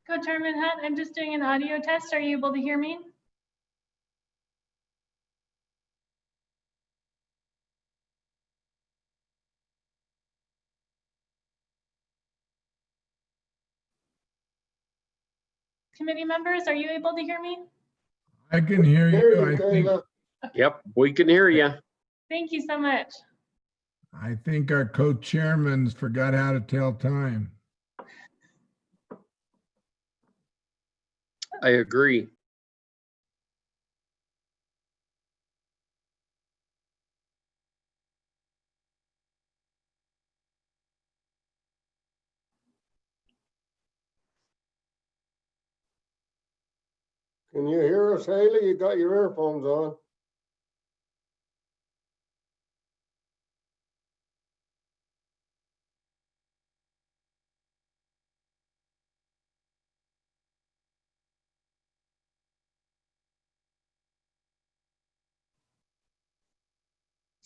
Co-Chairman Hunt, I'm just doing an audio test. Are you able to hear me? Committee members, are you able to hear me? I can hear you. Yep, we can hear you. Thank you so much. I think our co-chairmans forgot how to tell time. I agree. Can you hear us, Haley? You got your earphones on.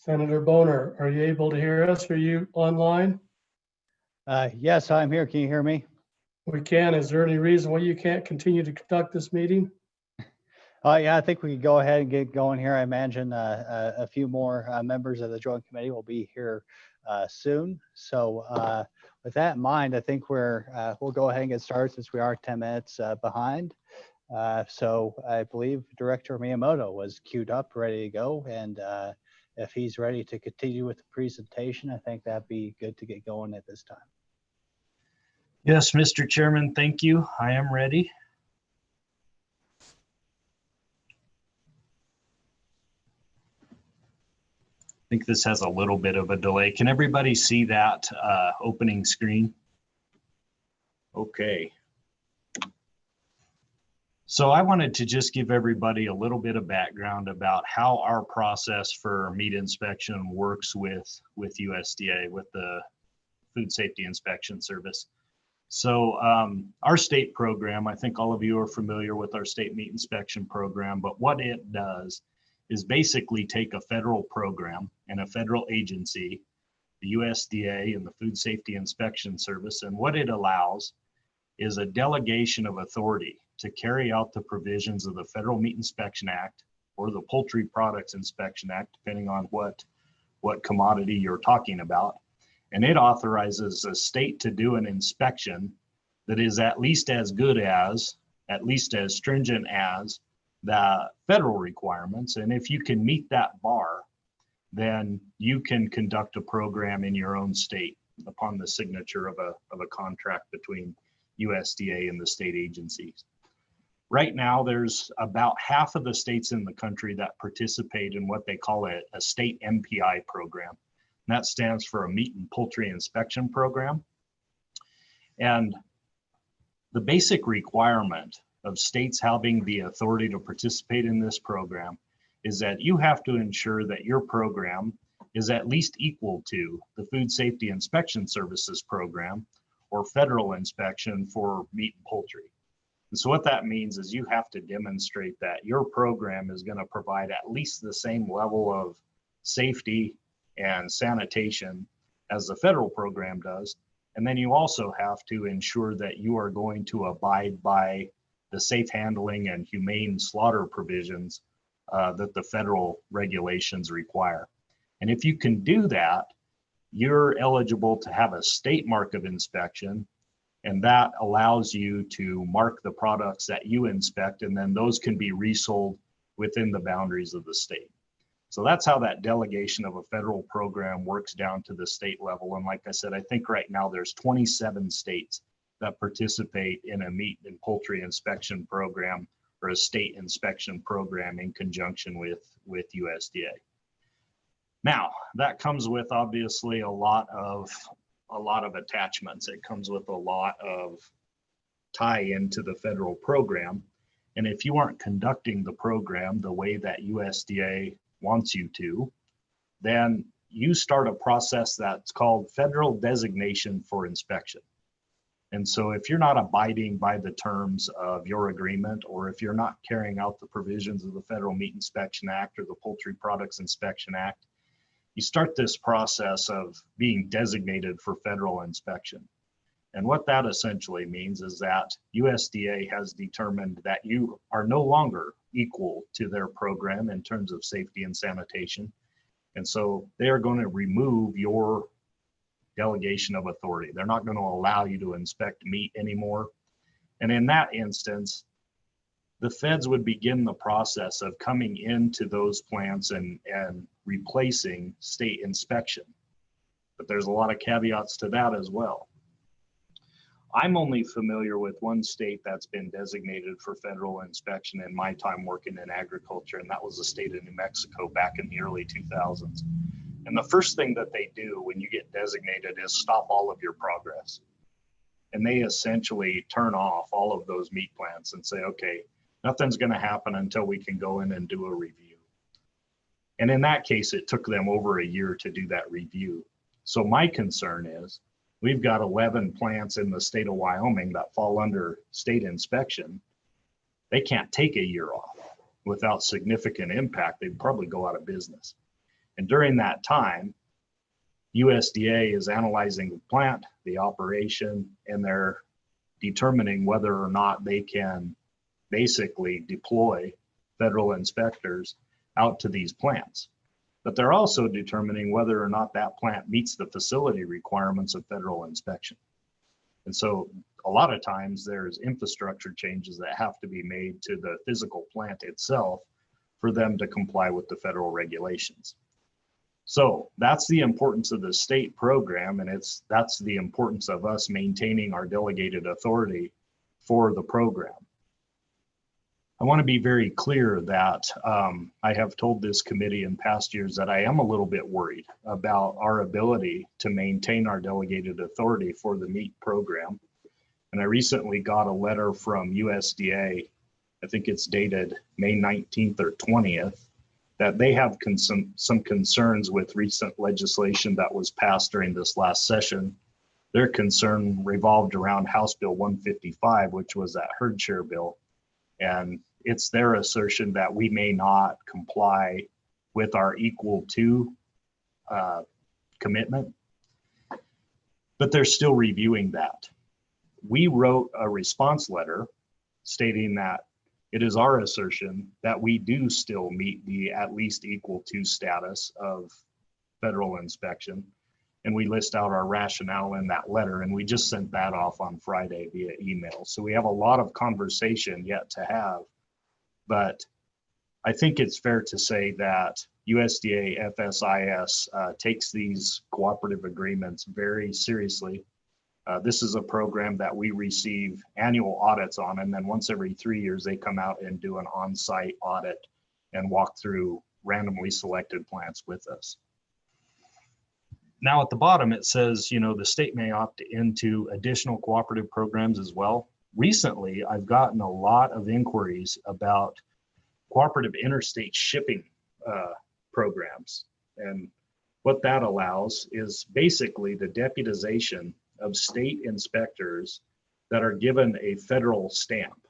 Senator Boner, are you able to hear us? Are you online? Yes, I'm here. Can you hear me? We can. Is there any reason why you can't continue to conduct this meeting? Yeah, I think we can go ahead and get going here. I imagine a few more members of the Joint Committee will be here soon. So with that in mind, I think we'll go ahead and get started since we are 10 minutes behind. So I believe Director Miyamoto was queued up, ready to go. And if he's ready to continue with the presentation, I think that'd be good to get going at this time. Yes, Mr. Chairman, thank you. I am ready. I think this has a little bit of a delay. Can everybody see that opening screen? Okay. So I wanted to just give everybody a little bit of background about how our process for meat inspection works with USDA, with the Food Safety Inspection Service. So our state program, I think all of you are familiar with our state meat inspection program, but what it does is basically take a federal program and a federal agency, the USDA and the Food Safety Inspection Service, and what it allows is a delegation of authority to carry out the provisions of the Federal Meat Inspection Act or the Poultry Products Inspection Act, depending on what commodity you're talking about. And it authorizes a state to do an inspection that is at least as good as, at least as stringent as the federal requirements. And if you can meet that bar, then you can conduct a program in your own state upon the signature of a contract between USDA and the state agencies. Right now, there's about half of the states in the country that participate in what they call a state MPI program. And that stands for a meat and poultry inspection program. And the basic requirement of states having the authority to participate in this program is that you have to ensure that your program is at least equal to the Food Safety Inspection Services program or federal inspection for meat and poultry. And so what that means is you have to demonstrate that your program is going to provide at least the same level of safety and sanitation as the federal program does. And then you also have to ensure that you are going to abide by the safe handling and humane slaughter provisions that the federal regulations require. And if you can do that, you're eligible to have a state mark of inspection, and that allows you to mark the products that you inspect, and then those can be resold within the boundaries of the state. So that's how that delegation of a federal program works down to the state level. And like I said, I think right now there's 27 states that participate in a meat and poultry inspection program or a state inspection program in conjunction with USDA. Now, that comes with obviously a lot of attachments. It comes with a lot of tie into the federal program. And if you aren't conducting the program the way that USDA wants you to, then you start a process that's called federal designation for inspection. And so if you're not abiding by the terms of your agreement, or if you're not carrying out the provisions of the Federal Meat Inspection Act or the Poultry Products Inspection Act, you start this process of being designated for federal inspection. And what that essentially means is that USDA has determined that you are no longer equal to their program in terms of safety and sanitation. And so they are going to remove your delegation of authority. They're not going to allow you to inspect meat anymore. And in that instance, the feds would begin the process of coming into those plants and replacing state inspection. But there's a lot of caveats to that as well. I'm only familiar with one state that's been designated for federal inspection in my time working in agriculture, and that was the state of New Mexico back in the early 2000s. And the first thing that they do when you get designated is stop all of your progress. And they essentially turn off all of those meat plants and say, okay, nothing's going to happen until we can go in and do a review. And in that case, it took them over a year to do that review. So my concern is we've got 11 plants in the state of Wyoming that fall under state inspection. They can't take a year off without significant impact. They'd probably go out of business. And during that time, USDA is analyzing the plant, the operation, and they're determining whether or not they can basically deploy federal inspectors out to these plants. But they're also determining whether or not that plant meets the facility requirements of federal inspection. And so a lot of times there's infrastructure changes that have to be made to the physical plant itself for them to comply with the federal regulations. So that's the importance of the state program, and that's the importance of us maintaining our delegated authority for the program. I want to be very clear that I have told this committee in past years that I am a little bit worried about our ability to maintain our delegated authority for the meat program. And I recently got a letter from USDA, I think it's dated May 19th or 20th, that they have some concerns with recent legislation that was passed during this last session. Their concern revolved around House Bill 155, which was that herd share bill. And it's their assertion that we may not comply with our equal to commitment, but they're still reviewing that. We wrote a response letter stating that it is our assertion that we do still meet the at least equal to status of federal inspection. And we list out our rationale in that letter, and we just sent that off on Friday via email. So we have a lot of conversation yet to have, but I think it's fair to say that USDA FSIS takes these cooperative agreements very seriously. This is a program that we receive annual audits on, and then once every 3 years, they come out and do an on-site audit and walk through randomly selected plants with us. Now at the bottom, it says, you know, the state may opt into additional cooperative programs as well. Recently, I've gotten a lot of inquiries about cooperative interstate shipping programs. And what that allows is basically the deputization of state inspectors that are given a federal stamp.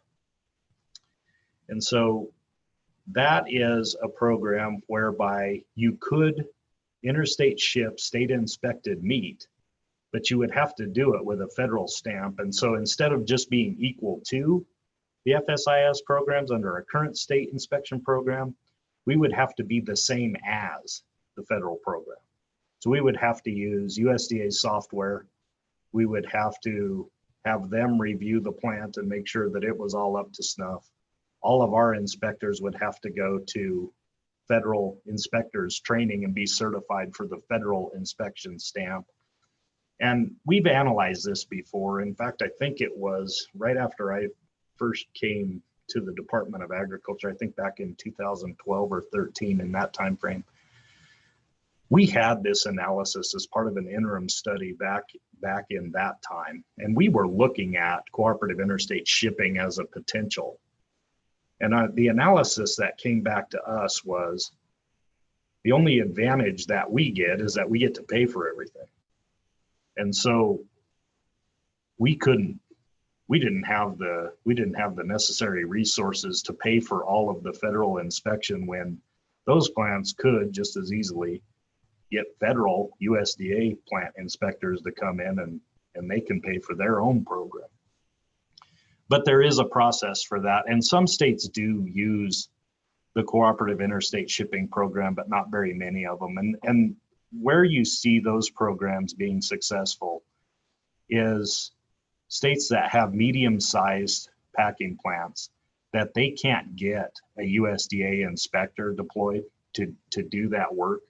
And so that is a program whereby you could interstate ship state inspected meat, but you would have to do it with a federal stamp. And so instead of just being equal to the FSIS programs under a current state inspection program, we would have to be the same as the federal program. So we would have to use USDA software. We would have to have them review the plant and make sure that it was all up to snuff. All of our inspectors would have to go to federal inspectors training and be certified for the federal inspection stamp. And we've analyzed this before. In fact, I think it was right after I first came to the Department of Agriculture, I think back in 2012 or 13 in that time frame. We had this analysis as part of an interim study back in that time. And we were looking at cooperative interstate shipping as a potential. And the analysis that came back to us was the only advantage that we get is that we get to pay for everything. And so we didn't have the necessary resources to pay for all of the federal inspection when those plants could just as easily get federal USDA plant inspectors to come in and and they can pay for their own program. But there is a process for that. And some states do use the cooperative interstate shipping program, but not very many of them. And where you see those programs being successful is states that have medium-sized packing plants that they can't get a USDA inspector deployed to do that work.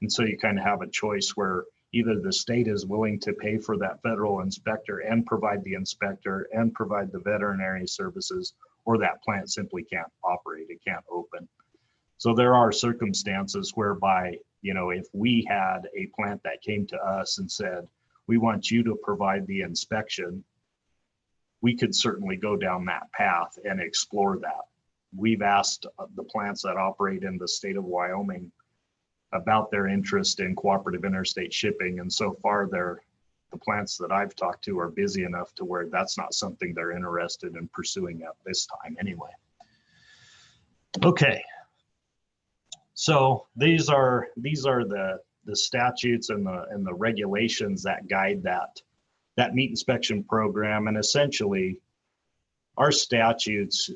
And so you kind of have a choice where either the state is willing to pay for that federal inspector and provide the inspector and provide the veterinary services, or that plant simply can't operate, it can't open. So there are circumstances whereby, you know, if we had a plant that came to us and said, we want you to provide the inspection, we could certainly go down that path and explore that. We've asked the plants that operate in the state of Wyoming about their interest in cooperative interstate shipping. And so far, the plants that I've talked to are busy enough to where that's not something they're interested in pursuing at this time anyway. Okay. So these are the statutes and the regulations that guide that meat inspection program. And essentially our statutes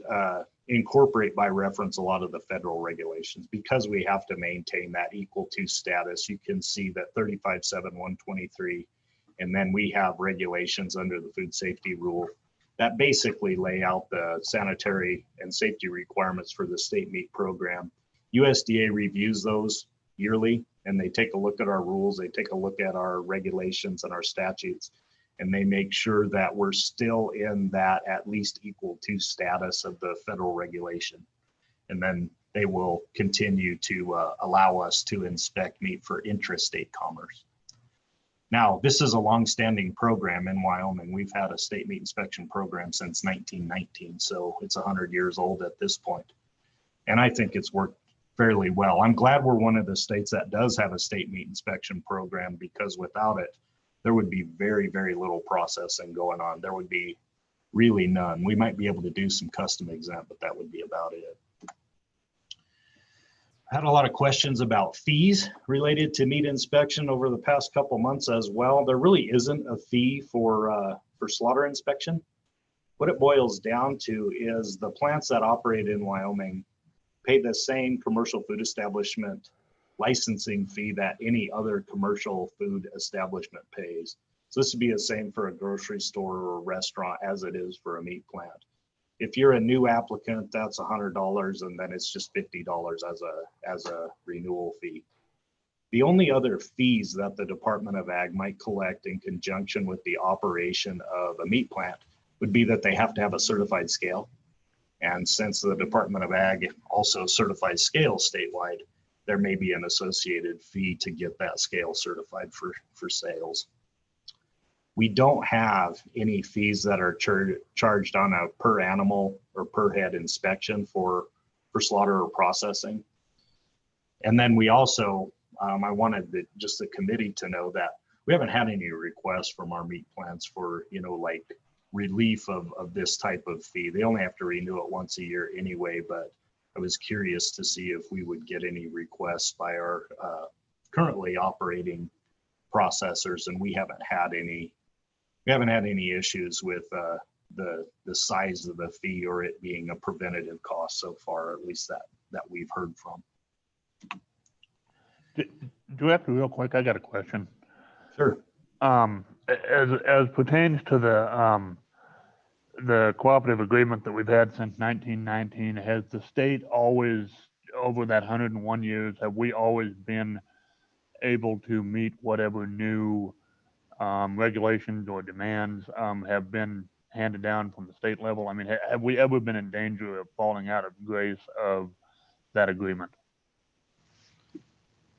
incorporate by reference a lot of the federal regulations because we have to maintain that equal to status. You can see that 35.7.123, and then we have regulations under the food safety rule that basically lay out the sanitary and safety requirements for the state meat program. USDA reviews those yearly, and they take a look at our rules, they take a look at our regulations and our statutes, and they make sure that we're still in that at least equal to status of the federal regulation. And then they will continue to allow us to inspect meat for intrastate commerce. Now, this is a longstanding program in Wyoming. We've had a state meat inspection program since 1919, so it's 100 years old at this point. And I think it's worked fairly well. I'm glad we're one of the states that does have a state meat inspection program, because without it, there would be very, very little processing going on. There would be really none. We might be able to do some custom exempt, but that would be about it. I had a lot of questions about fees related to meat inspection over the past couple months as well. There really isn't a fee for slaughter inspection. What it boils down to is the plants that operate in Wyoming pay the same commercial food establishment licensing fee that any other commercial food establishment pays. So this would be the same for a grocery store or restaurant as it is for a meat plant. If you're a new applicant, that's $100, and then it's just $50 as a renewal fee. The only other fees that the Department of Ag might collect in conjunction with the operation of a meat plant would be that they have to have a certified scale. And since the Department of Ag also certifies scales statewide, there may be an associated fee to get that scale certified for sales. We don't have any fees that are charged on a per animal or per head inspection for slaughter or processing. And then we also, I wanted just the committee to know that we haven't had any requests from our meat plants for, you know, like relief of this type of fee. They only have to renew it once a year anyway, but I was curious to see if we would get any requests by our currently operating processors, and we haven't had any issues with the size of the fee or it being a preventative cost so far, at least that we've heard from. Director, real quick, I got a question. Sure. As pertains to the cooperative agreement that we've had since 1919, has the state always, over that 101 years, have we always been able to meet whatever new regulations or demands have been handed down from the state level? I mean, have we ever been in danger of falling out of grace of that agreement?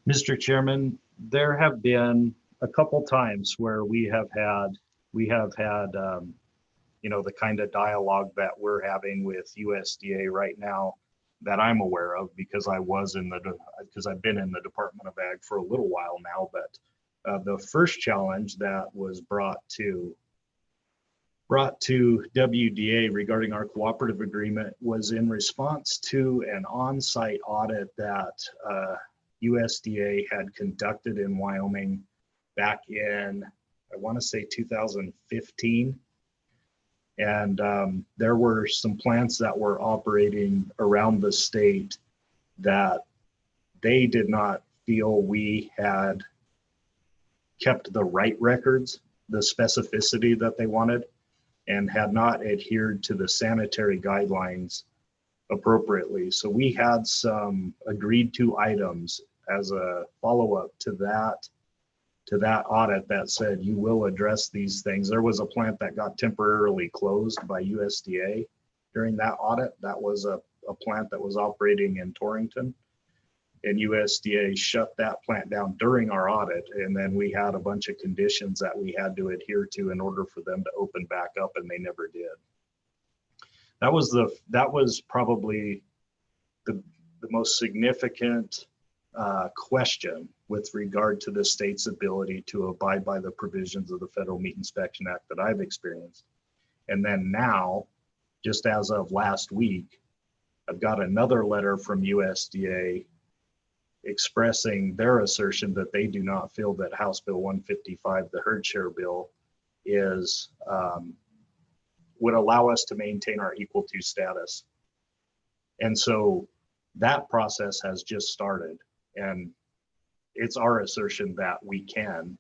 Mr. Chairman, there have been a couple times where we have had you know, the kind of dialogue that we're having with USDA right now that I'm aware of, because I've been in the Department of Ag for a little while now. But the first challenge that was brought to WDA regarding our cooperative agreement was in response to an on-site audit that USDA had conducted in Wyoming back in I want to say 2015. And there were some plants that were operating around the state that they did not feel we had kept the right records, the specificity that they wanted, and had not adhered to the sanitary guidelines appropriately. So we had some agreed to items as a follow-up to that audit that said you will address these things. There was a plant that got temporarily closed by USDA during that audit. That was a plant that was operating in Torrington, and USDA shut that plant down during our audit. And then we had a bunch of conditions that we had to adhere to in order for them to open back up, and they never did. That was probably the most significant question with regard to the state's ability to abide by the provisions of the Federal Meat Inspection Act that I've experienced. And then now, just as of last week, I've got another letter from USDA expressing their assertion that they do not feel that House Bill 155, the herd share bill, would allow us to maintain our equal to status. And so that process has just started, and it's our assertion that we can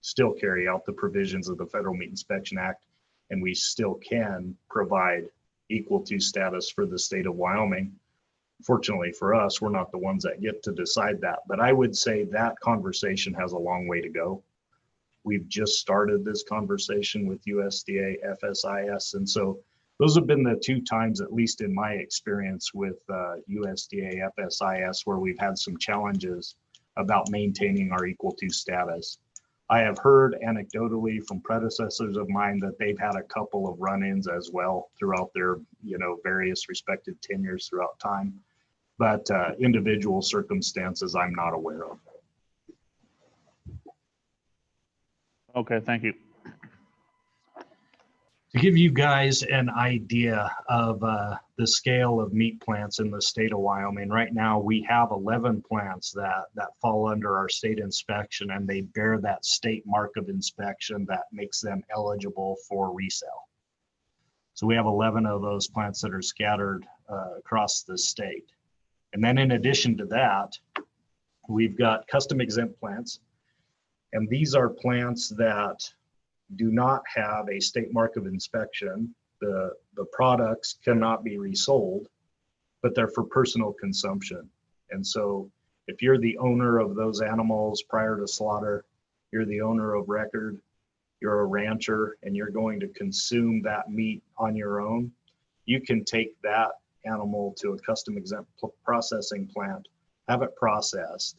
still carry out the provisions of the Federal Meat Inspection Act, and we still can provide equal to status for the state of Wyoming. Fortunately for us, we're not the ones that get to decide that, but I would say that conversation has a long way to go. We've just started this conversation with USDA, FSIS, and so those have been the two times, at least in my experience with USDA, FSIS, where we've had some challenges about maintaining our equal to status. I have heard anecdotally from predecessors of mine that they've had a couple of run-ins as well throughout their, various respective tenures throughout time, but individual circumstances I'm not aware of. Okay, thank you. To give you guys an idea of the scale of meat plants in the state of Wyoming, right now we have 11 plants that fall under our state inspection, and they bear that state mark of inspection that makes them eligible for resale. So we have 11 of those plants that are scattered across the state. And then in addition to that, we've got custom exempt plants. And these are plants that do not have a state mark of inspection. The products cannot be resold, but they're for personal consumption. And so if you're the owner of those animals prior to slaughter, you're the owner of record, you're a rancher, and you're going to consume that meat on your own, you can take that animal to a custom exempt processing plant, have it processed.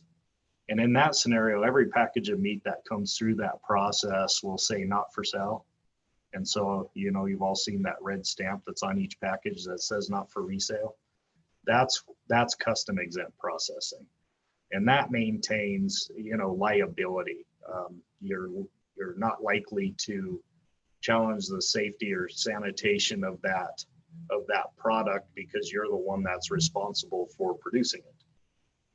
And in that scenario, every package of meat that comes through that process will say not for sale. And so, you've all seen that red stamp that's on each package that says not for resale. That's custom exempt processing. And that maintains, liability. You're not likely to challenge the safety or sanitation of that product because you're the one that's responsible for producing it.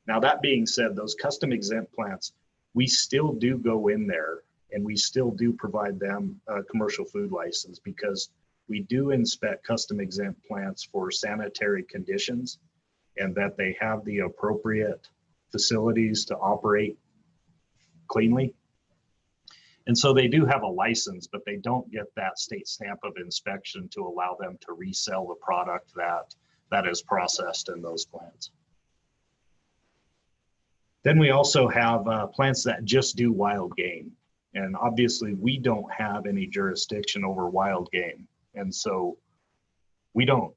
Now, that being said, those custom exempt plants, we still do go in there and we still do provide them a commercial food license because we do inspect custom exempt plants for sanitary conditions and that they have the appropriate facilities to operate cleanly. And so they do have a license, but they don't get that state stamp of inspection to allow them to resell the product that is processed in those plants. Then we also have plants that just do wild game. And obviously we don't have any jurisdiction over wild game. And so we don't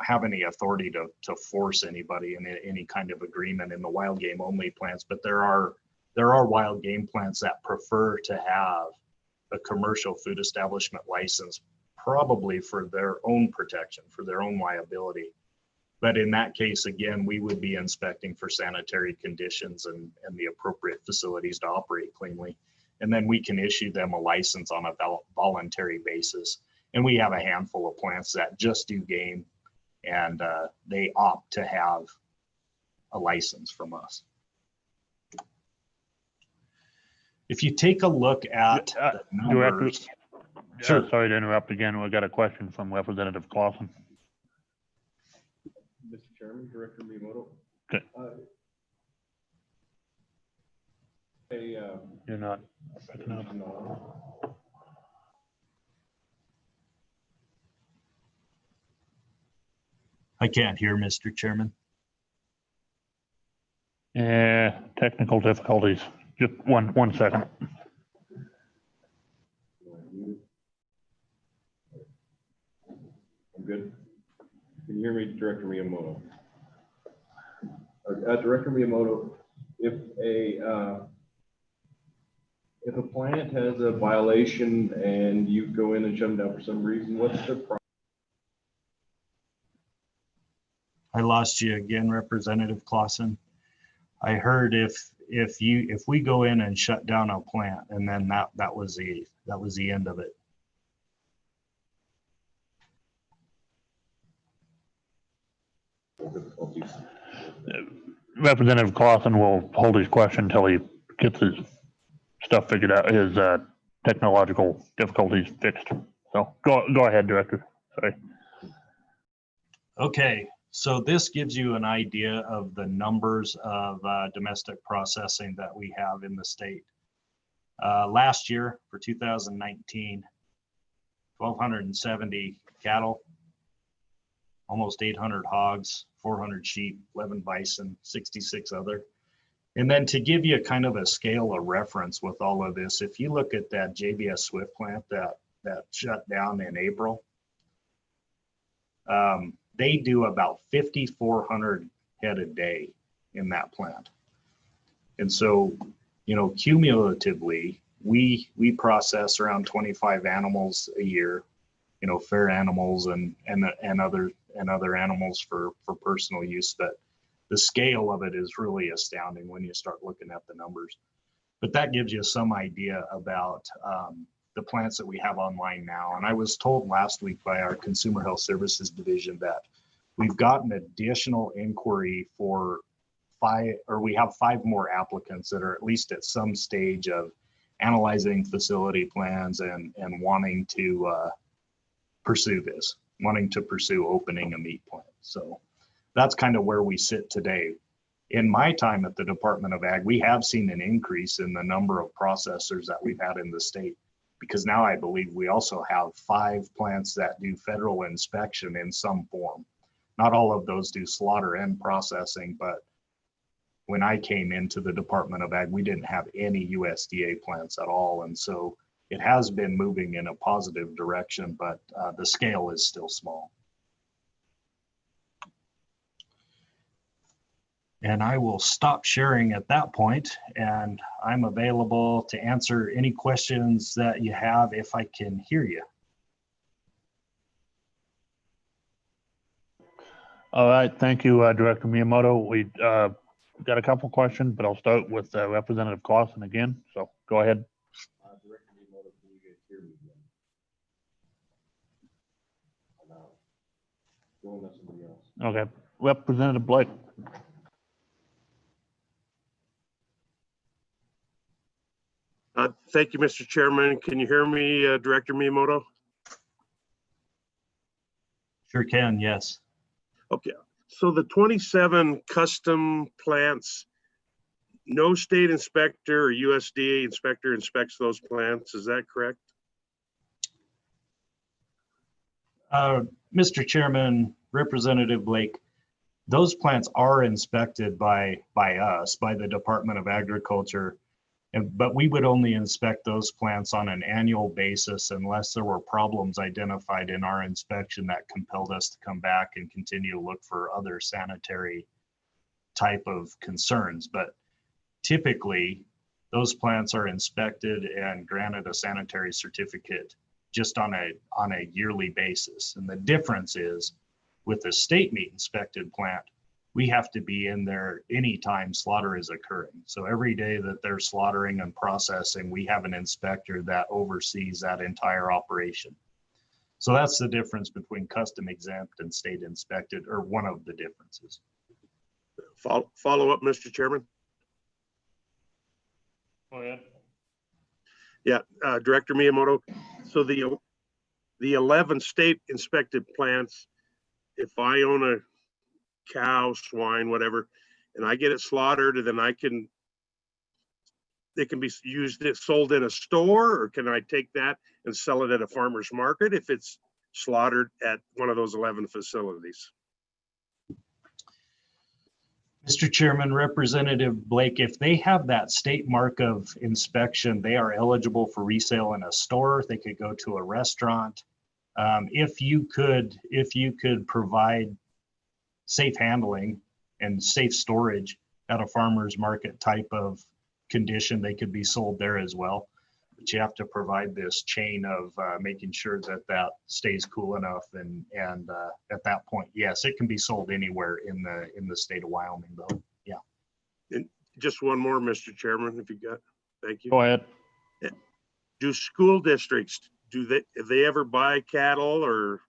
have any authority to force anybody in any kind of agreement in the wild game only plants, but there are wild game plants that prefer to have a commercial food establishment license, probably for their own protection, for their own liability. But in that case, again, we would be inspecting for sanitary conditions and the appropriate facilities to operate cleanly. And then we can issue them a license on a voluntary basis. And we have a handful of plants that just do game and they opt to have a license from us. If you take a look at the Director, numbers, Sure. sorry to interrupt again. We got a question from Representative Clausen. Mr. Chairman, Director Miyamoto. Okay. You're not picking up. I can't hear, Mr. Chairman. Yeah, technical difficulties. Just one second. I'm good. Can you hear me, Director Miyamoto? Director Miyamoto, if a plant has a violation and you go in and shut them down for some reason, what's the problem? I lost you again, Representative Clausen. I heard if we go in and shut down a plant, and then that was the end of it. Representative Clausen will hold his question until he gets his stuff figured out, his technological difficulties fixed. So go ahead, Director. Sorry. Okay, so this gives you an idea of the numbers of domestic processing that we have in the state. Last year, for 2019, 1,270 cattle, almost 800 hogs, 400 sheep, 11 bison, 66 other. And then to give you kind of a scale of reference with all of this, if you look at that JBS Swift plant that shut down in April, they do about 5,400 head a day in that plant. And so, you know, cumulatively, we process around 25 animals a year, you know, fair animals and other animals for personal use. But the scale of it is really astounding when you start looking at the numbers. But that gives you some idea about the plants that we have online now. And I was told last week by our Consumer Health Services Division that we've gotten additional inquiry for we have 5 more applicants that are at least at some stage of analyzing facility plans and wanting to pursue opening a meat plant. So that's kind of where we sit today. In my time at the Department of Ag, we have seen an increase in the number of processors that we've had in the state, because now I believe we also have 5 plants that do federal inspection in some form. Not all of those do slaughter and processing, but when I came into the Department of Ag, we didn't have any USDA plants at all. And so it has been moving in a positive direction, but the scale is still small. And I will stop sharing at that point, and I'm available to answer any questions that you have if I can hear you. All right, thank you, Director Miyamoto. We got a couple questions, but I'll start with Representative Clausen again. So go ahead. Director Miyamoto, can you guys hear me again? I'm out. Going to somebody else. Okay, Representative Blake. Thank you, Mr. Chairman. Can you hear me, Director Miyamoto? Sure can, yes. Okay, so the 27 custom plants, no state inspector or USDA inspector inspects those plants, is that correct? Mr. Chairman, Representative Blake, those plants are inspected by us, by the Department of Agriculture. But we would only inspect those plants on an annual basis unless there were problems identified in our inspection that compelled us to come back and continue to look for other sanitary type of concerns. But typically, those plants are inspected and granted a sanitary certificate just on a yearly basis. And the difference is with a state meat inspected plant, we have to be in there anytime slaughter is occurring. So every day that they're slaughtering and processing, we have an inspector that oversees that entire operation. So that's the difference between custom exempt and state inspected, or one of the differences. Follow up, Mr. Chairman. Go ahead. Yeah, Director Miyamoto. So the 11 state inspected plants, if I own a cow, swine, whatever, and I get it slaughtered, and then it can be used, sold in a store, or can I take that and sell it at a farmer's market if it's slaughtered at one of those 11 facilities? Mr. Chairman, Representative Blake, if they have that state mark of inspection, they are eligible for resale in a store. They could go to a restaurant. If you could provide safe handling and safe storage at a farmer's market type of condition, they could be sold there as well. But you have to provide this chain of making sure that that stays cool enough, and at that point, yes, it can be sold anywhere in the state of Wyoming, though. Yeah. And just one more, Mr. Chairman, if you got, thank you. Go ahead. Do school districts, if they ever buy cattle or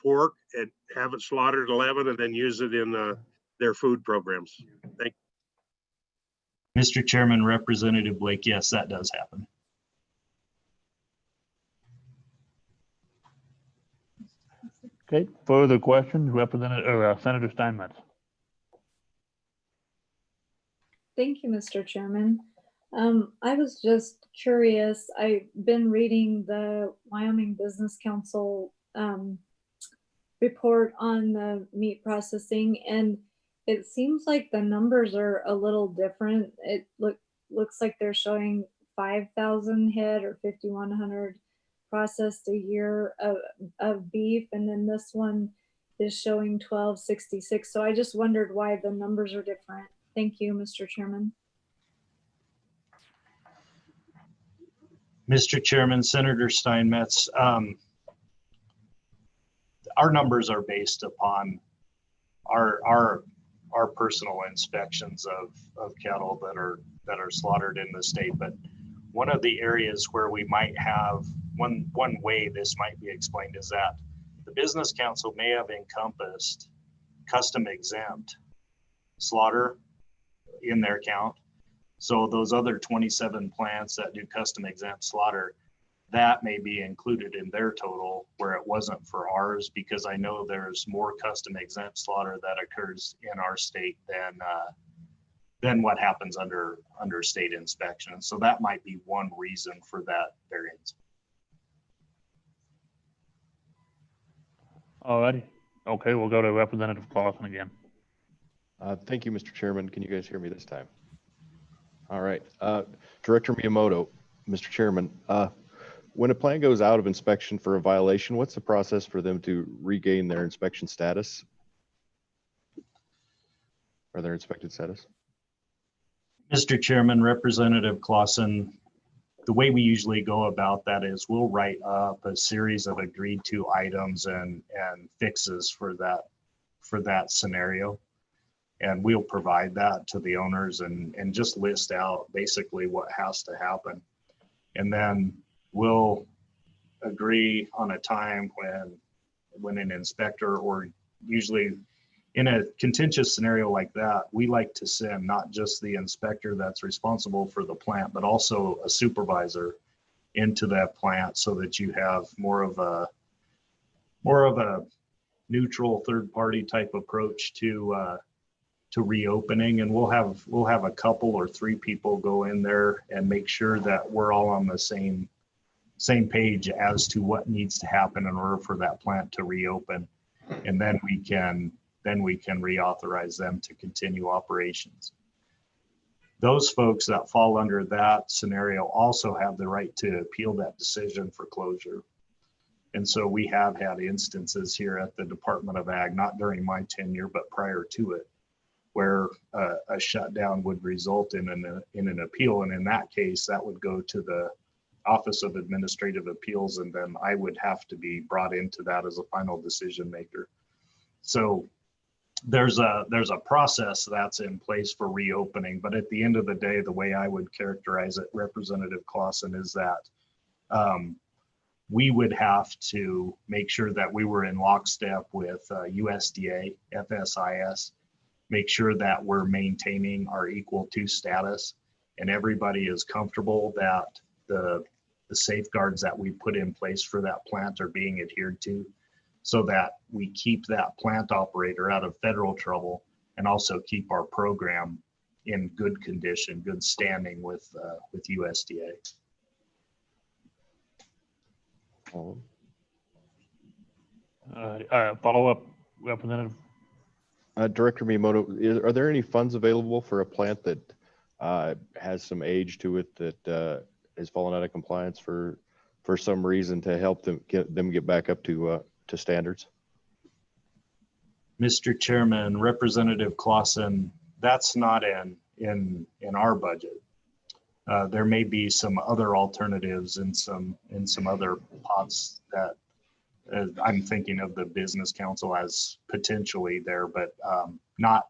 pork and have it slaughtered at 11 and then use it in their food programs? Thank you. Mr. Chairman, Representative Blake, yes, that does happen. Okay, further questions, Senator Steinmetz. Thank you, Mr. Chairman. I was just curious. I've been reading the Wyoming Business Council report on the meat processing, and it seems like the numbers are a little different. It looks like they're showing 5,000 head or 5,100 processed a year of beef, and then this one is showing 1,266. So I just wondered why the numbers are different. Thank you, Mr. Chairman. Mr. Chairman, Senator Steinmetz, our numbers are based upon our personal inspections of cattle that are slaughtered in the state. But one of the areas where we might have one way this might be explained is that the Business Council may have encompassed custom exempt slaughter in their count. So those other 27 plants that do custom exempt slaughter, that may be included in their total where it wasn't for ours, because I know there's more custom exempt slaughter that occurs in our state than what happens under state inspection. So that might be one reason for that variance. All righty. Okay, we'll go to Representative Clausen again. Thank you, Mr. Chairman. Can you guys hear me this time? All right. Director Miyamoto, Mr. Chairman, when a plant goes out of inspection for a violation, what's the process for them to regain their inspection status or their inspected status? Mr. Chairman, Representative Clausen, the way we usually go about that is we'll write up a series of agreed to items and fixes for that scenario. And we'll provide that to the owners and just list out basically what has to happen. And then we'll agree on a time when an inspector, or usually in a contentious scenario like that, we like to send not just the inspector that's responsible for the plant, but also a supervisor into that plant so that you have more of a neutral third party type approach to reopening. And we'll have a couple or three people go in there and make sure that we're all on the same page as to what needs to happen in order for that plant to reopen. And then we can reauthorize them to continue operations. Those folks that fall under that scenario also have the right to appeal that decision for closure. And so we have had instances here at the Department of Ag, not during my tenure, but prior to it, where a shutdown would result in an appeal. And in that case, that would go to the Office of Administrative Appeals, and then I would have to be brought into that as a final decision maker. So there's a process that's in place for reopening, but at the end of the day, the way I would characterize it, Representative Clausen, is that we would have to make sure that we were in lockstep with USDA, FSIS, make sure that we're maintaining our equal to status, and everybody is comfortable that the safeguards that we put in place for that plant are being adhered to, so that we keep that plant operator out of federal trouble and also keep our program in good condition, good standing with USDA. Follow up, Representative. Director Miyamoto, are there any funds available for a plant that has some age to it that has fallen out of compliance for some reason to help them get back up to standards? Mr. Chairman, Representative Clausen, that's not in our budget. There may be some other alternatives in some other pots that I'm thinking of the Business Council as potentially there, but not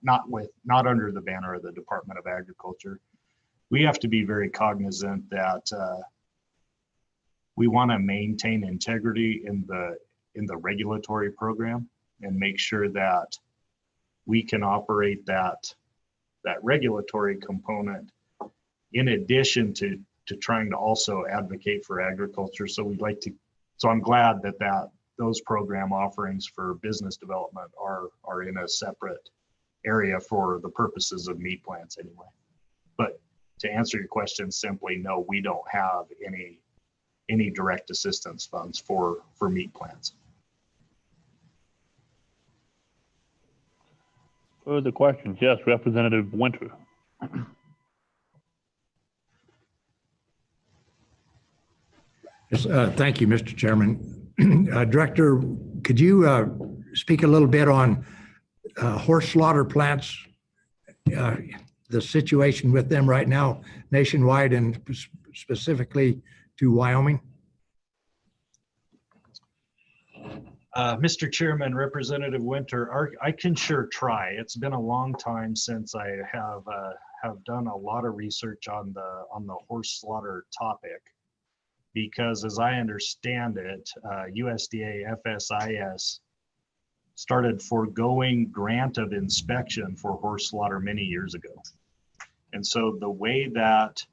under the banner of the Department of Agriculture. We have to be very cognizant that we want to maintain integrity in the regulatory program and make sure that we can operate that regulatory component in addition to trying to also advocate for agriculture. So I'm glad that those program offerings for business development are in a separate area for the purposes of meat plants anyway. But to answer your question simply, no, we don't have any direct assistance funds for meat plants. Further questions? Yes, Representative Winter. Yes, thank you, Mr. Chairman. Director, could you speak a little bit on horse slaughter plants, the situation with them right now nationwide and specifically to Wyoming? Mr. Chairman, Representative Winter, I can sure try. It's been a long time since I have done a lot of research on the horse slaughter topic, because as I understand it, USDA FSIS started foregoing grant of inspection for horse slaughter many years ago. And so the way that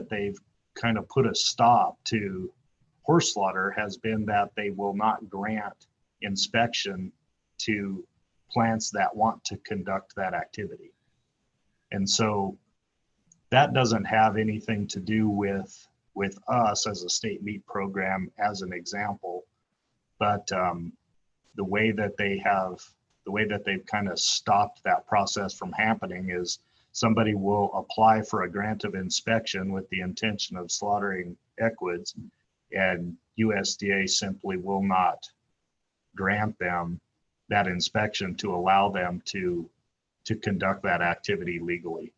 they've kind of put a stop to horse slaughter has been that they will not grant inspection to plants that want to conduct that activity. And so that doesn't have anything to do with us as a state meat program as an example, but the way that they've kind of stopped that process from happening is somebody will apply for a grant of inspection with the intention of slaughtering equids, and USDA simply will not grant them that inspection to allow them to conduct that activity legally.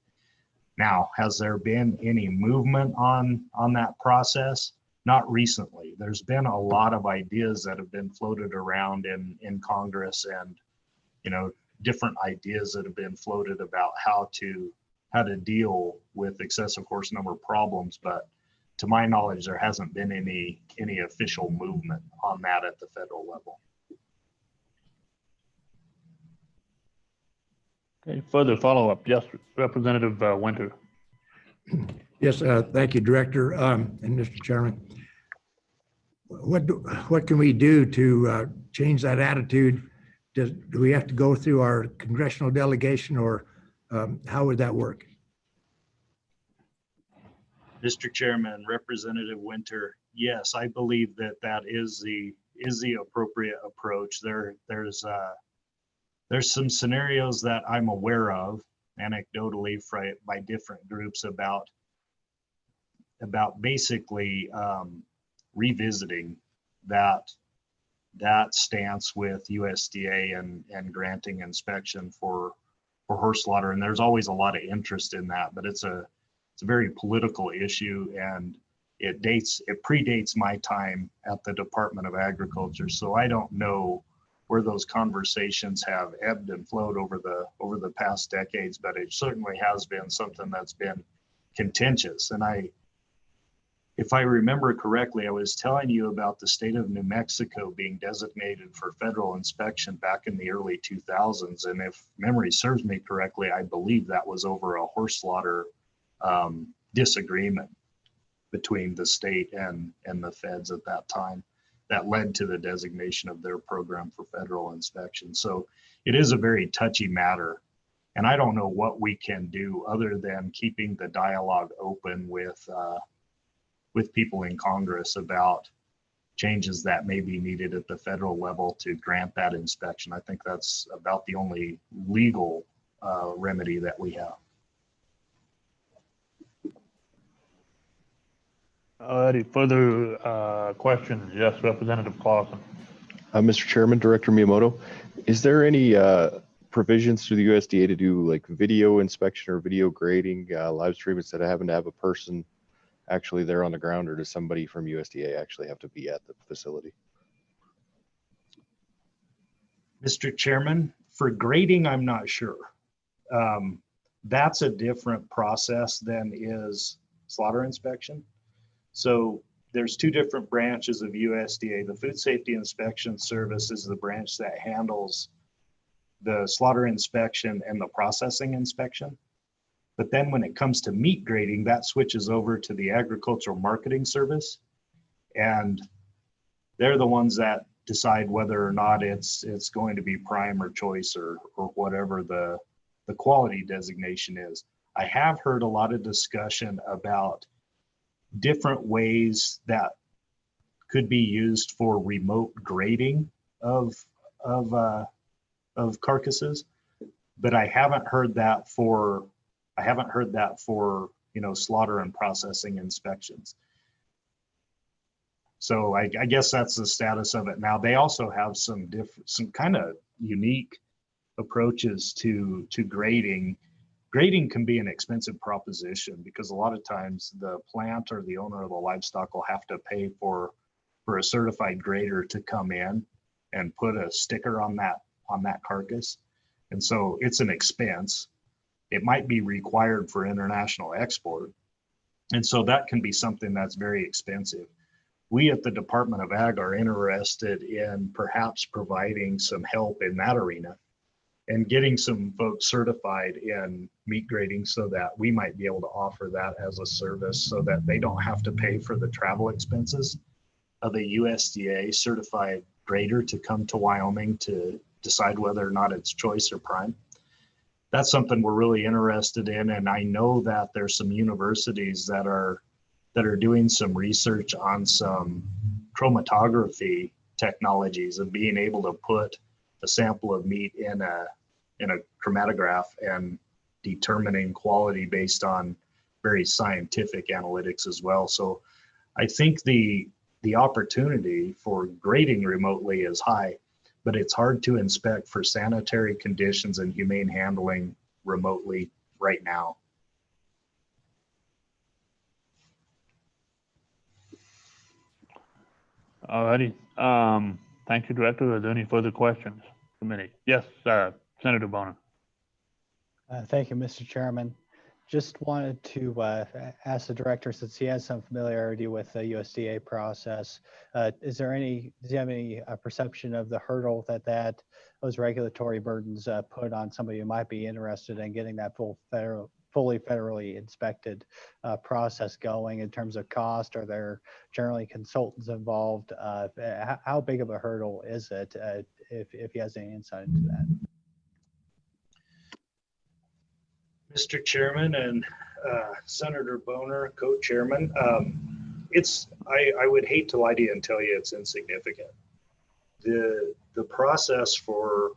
Now, has there been any movement on that process? Not recently. There's been a lot of ideas that have been floated around in Congress, and different ideas that have been floated about how to deal with excessive horse number problems, but to my knowledge, there hasn't been any official movement on that at the federal level. Okay, further follow-up. Yes, Representative Winter. Yes, thank you, Director and Mr. Chairman. What can we do to change that attitude? Do we have to go through our congressional delegation, or how would that work? Mr. Chairman, Representative Winter, yes, I believe that is the appropriate approach. There's some scenarios that I'm aware of anecdotally by different groups about basically revisiting that stance with USDA and granting inspection for horse slaughter. And there's always a lot of interest in that, but it's a very political issue, and it predates my time at the Department of Agriculture. So I don't know where those conversations have ebbed and flowed over the past decades, but it certainly has been something that's been contentious. And if I remember correctly, I was telling you about the state of New Mexico being designated for federal inspection back in the early 2000s. And if memory serves me correctly, I believe that was over a horse slaughter disagreement between the state and the feds at that time that led to the designation of their program for federal inspection. So it is a very touchy matter. And I don't know what we can do other than keeping the dialogue open with people in Congress about changes that may be needed at the federal level to grant that inspection. I think that's about the only legal remedy that we have. Any further questions? Yes, Representative Clausen. Mr. Chairman, Director Miyamoto, is there any provisions through the USDA to do like video inspection or video grading live stream instead of having to have a person actually there on the ground, or does somebody from USDA actually have to be at the facility? Mr. Chairman, for grading, I'm not sure. That's a different process than is slaughter inspection. So there's two different branches of USDA. The Food Safety Inspection Service is the branch that handles the slaughter inspection and the processing inspection. But then when it comes to meat grading, that switches over to the Agricultural Marketing Service. And they're the ones that decide whether or not it's going to be prime or choice or whatever the quality designation is. I have heard a lot of discussion about different ways that could be used for remote grading of carcasses, but I haven't heard that for slaughter and processing inspections. So I guess that's the status of it now. They also have some kind of unique approaches to grading. Grading can be an expensive proposition because a lot of times the plant or the owner of the livestock will have to pay for a certified grader to come in and put a sticker on that carcass. And so it's an expense. It might be required for international export. And so that can be something that's very expensive. We at the Department of Ag are interested in perhaps providing some help in that arena and getting some folks certified in meat grading so that we might be able to offer that as a service so that they don't have to pay for the travel expenses of a USDA certified grader to come to Wyoming to decide whether or not it's choice or prime. That's something we're really interested in. And I know that there's some universities that are doing some research on some chromatography technologies of being able to put a sample of meat in a chromatograph and determining quality based on very scientific analytics as well. So I think the opportunity for grading remotely is high, but it's hard to inspect for sanitary conditions and humane handling remotely right now. All righty. Thank you, Director. Are there any further questions? Committee. Yes, Senator Boner. Thank you, Mr. Chairman. Just wanted to ask the director, since he has some familiarity with the USDA process, does he have any perception of the hurdle that those regulatory burdens put on somebody who might be interested in getting that fully federally inspected process going in terms of cost? Are there generally consultants involved? How big of a hurdle is it, if he has any insight into that? Mr. Chairman and Senator Boner, co-chairman, I would hate to lie to you and tell you it's insignificant. The process for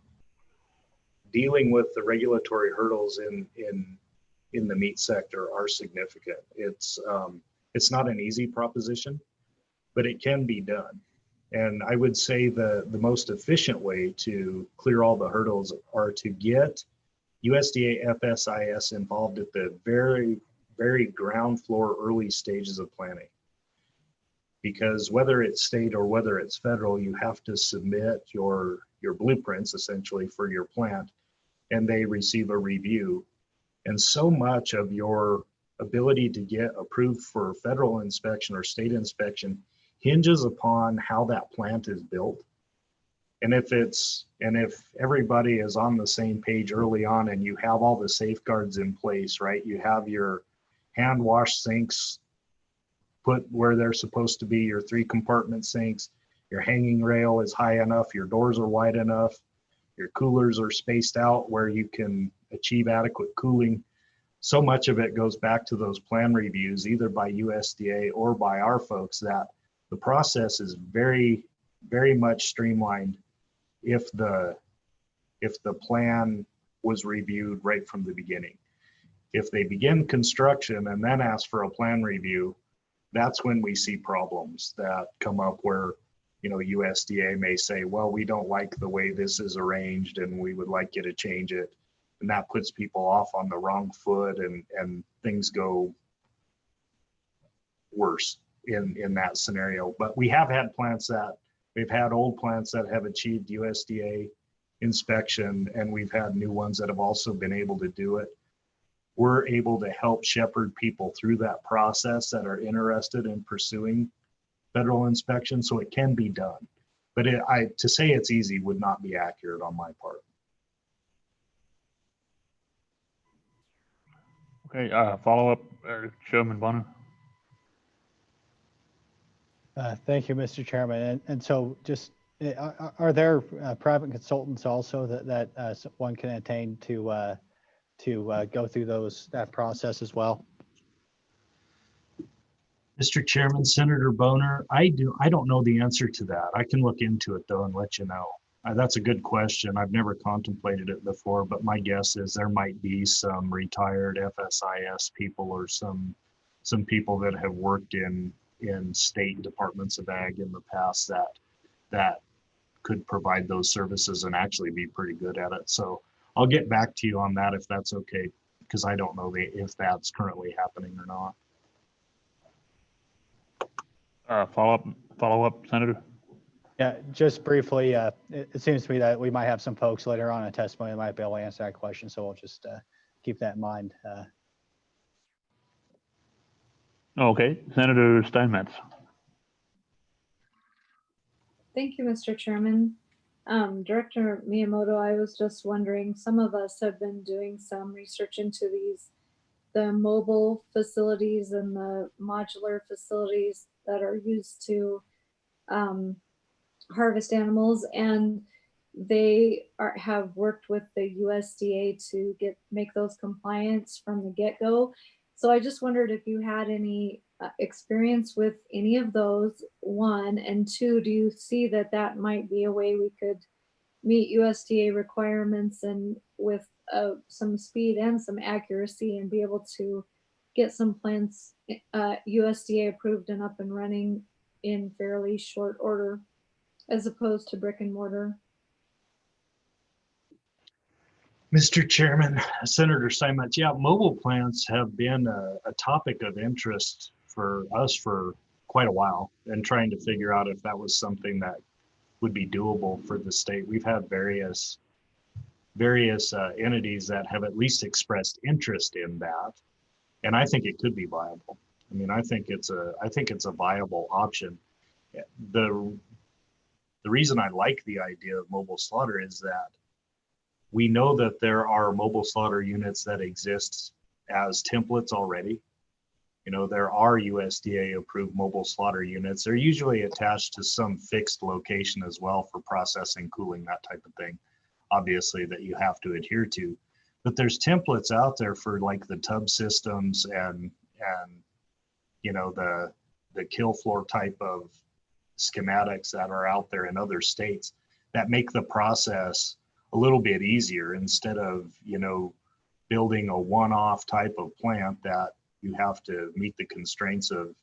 dealing with the regulatory hurdles in the meat sector are significant. It's not an easy proposition, but it can be done. And I would say the most efficient way to clear all the hurdles are to get USDA FSIS involved at the very, very ground floor early stages of planning. Because whether it's state or whether it's federal, you have to submit your blueprints essentially for your plant, and they receive a review. And so much of your ability to get approved for federal inspection or state inspection hinges upon how that plant is built. And if everybody is on the same page early on and you have all the safeguards in place, right? You have your hand wash sinks put where they're supposed to be, your 3-compartment sinks, your hanging rail is high enough, your doors are wide enough, your coolers are spaced out where you can achieve adequate cooling. So much of it goes back to those plan reviews, either by USDA or by our folks, that the process is very, very much streamlined if the plan was reviewed right from the beginning. If they begin construction and then ask for a plan review, that's when we see problems that come up where, you know, USDA may say, well, we don't like the way this is arranged and we would like you to change it. And that puts people off on the wrong foot, and things go worse in that scenario. But we have had we've had old plants that have achieved USDA inspection, and we've had new ones that have also been able to do it. We're able to help shepherd people through that process that are interested in pursuing federal inspection, so it can be done. But to say it's easy would not be accurate on my part. Okay, follow up, Chairman Bonner. Thank you, Mr. Chairman. And so just, are there private consultants also that one can attain to go through that process as well? Mr. Chairman, Senator Boner, I don't know the answer to that. I can look into it though and let you know. That's a good question. I've never contemplated it before, but my guess is there might be some retired FSIS people or some people that have worked in state departments of ag in the past that could provide those services and actually be pretty good at it. So I'll get back to you on that if that's okay, because I don't know if that's currently happening or not. Follow up, Senator. Yeah, just briefly, it seems to me that we might have some folks later on in testimony that might be able to answer that question. So we'll just keep that in mind. Okay, Senator Steinmetz. Thank you, Mr. Chairman. Director Miyamoto, I was just wondering, some of us have been doing some research into the mobile facilities and the modular facilities that are used to harvest animals, and they have worked with the USDA to make those compliance from the get-go. So I just wondered if you had any experience with any of those, one, and two, do you see that might be a way we could meet USDA requirements and with some speed and some accuracy and be able to get some plants USDA approved and up and running in fairly short order, as opposed to brick and mortar? Mr. Chairman, Senator Steinmetz, yeah, mobile plants have been a topic of interest for us for quite a while, and trying to figure out if that was something that would be doable for the state. We've had various entities that have at least expressed interest in that, and I think it could be viable. I mean, I think it's a viable option. The reason I like the idea of mobile slaughter is that we know that there are mobile slaughter units that exist as templates already. You know, there are USDA approved mobile slaughter units. They're usually attached to some fixed location as well for processing, cooling, that type of thing, obviously, that you have to adhere to. But there's templates out there for like the tub systems and you know, the kill floor type of schematics that are out there in other states that make the process a little bit easier, instead of, you know, building a one-off type of plant that you have to meet the constraints of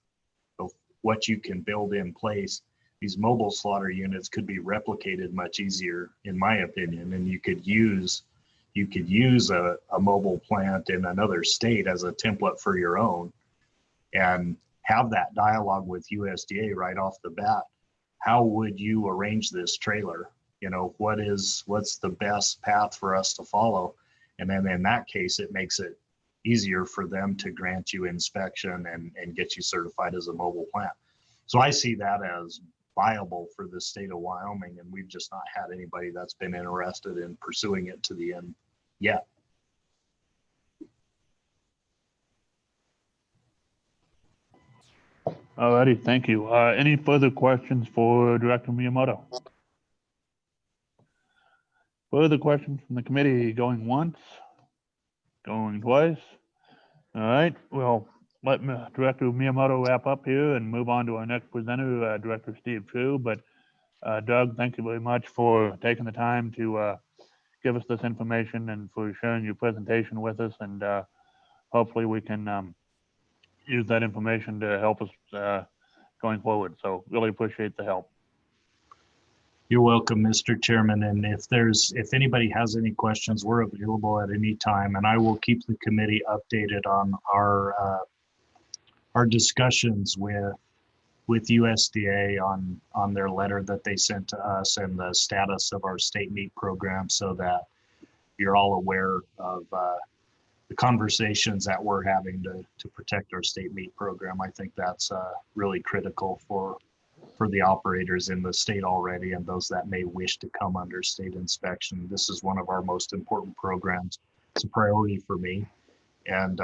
what you can build in place. These mobile slaughter units could be replicated much easier, in my opinion, and you could use a mobile plant in another state as a template for your own, and have that dialogue with USDA right off the bat. How would you arrange this trailer? You know, what's the best path for us to follow? And then in that case, it makes it easier for them to grant you inspection and get you certified as a mobile plant. So I see that as viable for the state of Wyoming, and we've just not had anybody that's been interested in pursuing it to the end yet. Alrighty, thank you. Any further questions for Director Miyamoto? Further questions from the committee? Going once? Going twice? All right, well, let Director Miyamoto wrap up here and move on to our next presenter, Director Steve True. But Doug, thank you very much for taking the time to give us this information and for sharing your presentation with us. And hopefully we can use that information to help us going forward. So really appreciate the help. You're welcome, Mr. Chairman. And if anybody has any questions, we're available at any time, and I will keep the committee updated on our discussions with USDA on their letter that they sent to us and the status of our state meat program, so that you're all aware of the conversations that we're having to protect our state meat program. I think that's really critical for the operators in the state already and those that may wish to come under state inspection. This is one of our most important programs. It's a priority for me. And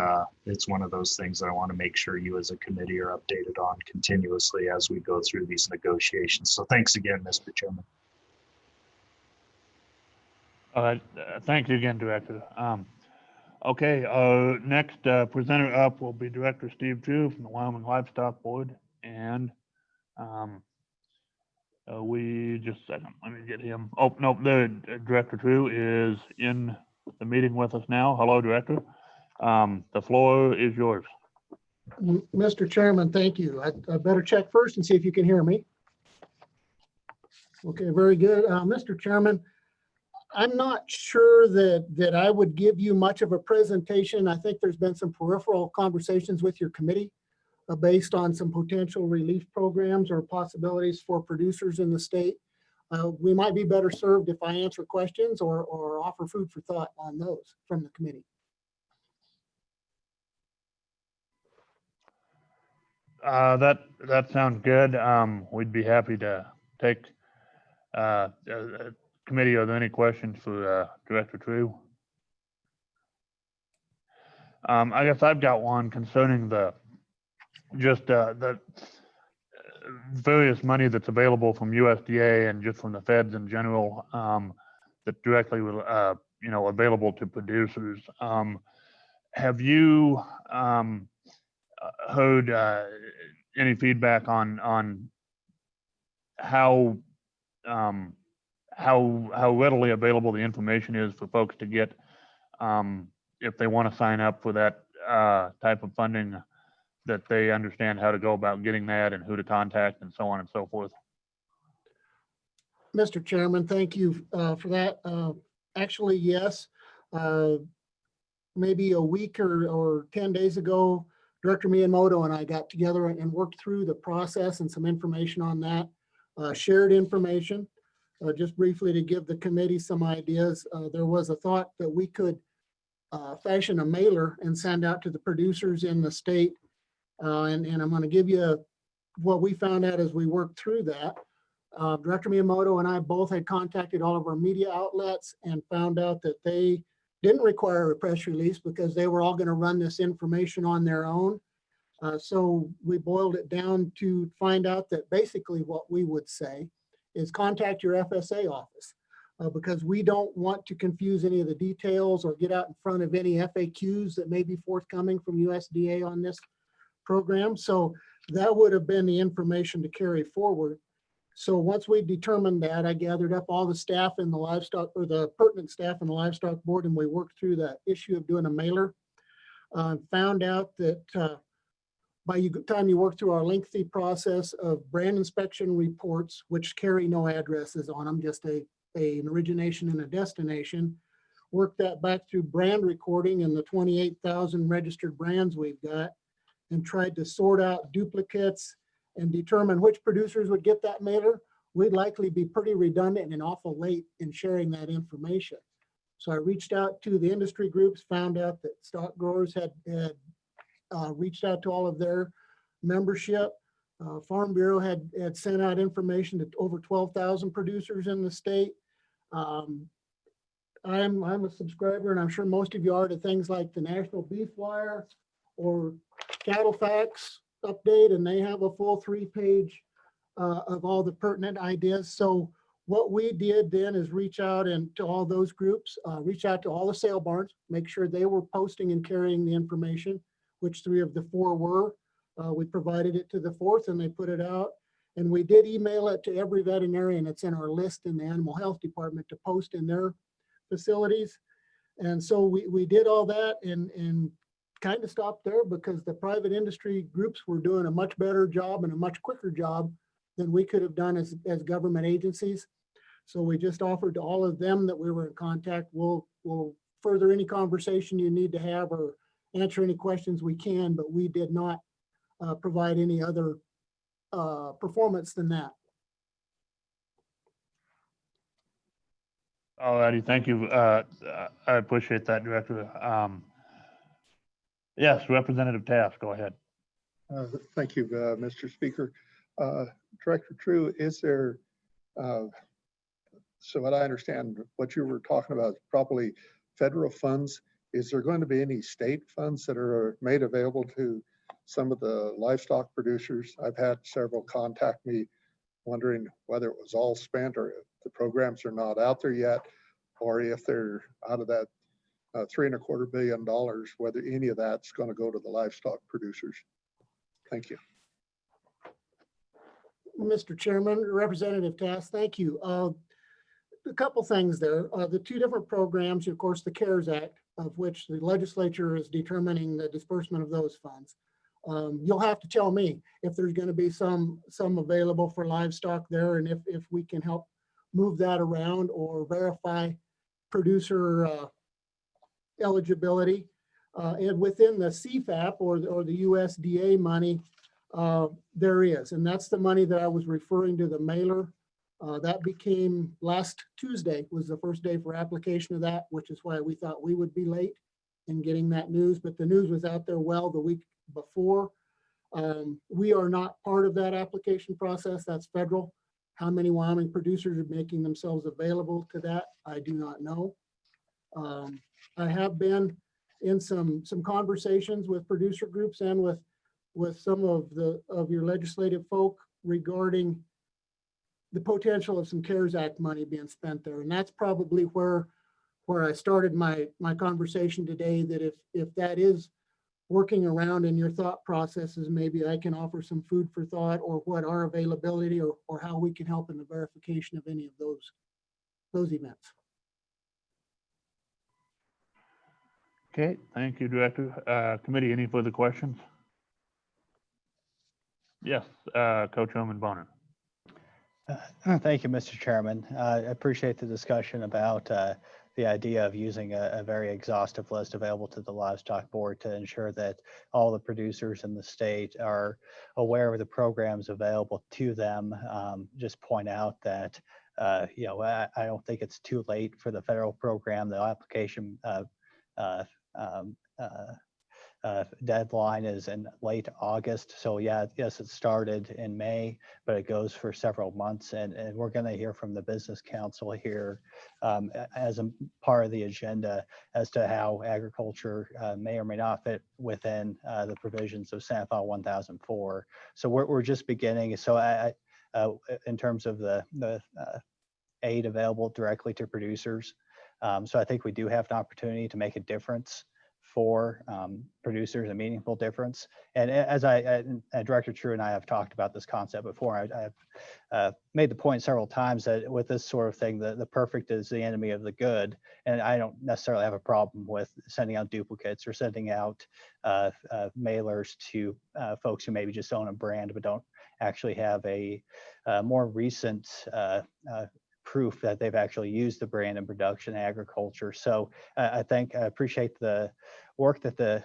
it's one of those things that I want to make sure you as a committee are updated on continuously as we go through these negotiations. So thanks again, Mr. Chairman. All right, thank you again, Director. Okay, next presenter up will be Director Steve True from the Wyoming Livestock Board. And we just a second, let me get him. Oh, no, Director True is in the meeting with us now. Hello, Director. The floor is yours. Mr. Chairman, thank you. I better check first and see if you can hear me. Okay, very good. Mr. Chairman, I'm not sure that I would give you much of a presentation. I think there's been some peripheral conversations with your committee based on some potential relief programs or possibilities for producers in the state. We might be better served if I answer questions or offer food for thought on those from the committee. That sounds good. We'd be happy to take committee. Are there any questions for Director True? I guess I've got one concerning the various money that's available from USDA and just from the feds in general, that directly available to producers. Have you heard any feedback on how readily available the information is for folks to get if they want to sign up for that type of funding, that they understand how to go about getting that and who to contact and so on and so forth? Mr. Chairman, thank you for that. Actually, yes. Maybe a week or 10 days ago, Director Miyamoto and I got together and worked through the process and some information on that, shared information. Just briefly to give the committee some ideas, there was a thought that we could fashion a mailer and send out to the producers in the state. And I'm going to give you what we found out as we worked through that. Director Miyamoto and I both had contacted all of our media outlets and found out that they didn't require a press release because they were all going to run this information on their own. So we boiled it down to find out that basically what we would say is contact your FSA office because we don't want to confuse any of the details or get out in front of any FAQs that may be forthcoming from USDA on this program. So that would have been the information to carry forward. So once we determined that, I gathered up all the staff in the livestock, or the pertinent staff in the livestock board, and we worked through that issue of doing a mailer. Found out that by the time you work through our lengthy process of brand inspection reports, which carry no addresses on them, just an origination and a destination, work that back through brand recording and the 28,000 registered brands we've got, and tried to sort out duplicates and determine which producers would get that mailer. We'd likely be pretty redundant and awful late in sharing that information. So I reached out to the industry groups, found out that stock growers had reached out to all of their membership. Farm Bureau had sent out information to over 12,000 producers in the state. I'm a subscriber, and I'm sure most of you are, to things like the National Beef Wire or Cattle Facts update, and they have a full 3-page of all the pertinent ideas. So what we did then is reach out and to all those groups, reach out to all the sale barns, make sure they were posting and carrying the information, which 3 of the 4 were. We provided it to the 4th and they put it out. And we did email it to every veterinarian that's in our list in the animal health department to post in their facilities. And so we did all that and kind of stopped there because the private industry groups were doing a much better job and a much quicker job than we could have done as government agencies. So we just offered to all of them that we were in contact. We'll further any conversation you need to have or answer any questions we can, but we did not provide any other performance than that. All righty, thank you. I appreciate that, Director. Yes, Representative Taft, go ahead. Thank you, Mr. Speaker. Director True, is there, so what I understand, what you were talking about is probably federal funds. Is there going to be any state funds that are made available to some of the livestock producers? I've had several contact me wondering whether it was all spent or if the programs are not out there yet, or if they're out of that $3.25 billion, whether any of that's going to go to the livestock producers. Thank you. Mr. Chairman, Representative Tass, thank you. A couple things there. The 2 different programs, of course, the CARES Act, of which the legislature is determining the disbursement of those funds. You'll have to tell me if there's going to be some available for livestock there, and if we can help move that around or verify producer eligibility. And within the CFAP or the USDA money, there is, and that's the money that I was referring to, the mailer. That became last Tuesday was the first day for application of that, which is why we thought we would be late in getting that news, but the news was out there well the week before. We are not part of that application process. That's federal. How many Wyoming producers are making themselves available to that, I do not know. I have been in some conversations with producer groups and with some of your legislative folk regarding the potential of some CARES Act money being spent there. And that's probably where I started my conversation today, that if that is working around in your thought processes, maybe I can offer some food for thought or what our availability or how we can help in the verification of any of those events. Okay, thank you, Director. Committee, any further questions? Yes, Co-Chairman Bonner. Thank you, Mr. Chairman. I appreciate the discussion about the idea of using a very exhaustive list available to the Livestock Board to ensure that all the producers in the state are aware of the programs available to them. Just point out that you know, I don't think it's too late for the federal program. The application deadline is in late August. So yeah, yes, it started in May, but it goes for several months. And we're going to hear from the Business Council here as a part of the agenda as to how agriculture may or may not fit within the provisions of Senate File 1004. So we're just beginning. So in terms of the aid available directly to producers. So I think we do have an opportunity to make a difference for producers, a meaningful difference. And as Director True and I have talked about this concept before, I've made the point several times that with this sort of thing, the perfect is the enemy of the good. And I don't necessarily have a problem with sending out duplicates or sending out mailers to folks who maybe just own a brand but don't actually have a more recent proof that they've actually used the brand in production agriculture. So I appreciate the work that the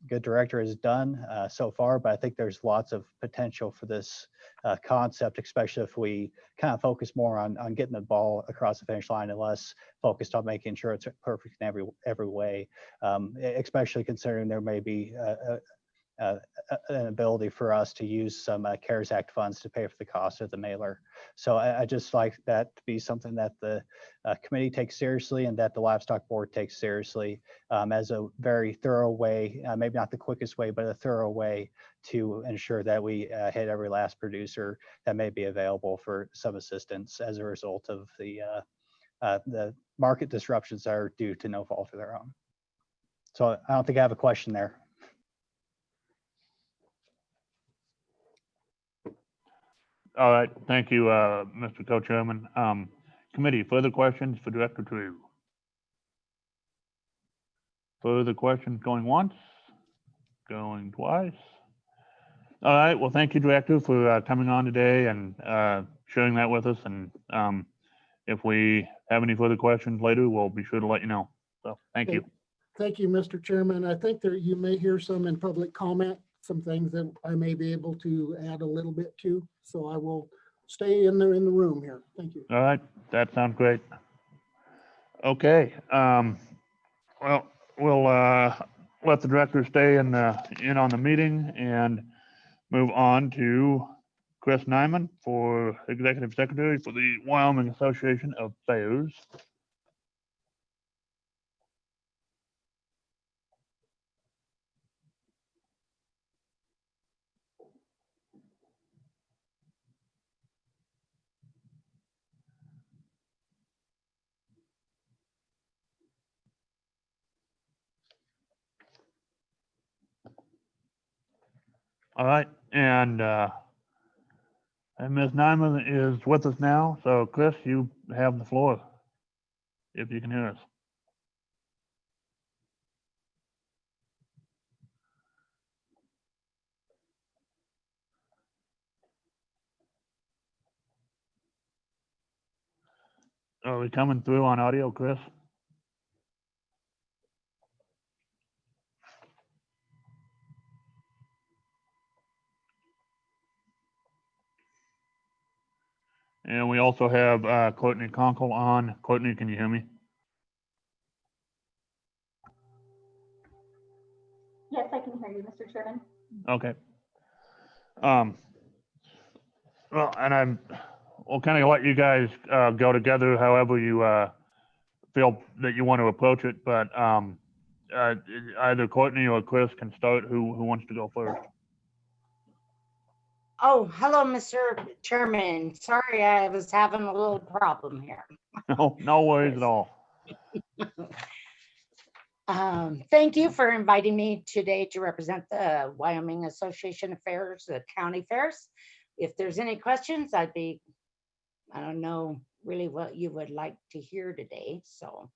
good director has done so far, but I think there's lots of potential for this concept, especially if we kind of focus more on getting the ball across the finish line and less focused on making sure it's perfect in every way, especially considering there may be an ability for us to use some CARES Act funds to pay for the cost of the mailer. So I just like that to be something that the committee takes seriously and that the livestock board takes seriously as a very thorough way, maybe not the quickest way, but a thorough way to ensure that we hit every last producer that may be available for some assistance as a result of the market disruptions that are due to no fault of their own. So I don't think I have a question there. All right, thank you, Mr. Co-Chairman. Committee, further questions for Director True? Further questions going once, going twice? All right, well, thank you, Director, for coming on today and sharing that with us. And if we have any further questions later, we'll be sure to let you know. So thank you. Thank you, Mr. Chairman. I think that you may hear some in public comment, some things that I may be able to add a little bit to. So I will stay in the room here. Thank you. All right, that sounds great. Okay, well, we'll let the director stay in on the meeting and move on to Chris Nyman for Executive Secretary for the Wyoming Association of Fairs. All right, and Ms. Nyman is with us now. So Chris, you have the floor, if you can hear us. Are we coming through on audio, Chris? And we also have Courtney Conkle on. Courtney, can you hear me? Yes, I can hear you, Mr. Chairman. Okay. Well, and we'll kind of let you guys go together however you feel that you want to approach it, but either Courtney or Chris can start. Who wants to go first? Oh, hello, Mr. Chairman. Sorry, I was having a little problem here. No worries at all. Thank you for inviting me today to represent the Wyoming Association of Fairs, the county fairs. If there's any questions, I don't know really what you would like to hear today, so.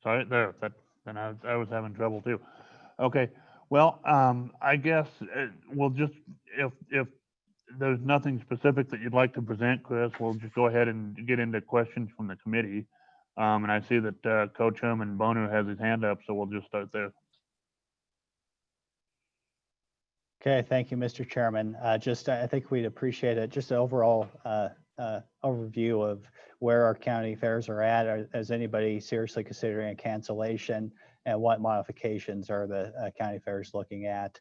Sorry, there. Then I was having trouble too. Okay. Well, I guess we'll just if there's nothing specific that you'd like to present, Chris, we'll just go ahead and get into questions from the committee. And I see that Co-Chairman Boner has his hand up, so we'll just start there. Okay, thank you, Mr. Chairman. I think we'd appreciate it. Just an overall overview of where our county fairs are at. Is anybody seriously considering a cancellation, and what modifications are the county fairs looking at?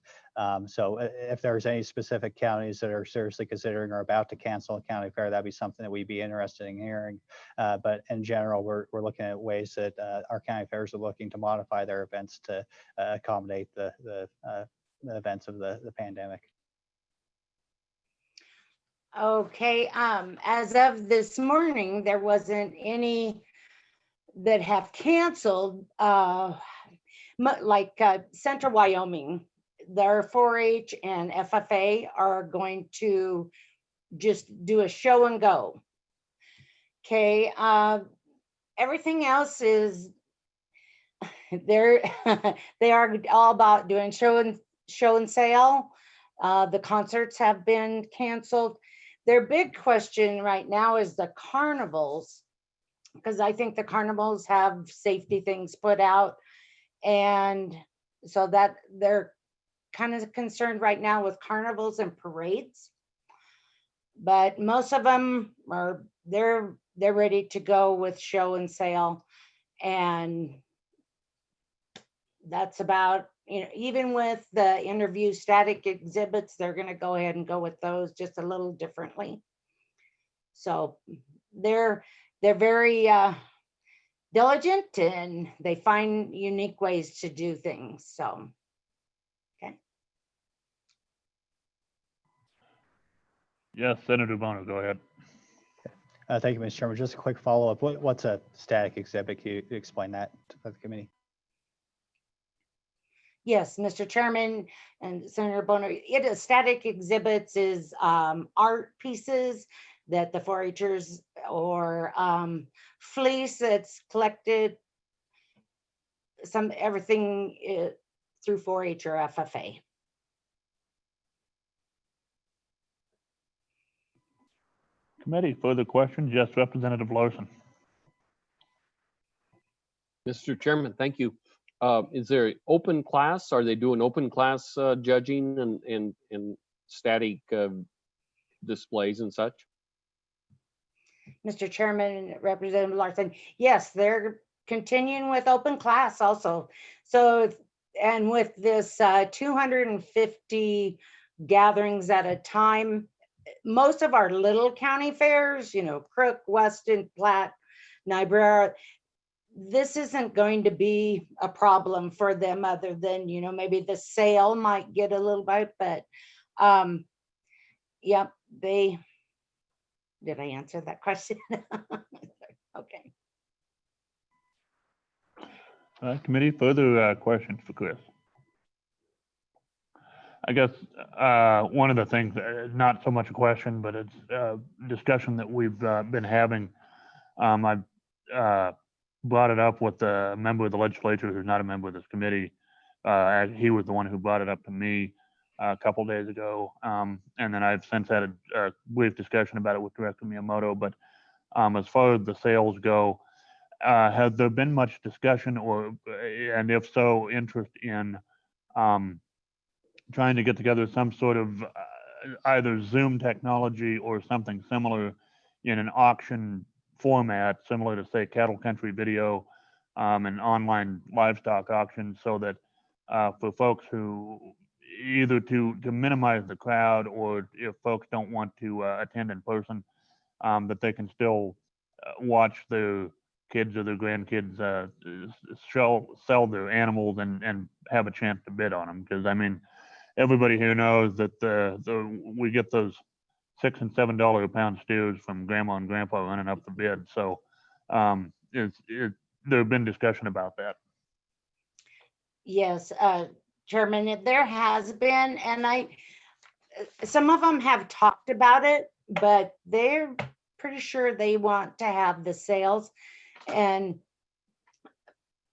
So if there's any specific counties that are seriously considering or about to cancel a county fair, that'd be something that we'd be interested in hearing. But in general, we're looking at ways that our county fairs are looking to modify their events to accommodate the events of the pandemic. Okay, as of this morning, there wasn't any that have canceled, like Central Wyoming, their 4-H and FFA are going to just do a show and go. Okay, everything else is, they are all about doing show and sale. The concerts have been canceled. Their big question right now is the carnivals, because I think the carnivals have safety things put out. And so that they're kind of concerned right now with carnivals and parades. But most of them are, they're ready to go with show and sale. And that's about, even with the interview static exhibits, they're going to go ahead and go with those just a little differently. So they're very diligent, and they find unique ways to do things. So, okay. Yes, Senator Bono, go ahead. Thank you, Mr. Chairman. Just a quick follow-up. What's a static exhibit? Can you explain that to the committee? Yes, Mr. Chairman and Senator Bono, static exhibits is art pieces that the 4-Hers or fleece that's collected, everything through 4-H or FFA. Committee, further questions? Yes, Representative Larson. Mr. Chairman, thank you. Is there open class? Are they doing open class judging and static displays and such? Mr. Chairman, Representative Larson, yes, they're continuing with open class also. So, and with this 250 gatherings at a time, most of our little county fairs, Crook, Weston, Platte, Niobrara, this isn't going to be a problem for them other than, maybe the sale might get a little bit, but yep, did I answer that question? Okay. Committee, further questions for Chris? I guess one of the things, not so much a question, but it's a discussion that we've been having. I brought it up with a member of the legislature who's not a member of this committee. He was the one who brought it up to me a couple days ago. And then I've since had a brief discussion about it with Director Miyamoto. But as far as the sales go, has there been much discussion and if so, interest in trying to get together some sort of either Zoom technology or something similar in an auction format, similar to say Cattle Country Video, an online livestock auction, so that for folks who either to minimize the crowd, or if folks don't want to attend in person, that they can still watch their kids or their grandkids sell their animals and have a chance to bid on them. Because I mean, everybody here knows that we get those $6 and $7 a pound steers from grandma and grandpa running up the bid. So there have been discussion about that. Yes, Chairman, there has been, and some of them have talked about it, but they're pretty sure they want to have the sales, and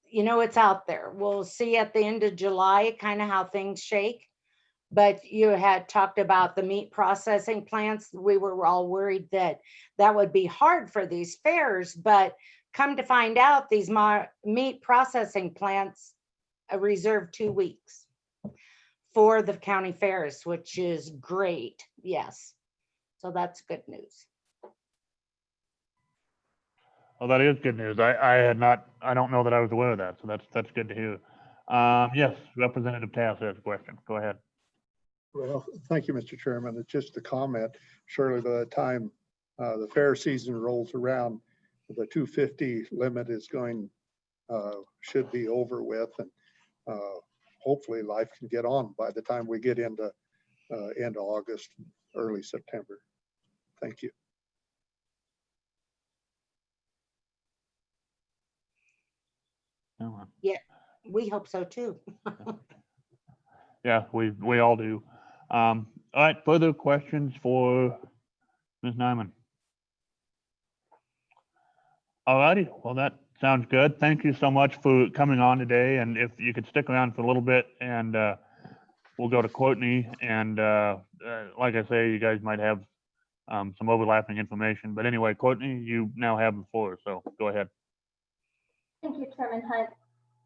it's out there. We'll see at the end of July kind of how things shake. But you had talked about the meat processing plants. We were all worried that would be hard for these fairs, but come to find out, these meat processing plants reserve 2 weeks for the county fairs, which is great. Yes. So that's good news. Well, that is good news. I don't know that I was aware of that. So that's good to hear. Yes, Representative Tass has a question. Go ahead. Well, thank you, Mr. Chairman. It's just a comment. Surely by the time the fair season rolls around, the 250 limit is should be over with, and hopefully life can get on by the time we get into end of August, early September. Thank you. Yeah, we hope so too. Yeah, we all do. All right, further questions for Ms. Nyman? All righty, well, that sounds good. Thank you so much for coming on today. And if you could stick around for a little bit, and we'll go to Courtney. And like I say, you guys might have some overlapping information. But anyway, Courtney, you now have the floor, so go ahead. Thank you, Chairman Hunt.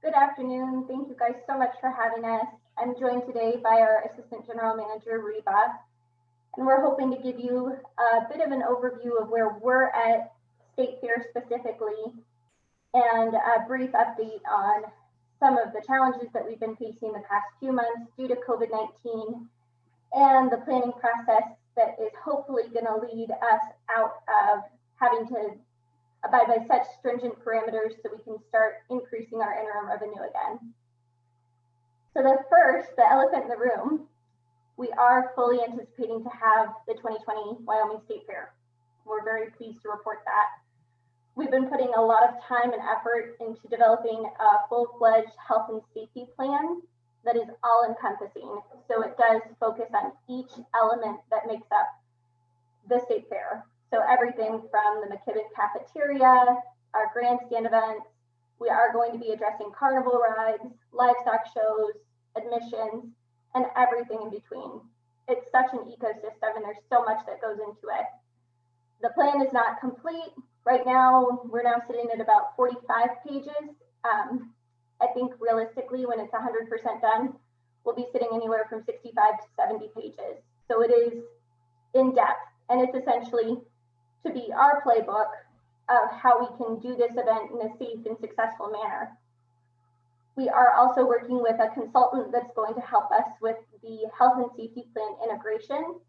Good afternoon. Thank you guys so much for having us. I'm joined today by our Assistant General Manager, Reba, and we're hoping to give you a bit of an overview of where we're at State Fair specifically, and a brief update on some of the challenges that we've been facing the past few months due to COVID-19 and the planning process that is hopefully going to lead us out of having to abide by such stringent parameters so we can start increasing our interim revenue again. So the elephant in the room, we are fully anticipating to have the 2020 Wyoming State Fair. We're very pleased to report that. We've been putting a lot of time and effort into developing a full-fledged health and safety plan that is all-encompassing. So it does focus on each element that makes up the State Fair. So everything from the McKibben cafeteria, our grandstand events, we are going to be addressing carnival rides, livestock shows, admissions, and everything in between. It's such an ecosystem and there's so much that goes into it. The plan is not complete. Right now, we're now sitting at about 45 pages. I think realistically, when it's 100% done, we'll be sitting anywhere from 65 to 70 pages. So it is in depth, and it's essentially to be our playbook of how we can do this event in a safe and successful manner. We are also working with a consultant that's going to help us with the health and safety plan integration,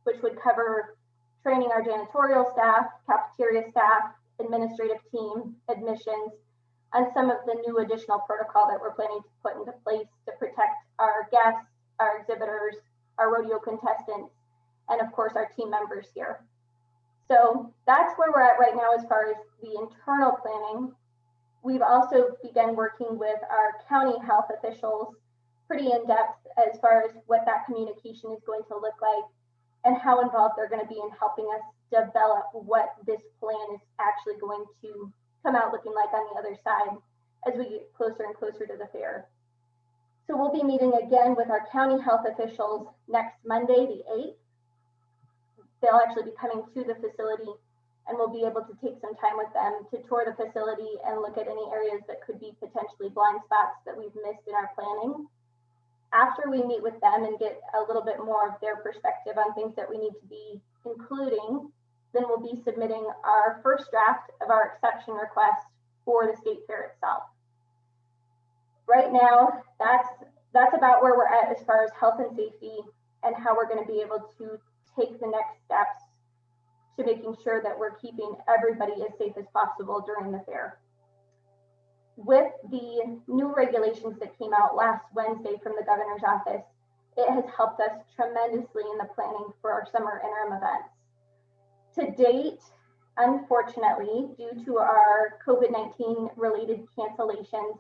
which would cover training our janitorial staff, cafeteria staff, administrative team, admissions, and some of the new additional protocol that we're planning to put into place to protect our guests, our exhibitors, our rodeo contestants, and of course our team members here. So that's where we're at right now as far as the internal planning. We've also begun working with our county health officials pretty in depth as far as what that communication is going to look like and how involved they're going to be in helping us develop what this plan is actually going to come out looking like on the other side as we get closer and closer to the fair. So we'll be meeting again with our county health officials next Monday, the 8th. They'll actually be coming to the facility and we'll be able to take some time with them to tour the facility and look at any areas that could be potentially blind spots that we've missed in our planning. After we meet with them and get a little bit more of their perspective on things that we need to be including, then we'll be submitting our first draft of our exception request for the state fair itself. Right now, that's about where we're at as far as health and safety and how we're going to be able to take the next steps to making sure that we're keeping everybody as safe as possible during the fair. With the new regulations that came out last Wednesday from the governor's office, it has helped us tremendously in the planning for our summer interim events. To date, unfortunately, due to our COVID-19 related cancellations,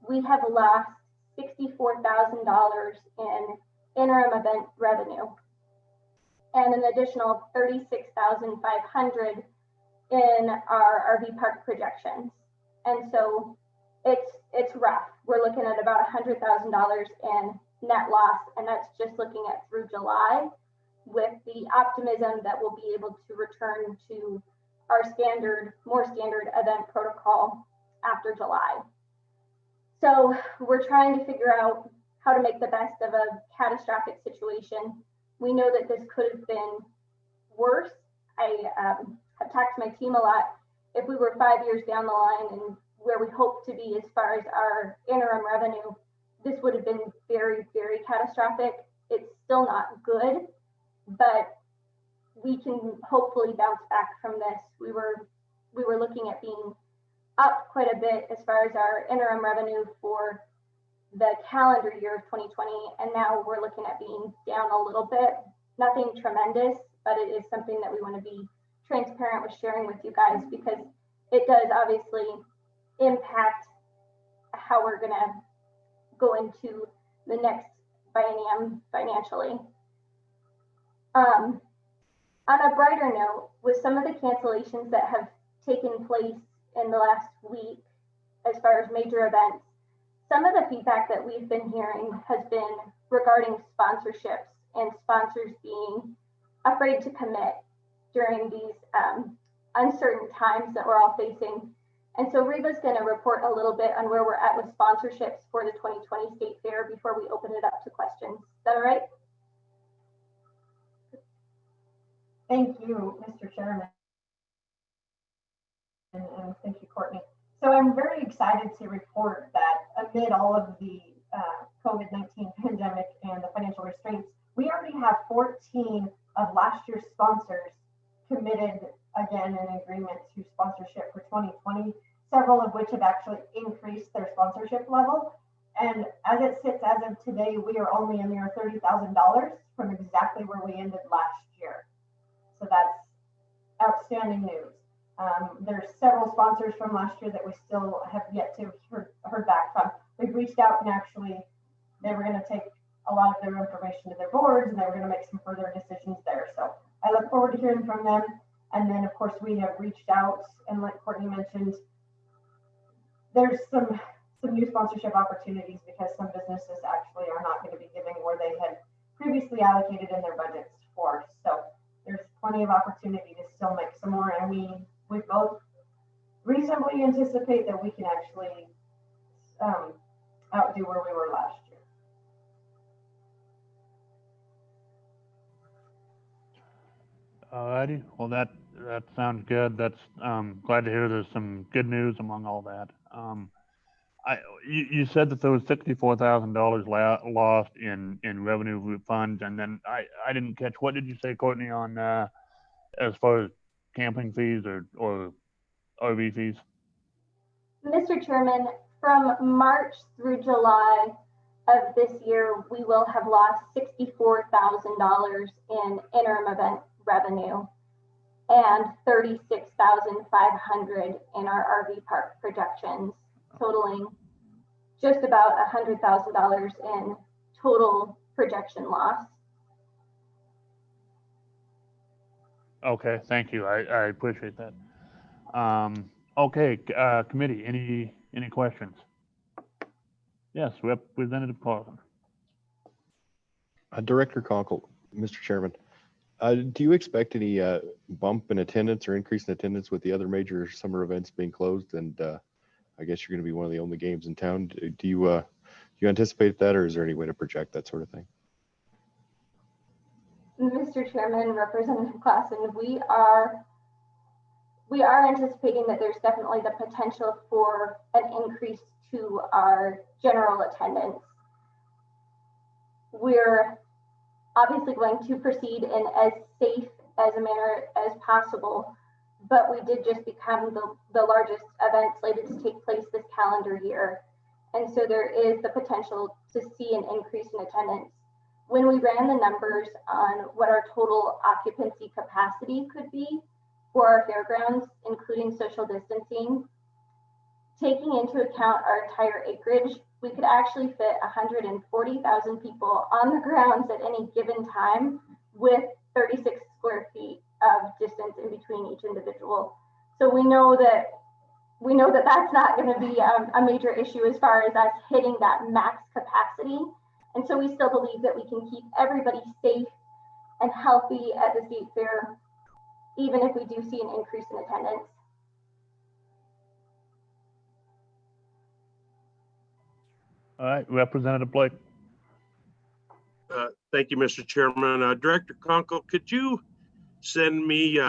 we have lost $64,000 in interim event revenue and an additional $36,500 in our RV park projections. And so it's rough. We're looking at about $100,000 in net loss, and that's just looking at through July, with the optimism that we'll be able to return to our more standard event protocol after July. So we're trying to figure out how to make the best of a catastrophic situation. We know that this could have been worse. I have talked to my team a lot. If we were 5 years down the line and where we hope to be as far as our interim revenue, this would have been very, very catastrophic. It's still not good, but we can hopefully bounce back from this. We were looking at being up quite a bit as far as our interim revenue for the calendar year of 2020, and now we're looking at being down a little bit. Nothing tremendous, but it is something that we want to be transparent with sharing with you guys, because it does obviously impact how we're going to go into the next biennium financially. On a brighter note, with some of the cancellations that have taken place in the last week, as far as major events, some of the feedback that we've been hearing has been regarding sponsorships and sponsors being afraid to commit during these uncertain times that we're all facing. And so Reba's going to report a little bit on where we're at with sponsorships for the 2020 State Fair before we open it up to questions. Is that all right? Thank you, Mr. Chairman. And thank you, Courtney. So I'm very excited to report that amid all of the COVID-19 pandemic and the financial restraints, we already have 14 of last year's sponsors committed again in agreement to sponsorship for 2020, several of which have actually increased their sponsorship level. And as it sits as of today, we are only a mere $30,000 from exactly where we ended last year. So that's outstanding news. There's several sponsors from last year that we still have yet to heard back from. We've reached out and actually they were going to take a lot of their information to their boards and they were going to make some further decisions there. So I look forward to hearing from them. And then of course we have reached out, and like Courtney mentioned, there's some new sponsorship opportunities because some businesses actually are not going to be giving where they had previously allocated in their budgets for. So there's plenty of opportunity to still make some more, and we both reasonably anticipate that we can actually outdo where we were last year. Alrighty, well, that sounds good. That's, glad to hear there's some good news among all that. You said that there was $64,000 lost in revenue funds, and then I didn't catch, what did you say, Courtney, on as far as camping fees or RV fees? Mr. Chairman, from March through July of this year, we will have lost $64,000 in interim event revenue and $36,500 in our RV park projections, totaling just about $100,000 in total projection loss. Okay, thank you. I appreciate that. Okay, committee, any questions? Yes, Representative Carlson. Director Conkle, Mr. Chairman, do you expect any bump in attendance or increase in attendance with the other major summer events being closed? And I guess you're going to be one of the only games in town. Do you anticipate that, or is there any way to project that sort of thing? Mr. Chairman, Representative Klassen, we are anticipating that there's definitely the potential for an increase to our general attendance. We're obviously going to proceed in as safe as a manner as possible, but we did just become the largest event slated to take place this calendar year. And so there is the potential to see an increase in attendance. When we ran the numbers on what our total occupancy capacity could be for our fairgrounds, including social distancing, taking into account our entire acreage, we could actually fit 140,000 people on the grounds at any given time with 36 square feet of distance in between each individual. So we know that that's not going to be a major issue as far as us hitting that max capacity. And so we still believe that we can keep everybody safe and healthy at the state fair, even if we do see an increase in attendance. All right, Representative Blake. Thank you, Mr. Chairman. Director Conkle, could you send me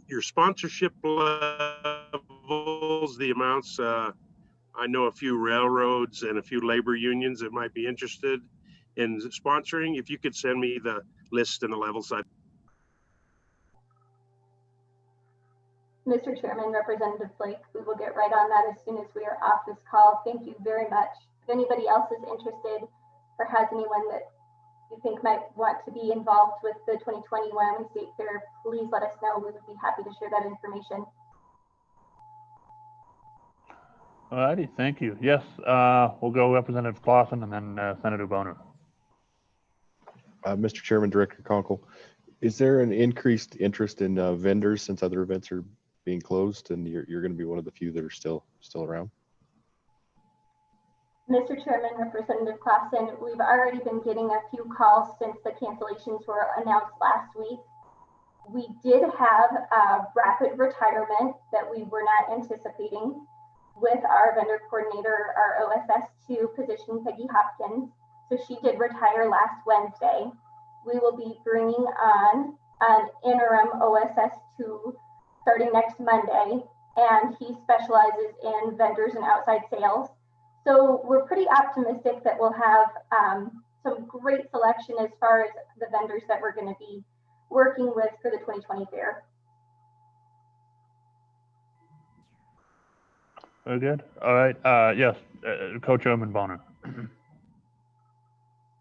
your sponsorship levels, the amounts? I know a few railroads and a few labor unions that might be interested in sponsoring. If you could send me the list and the levels. Mr. Chairman, Representative Blake, we will get right on that as soon as we are off this call. Thank you very much. If anybody else is interested or has anyone that you think might want to be involved with the 2020 Wyoming State Fair, please let us know. We would be happy to share that information. All righty, thank you. Yes, we'll go Representative Clausen and then Senator Boner. Mr. Chairman, Director Conkle, is there an increased interest in vendors since other events are being closed and you're going to be one of the few that are still around? Mr. Chairman, Representative Klassen, we've already been getting a few calls since the cancellations were announced last week. We did have a rapid retirement that we were not anticipating with our vendor coordinator, our OSS2 position, Peggy Hopkins. So she did retire last Wednesday. We will be bringing on an interim OSS2 starting next Monday. and he specializes in vendors and outside sales. So we're pretty optimistic that we'll have some great selection as far as the vendors that we're going to be working with for the 2020 fair. Very good. All right. Yes, Co-Chairman Bonner.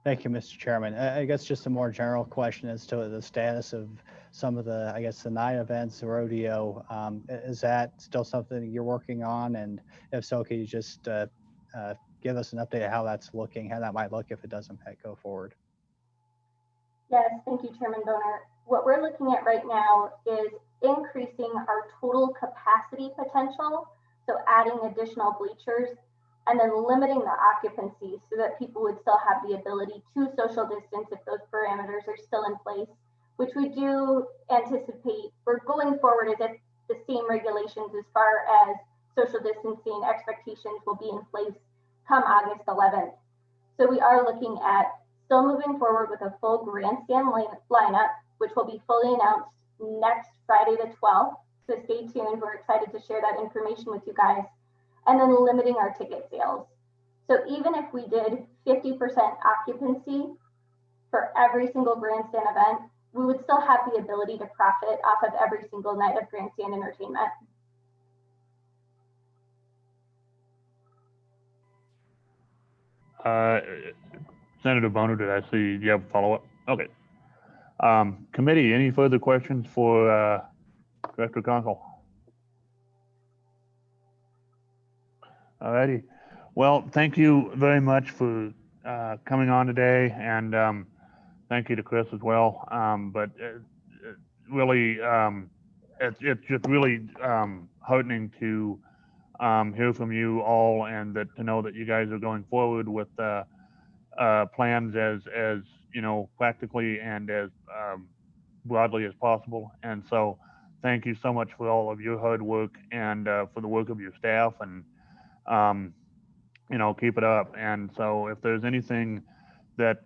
Thank you, Mr. Chairman. I guess just a more general question as to the status of some of the, I guess, the night events, the rodeo. Is that still something you're working on? And if so, can you just give us an update of how that's looking, how that might look if it doesn't go forward? Yes, thank you, Chairman Boner. What we're looking at right now is increasing our total capacity potential, so adding additional bleachers, and then limiting the occupancy so that people would still have the ability to social distance if those parameters are still in place, which we do anticipate. We're going forward as if the same regulations as far as social distancing expectations will be in place come August 11th. So we are looking at still moving forward with a full grandstand lineup, which will be fully announced next Friday the 12th. So stay tuned. We're excited to share that information with you guys. And then limiting our ticket sales. So even if we did 50% occupancy for every single grandstand event, we would still have the ability to profit off of every single night of grandstand entertainment. Senator Bonner, did I see you have a follow-up? Okay. Committee, any further questions for Director Conkle? All righty. Well, thank you very much for coming on today, and thank you to Chris as well. But really, it's just really heartening to hear from you all, and that to know that you guys are going forward with plans as you know, practically and as broadly as possible. And so, thank you so much for all of your hard work and for the work of your staff, and you know, keep it up. And so if there's anything that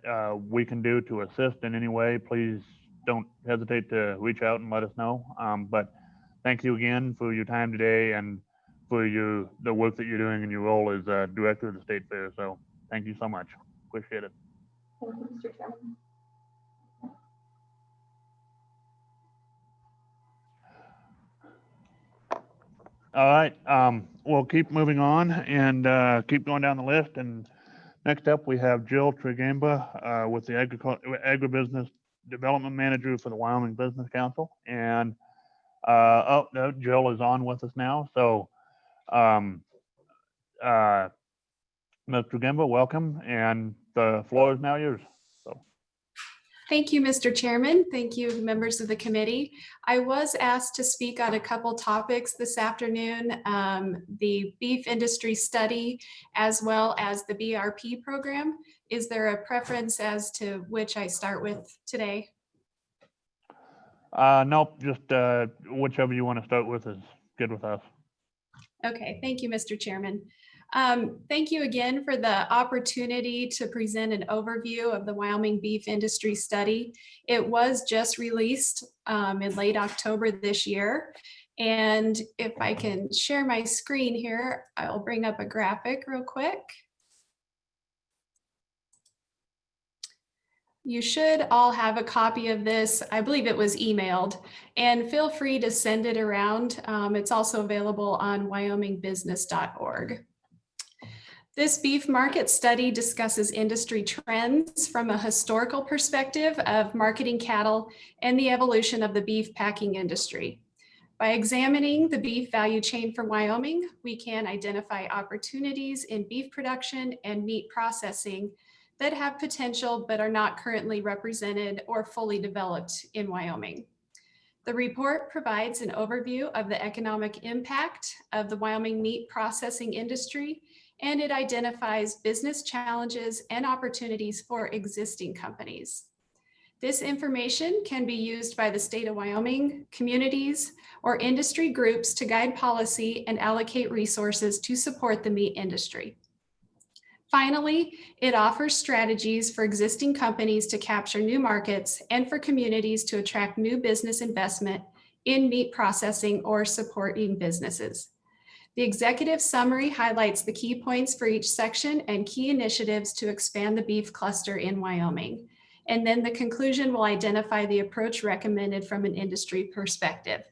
we can do to assist in any way, please don't hesitate to reach out and let us know. But thank you again for your time today and for the work that you're doing in your role as Director of the State Fair. So thank you so much. Appreciate it. Thank you, Mr. Chairman. All right, we'll keep moving on and keep going down the list. And next up, we have Jill Trigamba with the Agribusiness Development Manager for the Wyoming Business Council. And oh, no, Jill is on with us now. So, Ms. Trigamba, welcome, and the floor is now yours. Thank you, Mr. Chairman. Thank you, members of the committee. I was asked to speak on a couple topics this afternoon, the beef industry study, as well as the BRP program. Is there a preference as to which I start with today? Nope, just whichever you want to start with is good with us. Okay, thank you, Mr. Chairman. Thank you again for the opportunity to present an overview of the Wyoming beef industry study. It was just released in late October this year. And if I can share my screen here, I'll bring up a graphic real quick. You should all have a copy of this. I believe it was emailed, and feel free to send it around. It's also available on wyomingbusiness.org. This beef market study discusses industry trends from a historical perspective of marketing cattle and the evolution of the beef packing industry. By examining the beef value chain for Wyoming, we can identify opportunities in beef production and meat processing that have potential but are not currently represented or fully developed in Wyoming. The report provides an overview of the economic impact of the Wyoming meat processing industry, and it identifies business challenges and opportunities for existing companies. This information can be used by the state of Wyoming, communities, or industry groups to guide policy and allocate resources to support the meat industry. Finally, it offers strategies for existing companies to capture new markets and for communities to attract new business investment in meat processing or supporting businesses. The executive summary highlights the key points for each section and key initiatives to expand the beef cluster in Wyoming. And then the conclusion will identify the approach recommended from an industry perspective.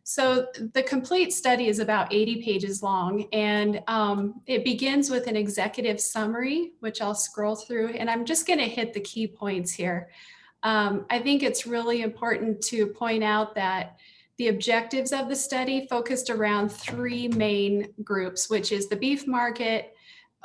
So the complete study is about 80 pages long, and it begins with an executive summary, which I'll scroll through, and I'm just going to hit the key points here. I think it's really important to point out that the objectives of the study focused around 3 main groups, which is the beef market,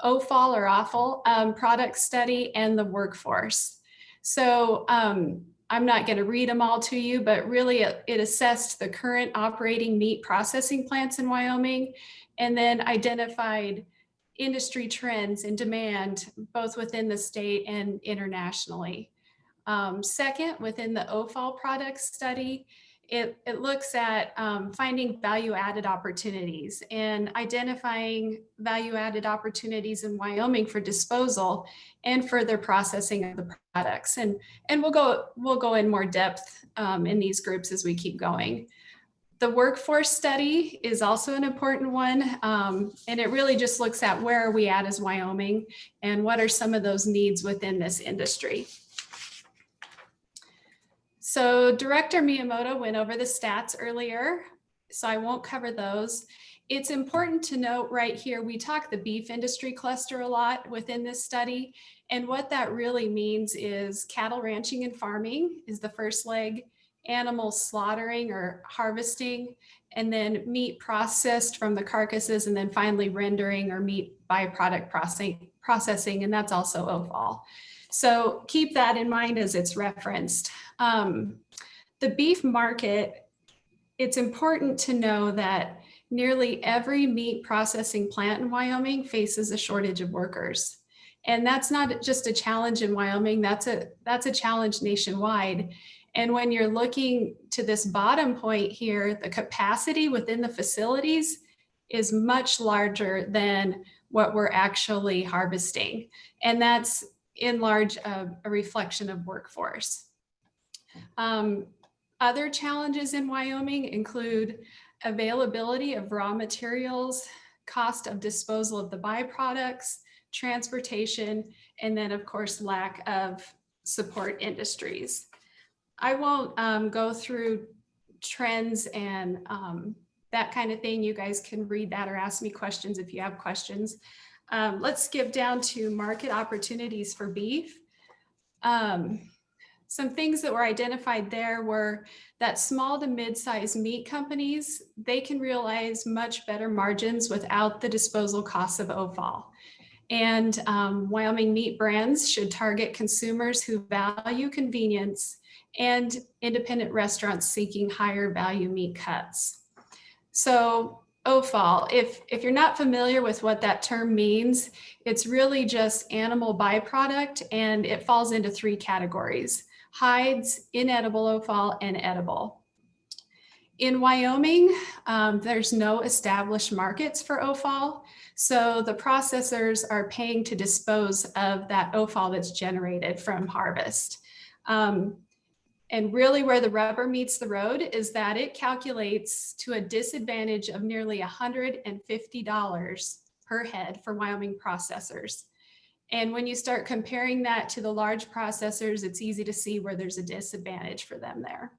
OFAL or offal product study, and the workforce. So I'm not going to read them all to you, but really it assessed the current operating meat processing plants in Wyoming and then identified industry trends and demand both within the state and internationally. Second, within the OFAL product study, it looks at finding value-added opportunities and identifying value-added opportunities in Wyoming for disposal and further processing of the products. And we'll go in more depth in these groups as we keep going. The workforce study is also an important one, and it really just looks at where are we at as Wyoming and what are some of those needs within this industry. So Director Miyamoto went over the stats earlier, so I won't cover those. It's important to note right here, we talk the beef industry cluster a lot within this study, and what that really means is cattle ranching and farming is the first leg, animal slaughtering or harvesting, and then meat processed from the carcasses, and then finally rendering or meat byproduct processing, and that's also OFAL. So keep that in mind as it's referenced. The beef market, it's important to know that nearly every meat processing plant in Wyoming faces a shortage of workers. And that's not just a challenge in Wyoming, that's a challenge nationwide. And when you're looking to this bottom point here, the capacity within the facilities is much larger than what we're actually harvesting. And that's in large a reflection of workforce. Other challenges in Wyoming include availability of raw materials, cost of disposal of the byproducts, transportation, and then of course, lack of support industries. I won't go through trends and that kind of thing. You guys can read that or ask me questions if you have questions. Let's skip down to market opportunities for beef. Some things that were identified there were that small to mid-sized meat companies, they can realize much better margins without the disposal costs of OFAL. And Wyoming meat brands should target consumers who value convenience and independent restaurants seeking higher value meat cuts. So OFAL, if you're not familiar with what that term means, it's really just animal byproduct, and it falls into 3 categories: hides, inedible OFAL, and edible. In Wyoming, there's no established markets for OFAL, so the processors are paying to dispose of that OFAL that's generated from harvest. And really where the rubber meets the road is that it calculates to a disadvantage of nearly $150 per head for Wyoming processors. And when you start comparing that to the large processors, it's easy to see where there's a disadvantage for them there.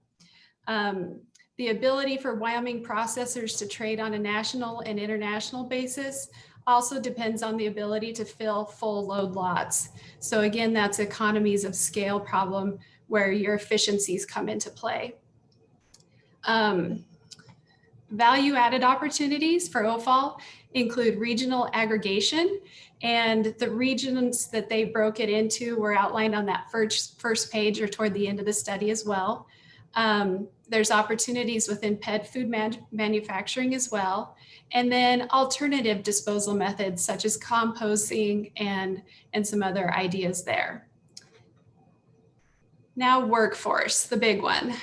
The ability for Wyoming processors to trade on a national and international basis also depends on the ability to fill full load lots. So again, that's economies of scale problem where your efficiencies come into play. Value-added opportunities for OFAL include regional aggregation, and the regions that they broke it into were outlined on that first page or toward the end of the study as well. There's opportunities within pet food manufacturing as well, and then alternative disposal methods such as composting and some other ideas there. Now workforce, the big one.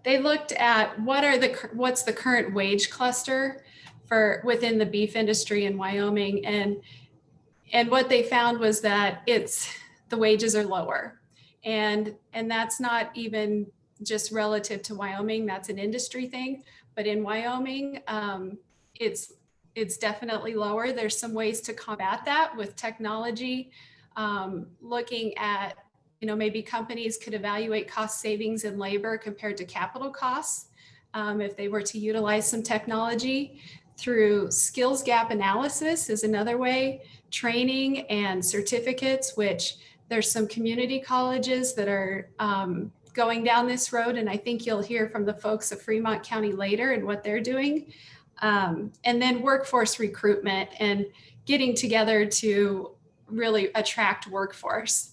They looked at what's the current wage cluster for within the beef industry in Wyoming, and what they found was that the wages are lower, and that's not even just relative to Wyoming, that's an industry thing. But in Wyoming, it's definitely lower. There's some ways to combat that with technology, looking at, maybe companies could evaluate cost savings in labor compared to capital costs if they were to utilize some technology. Through skills gap analysis is another way, training and certificates, which there's some community colleges that are going down this road. And I think you'll hear from the folks of Fremont County later and what they're doing. And then workforce recruitment and getting together to really attract workforce.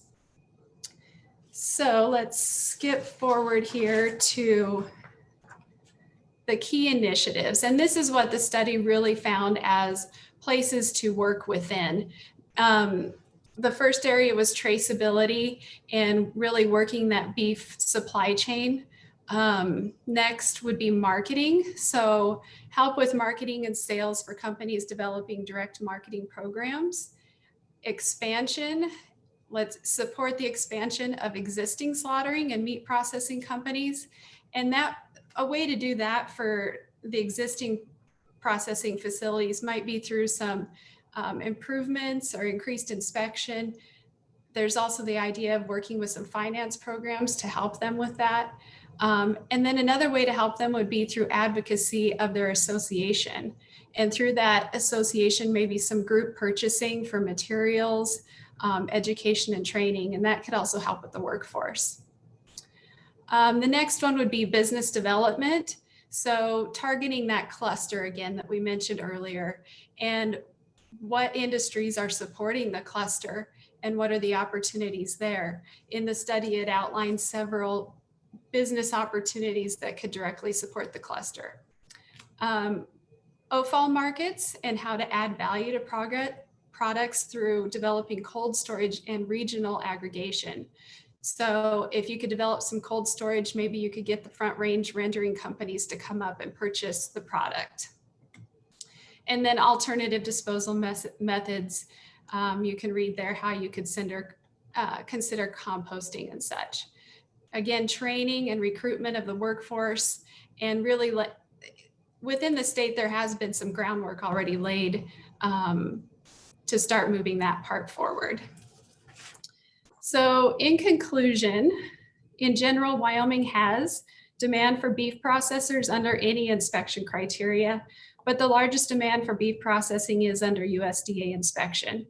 So let's skip forward here to the key initiatives. And this is what the study really found as places to work within. The first area was traceability and really working that beef supply chain. Next would be marketing. So help with marketing and sales for companies developing direct marketing programs. Expansion, let's support the expansion of existing slaughtering and meat processing companies. And a way to do that for the existing processing facilities might be through some improvements or increased inspection. There's also the idea of working with some finance programs to help them with that. And then another way to help them would be through advocacy of their association. And through that association, maybe some group purchasing for materials, education and training, and that could also help with the workforce. The next one would be business development. So targeting that cluster again that we mentioned earlier, and what industries are supporting the cluster and what are the opportunities there. In the study, it outlines several business opportunities that could directly support the cluster. OFAL markets and how to add value to products through developing cold storage and regional aggregation. So if you could develop some cold storage, maybe you could get the Front Range rendering companies to come up and purchase the product. And then alternative disposal methods. You can read there how you could consider composting and such. Again, training and recruitment of the workforce, and really within the state, there has been some groundwork already laid to start moving that part forward. So in conclusion, in general, Wyoming has demand for beef processors under any inspection criteria, but the largest demand for beef processing is under USDA inspection.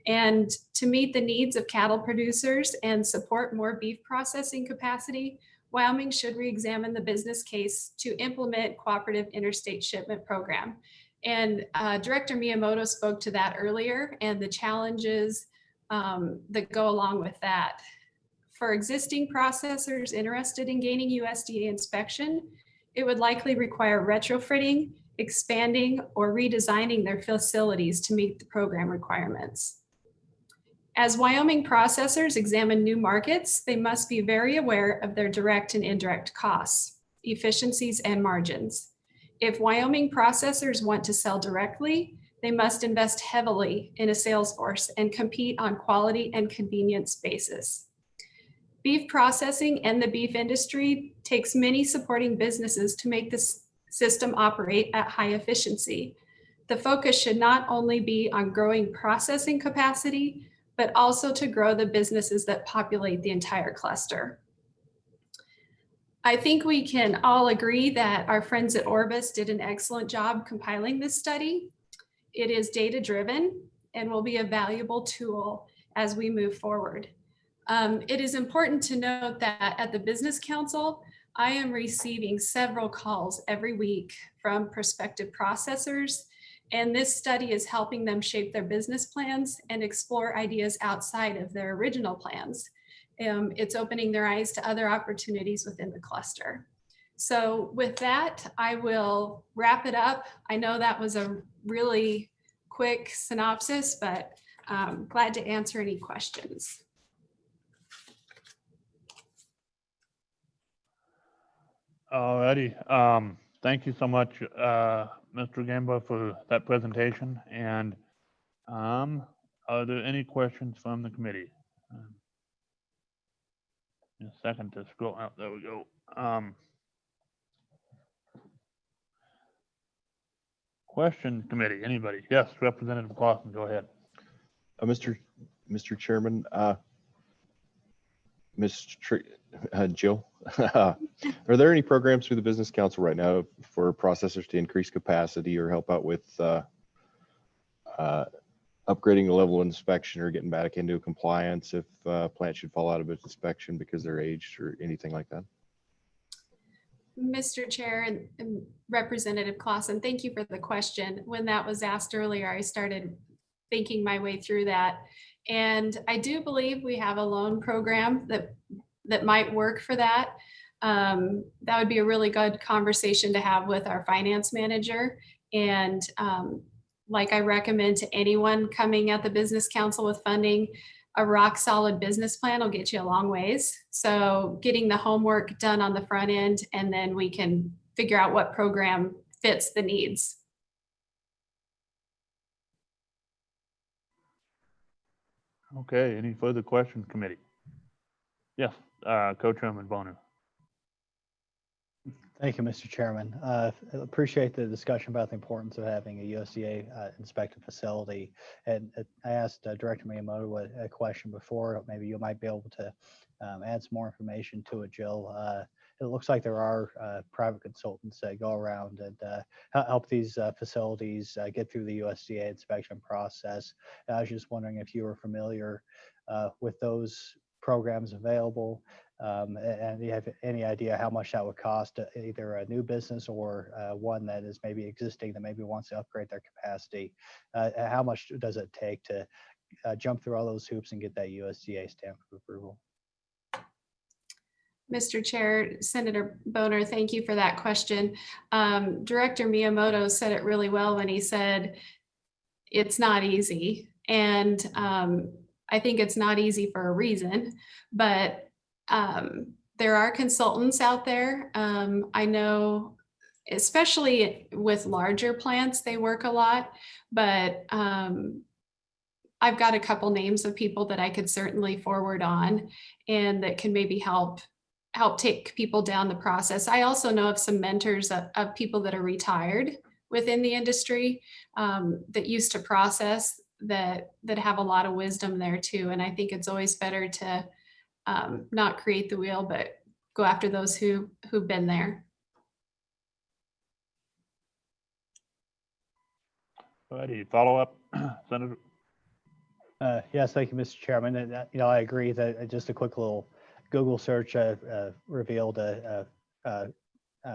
And to meet the needs of cattle producers and support more beef processing capacity, Wyoming should re-examine the business case to implement cooperative interstate shipment program. And Director Miyamoto spoke to that earlier and the challenges that go along with that. For existing processors interested in gaining USDA inspection, it would likely require retrofitting, expanding, or redesigning their facilities to meet the program requirements. As Wyoming processors examine new markets, they must be very aware of their direct and indirect costs, efficiencies, and margins. If Wyoming processors want to sell directly, they must invest heavily in a sales force and compete on quality and convenience basis. Beef processing and the beef industry takes many supporting businesses to make this system operate at high efficiency. The focus should not only be on growing processing capacity, but also to grow the businesses that populate the entire cluster. I think we can all agree that our friends at Orbis did an excellent job compiling this study. It is data-driven and will be a valuable tool as we move forward. It is important to note that at the Business Council, I am receiving several calls every week from prospective processors, and this study is helping them shape their business plans and explore ideas outside of their original plans. It's opening their eyes to other opportunities within the cluster. So with that, I will wrap it up. I know that was a really quick synopsis, but I'm glad to answer any questions. Alrighty, thank you so much, Mr. Gamba, for that presentation. And are there any questions from the committee? a second to scroll out. There we go. Question committee, anybody? Yes, Representative Clausen, go ahead. Mr. Chairman, Jill, are there any programs through the Business Council right now for processors to increase capacity or help out with upgrading the level of inspection or getting back into compliance if plants should fall out of its inspection because they're aged or anything like that? Mr. Chair and Representative Clausen, thank you for the question. When that was asked earlier, I started thinking my way through that. And I do believe we have a loan program that might work for that. That would be a really good conversation to have with our finance manager. And like I recommend to anyone coming at the Business Council with funding, a rock solid business plan will get you a long ways. So getting the homework done on the front end, and then we can figure out what program fits the needs. Okay, any further questions, committee? Yes, Co-Chairman Bonner. Thank you, Mr. Chairman. Appreciate the discussion about the importance of having a USDA inspected facility. And I asked Director Miyamoto a question before. Maybe you might be able to add some more information to it, Jill. It looks like there are private consultants that go around and help these facilities get through the USDA inspection process. I was just wondering if you were familiar with those programs available. And do you have any idea how much that would cost either a new business or one that is maybe existing that maybe wants to upgrade their capacity? How much does it take to jump through all those hoops and get that USDA stamp of approval? Mr. Chair, Senator Boner, thank you for that question. Director Miyamoto said it really well when he said it's not easy. And I think it's not easy for a reason, but there are consultants out there. I know, especially with larger plants, they work a lot, but I've got a couple names of people that I could certainly forward on and that can maybe help take people down the process. I also know of some mentors of people that are retired within the industry that used to process that have a lot of wisdom there too. And I think it's always better to not create the wheel, but go after those who've been there. Any follow up, Senator? Yes, thank you, Mr. Chairman. And, I agree that just a quick little Google search revealed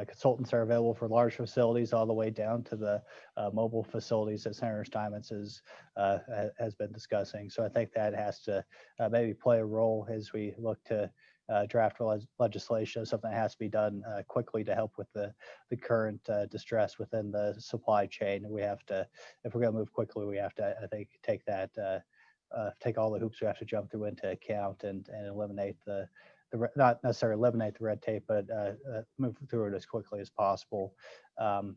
consultants are available for large facilities all the way down to the mobile facilities that Senator Steinmetz has been discussing. So I think that has to maybe play a role as we look to draft legislation, something that has to be done quickly to help with the current distress within the supply chain. We have to, if we're going to move quickly, we have to, I think, take all the hoops we have to jump through into account and eliminate not necessarily eliminate the red tape, but move through it as quickly as possible.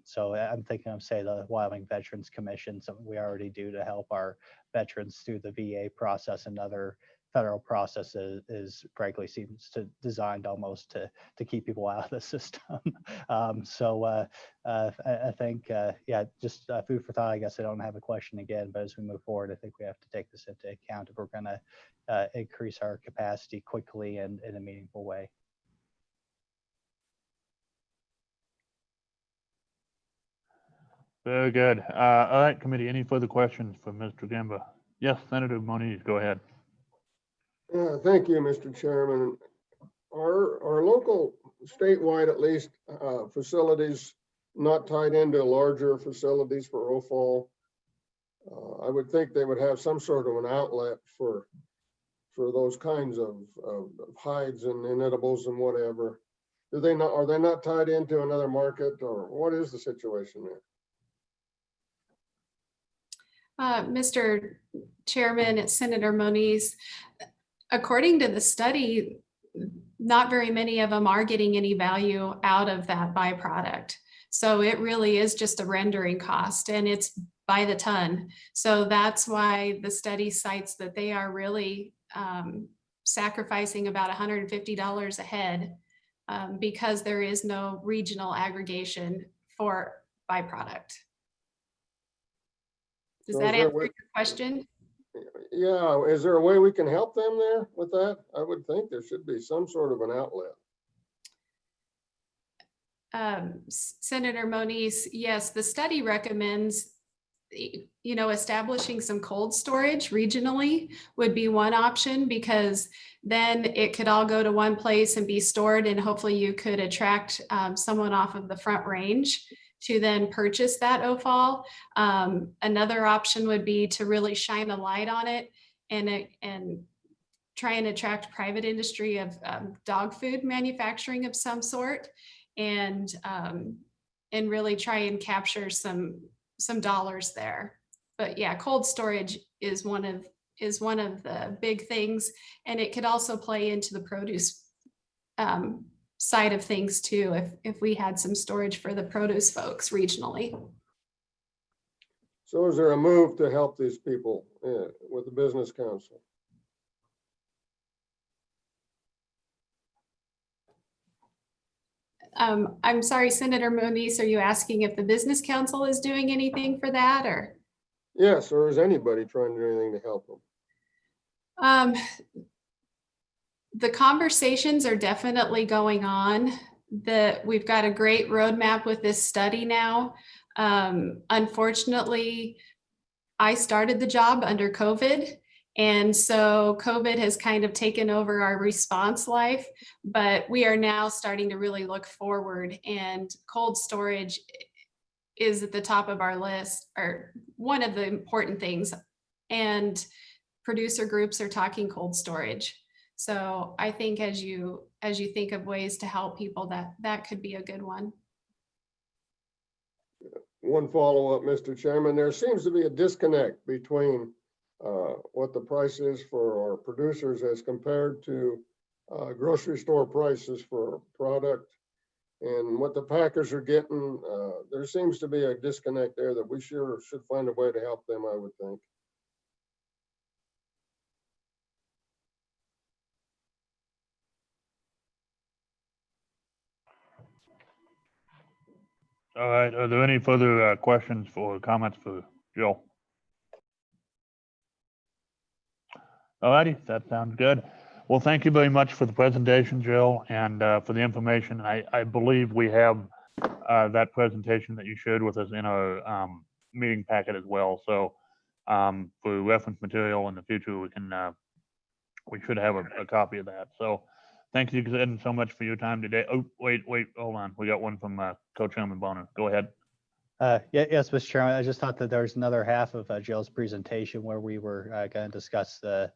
So I'm thinking of, say, the Wyoming Veterans Commission, something we already do to help our veterans through the VA process and other federal processes is frankly seems designed almost to keep people out of the system. So I think, yeah, just food for thought. I guess I don't have a question again, but as we move forward, I think we have to take this into account if we're going to increase our capacity quickly and in a meaningful way. Very good. All right, committee, any further questions for Mr. Gamba? Yes, Senator Moniz, go ahead. Thank you, Mr. Chairman. Are local, statewide at least, facilities not tied into larger facilities for OFAL? I would think they would have some sort of an outlet for those kinds of hides and inedibles and whatever. Are they not tied into another market, or what is the situation there? Mr. Chairman, it's Senator Moniz. According to the study, not very many of them are getting any value out of that byproduct. So it really is just a rendering cost, and it's by the ton. So that's why the study cites that they are really sacrificing about $150 a head because there is no regional aggregation for byproduct. Does So that is there a answer way- your question? Yeah, is there a way we can help them there with that? I would think there should be some sort of an outlet. Senator Moniz, yes, the study recommends, establishing some cold storage regionally would be one option, because then it could all go to one place and be stored, and hopefully you could attract someone off of the Front Range to then purchase that offal. Another option would be to really shine a light on it and try and attract private industry of dog food manufacturing of some sort, and really try and capture some dollars there. But yeah, cold storage is one of the big things, and it could also play into the produce side of things too, if we had some storage for the produce folks regionally. So is there a move to help these people with the Business Council? I'm sorry, Senator Moniz, are you asking if the Business Council is doing anything for that, or? Yes, or is anybody trying to do anything to help them? The conversations are definitely going on. We've got a great roadmap with this study now. Unfortunately, I started the job under COVID, and so COVID has kind of taken over our response life, but we are now starting to really look forward, and cold storage is at the top of our list, or one of the important things. And producer groups are talking cold storage. So I think as you think of ways to help people, that could be a good one. One follow-up, Mr. Chairman, there seems to be a disconnect between what the price is for our producers as compared to grocery store prices for product and what the packers are getting. There seems to be a disconnect there that we sure should find a way to help them, I would think. All right, are there any further questions or comments for Jill? All righty, that sounds good. Well, thank you very much for the presentation, Jill, and for the information. I believe we have that presentation that you shared with us in our meeting packet as well. So for reference material in the future, we should have a copy of that. So thank you again so much for your time today. Oh, wait, hold on. We got one from Co-Chairman Bonner. Go ahead. Yes, Mr. Chairman, I just thought that there's another half of Jill's presentation where we were going to discuss the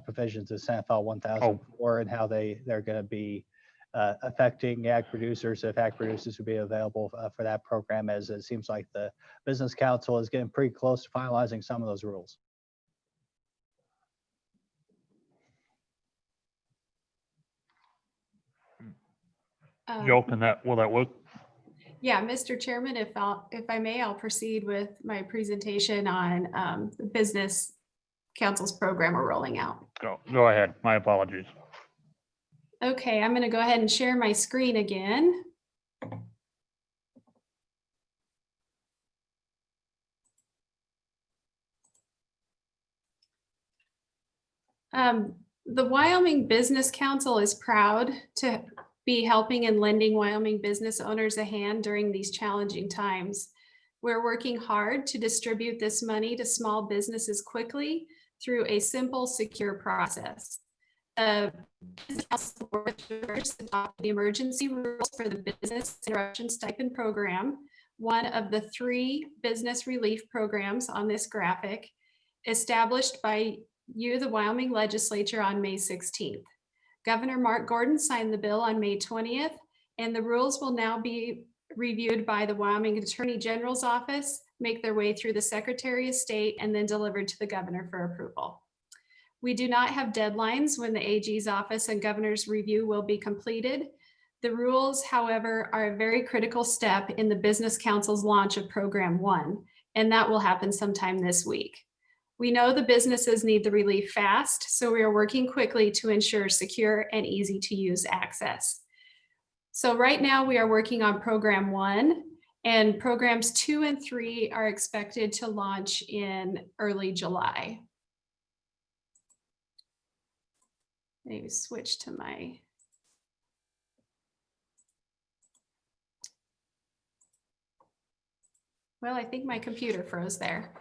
provisions of Senate File 1004 and how they're going to be affecting ag producers, if ag producers would be available for that program, as it seems like the Business Council is getting pretty close to finalizing some of those rules. Jill, will that work? Yeah, Mr. Chairman, if I may, I'll proceed with my presentation on the Business Council's program we're rolling out. Go ahead. My apologies. Okay, I'm going to go ahead and share my screen again. The Wyoming Business Council is proud to be helping and lending Wyoming business owners a hand during these challenging times. We're working hard to distribute this money to small businesses quickly through a simple, secure process. The Business Council Board of Directors adopted the emergency rules for the Business Interruption Stipend Program, one of the 3 business relief programs on this graphic, established by you, the Wyoming Legislature, on May 16th. Governor Mark Gordon signed the bill on May 20th, and the rules will now be reviewed by the Wyoming Attorney General's office, make their way through the Secretary of State, and then delivered to the governor for approval. We do not have deadlines when the AG's office and governor's review will be completed. The rules, however, are a very critical step in the Business Council's launch of Program 1, and that will happen sometime this week. We know the businesses need the relief fast, so we are working quickly to ensure secure and easy to use access. So right now we are working on program 1, and programs 2 and 3 are expected to launch in early July. Maybe switch to my. Well, I think my computer froze there.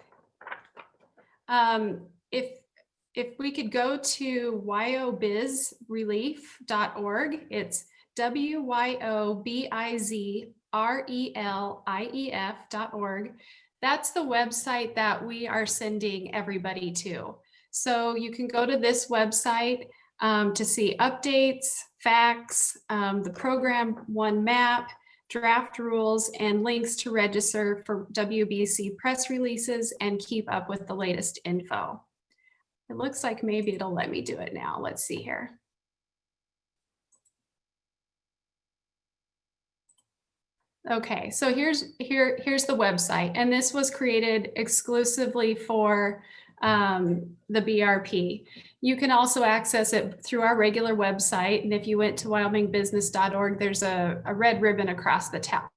If we could go to wyobizrelief.org, it's WYOBIZRELIEF.org. That's the website that we are sending everybody to. So you can go to this website to see updates, facts, the program 1 map, draft rules, and links to register for WBC press releases and keep up with the latest info. It looks like maybe it'll let me do it now. Let's see here. Okay, so here's the website, and this was created exclusively for the BRP. You can also access it through our regular website, and if you went to wyomingbusiness.org, there's a red ribbon across the top,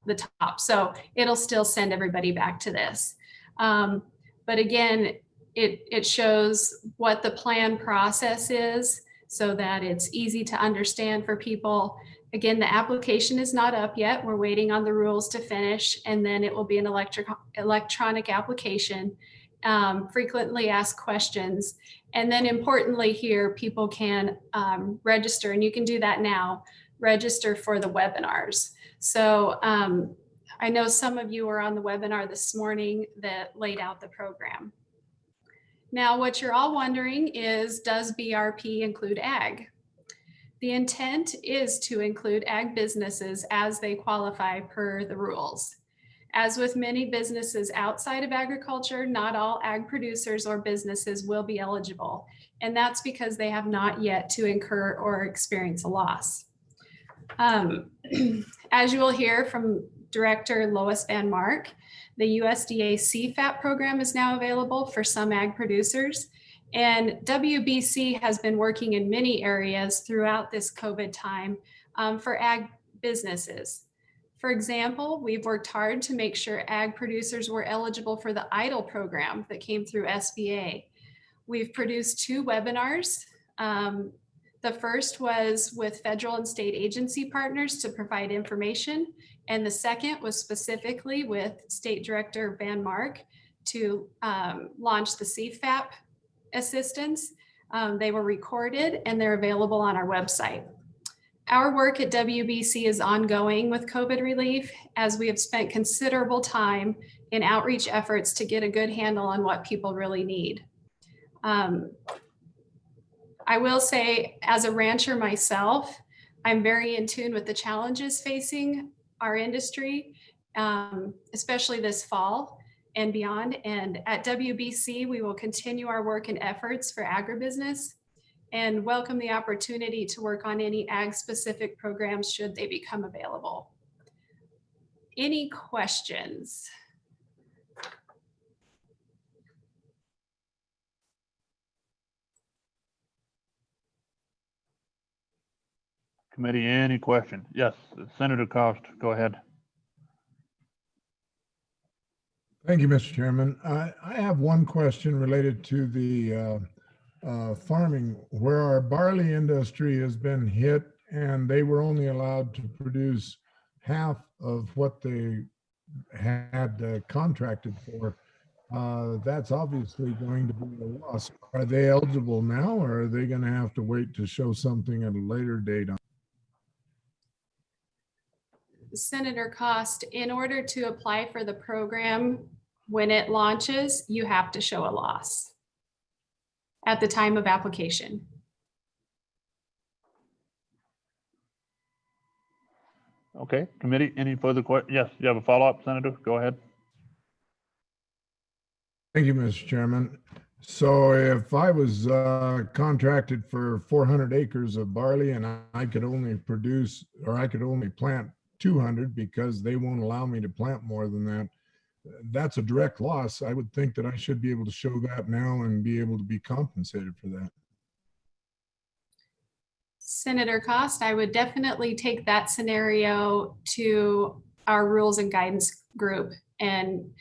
so it'll still send everybody back to this. But again, it shows what the plan process is so that it's easy to understand for people. Again, the application is not up yet. We're waiting on the rules to finish, and then it will be an electronic application, frequently asked questions. And then importantly here, people can register, and you can do that now, register for the webinars. So I know some of you were on the webinar this morning that laid out the program. Now, what you're all wondering is, does BRP include ag? The intent is to include ag businesses as they qualify per the rules. As with many businesses outside of agriculture, not all ag producers or businesses will be eligible, and that's because they have not yet to incur or experience a loss. As you will hear from Director Lois Van Mark, the USDA CFAP program is now available for some ag producers. And WBC has been working in many areas throughout this COVID time for ag businesses. For example, we've worked hard to make sure ag producers were eligible for the EIDL program that came through SBA. We've produced 2 webinars. The first was with federal and state agency partners to provide information. And the second was specifically with State Director Van Mark to launch the CFAP assistance. They were recorded and they're available on our website. Our work at WBC is ongoing with COVID relief, as we have spent considerable time in outreach efforts to get a good handle on what people really need. I will say, as a rancher myself, I'm very in tune with the challenges facing our industry, especially this fall and beyond. And at WBC, we will continue our work and efforts for agribusiness and welcome the opportunity to work on any ag-specific programs should they become available. Any questions? Committee, any question? Yes, Senator Cost, go ahead. Thank you, Mr. Chairman. I have one question related to the farming, where our barley industry has been hit and they were only allowed to produce half of what they had contracted for. That's obviously going to be a loss. Are they eligible now, or are they going to have to wait to show something at a later date? Senator Cost, in order to apply for the program, when it launches, you have to show a loss at the time of application. Okay, committee, any further questions? Yes, you have a follow-up, Senator? Go ahead. Thank you, Mr. Chairman. So if I was contracted for 400 acres of barley and I could only produce, or I could only plant 200 because they won't allow me to plant more than that, that's a direct loss. I would think that I should be able to show that now and be able to be compensated for that. Senator Cost, I would definitely take that scenario to our rules and guidance group. And,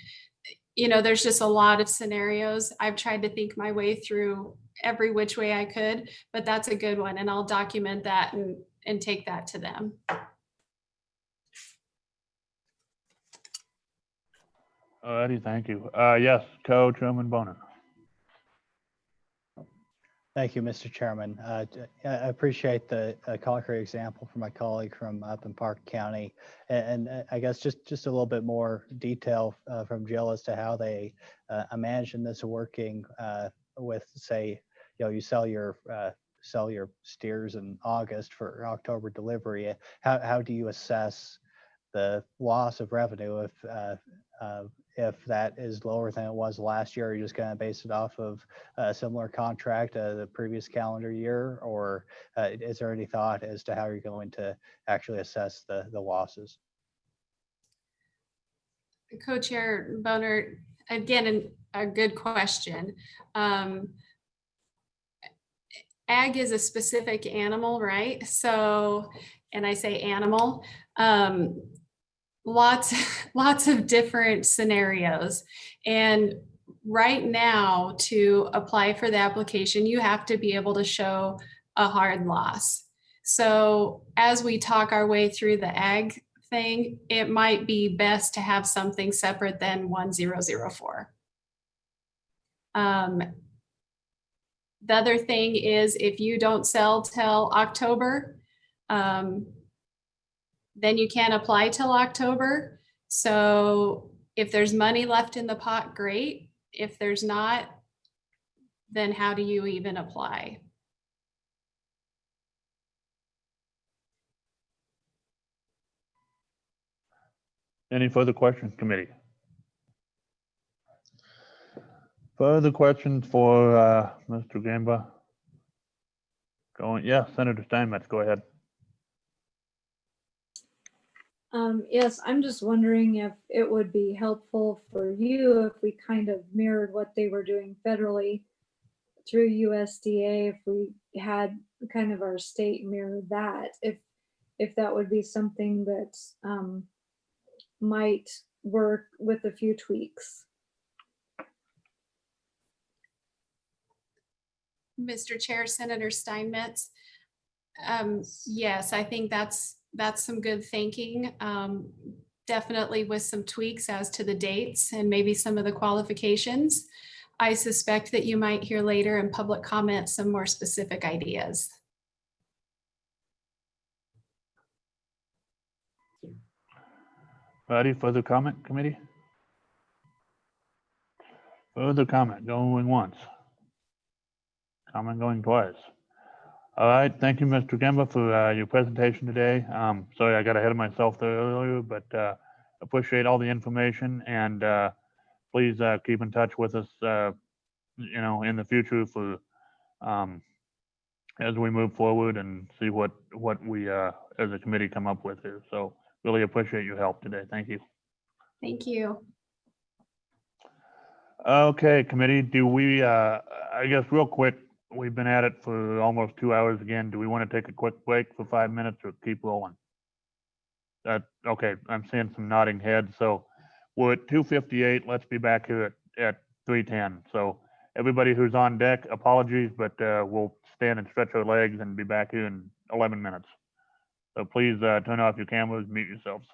you know, there's just a lot of scenarios. I've tried to think my way through every which way I could, but that's a good one. And I'll document that and take that to them. Alrighty, thank you. Yes, Co-Chairman Boner. Thank you, Mr. Chairman. I appreciate the concrete example from my colleague from up in Park County. And I guess just a little bit more detail from Jill as to how they imagine this working with, say, you know, you sell your steers in August for October delivery. How do you assess the loss of revenue if that is lower than it was last year? Are you just going to base it off of a similar contract the previous calendar year? Or is there any thought as to how you're going to actually assess the losses? Co-Chair Boner, again, a good question. Ag is a specific animal, right? So, and I say animal, lots of different scenarios. And right now, to apply for the application, you have to be able to show a hard loss. So as we talk our way through the ag thing, it might be best to have something separate than 1004. The other thing is, if you don't sell till October, then you can't apply till October. So if there's money left in the pot, great. If there's not, then how do you even apply? Any further questions, committee? Further questions for Mr. Gamba? Yes, Senator Steinmetz, go ahead. Yes, I'm just wondering if it would be helpful for you if we kind of mirrored what they were doing federally through USDA, if we had kind of our state mirror that, if that would be something that might work with a few tweaks. Mr. Chair, Senator Steinmetz. Yes, I think that's some good thinking. Definitely with some tweaks as to the dates and maybe some of the qualifications. I suspect that you might hear later in public comment some more specific ideas. Ready, further comment, committee? Further comment, going once. Comment going twice. All right, thank you, Mr. Gamba, for your presentation today. Sorry, I got ahead of myself there earlier, but appreciate all the information, and please keep in touch with us, you know, in the future for as we move forward and see what we as a committee come up with here. So really appreciate your help today. Thank you. Thank you. Okay, committee, do we, I guess real quick, we've been at it for almost 2 hours again. Do we want to take a quick break for 5 minutes or keep rolling? Okay, I'm seeing some nodding heads. So we're at 2:58. Let's be back here at 3:10. So everybody who's on deck, apologies, but we'll stand and stretch our legs and be back here in 11 minutes. So please turn off your cameras, mute yourselves.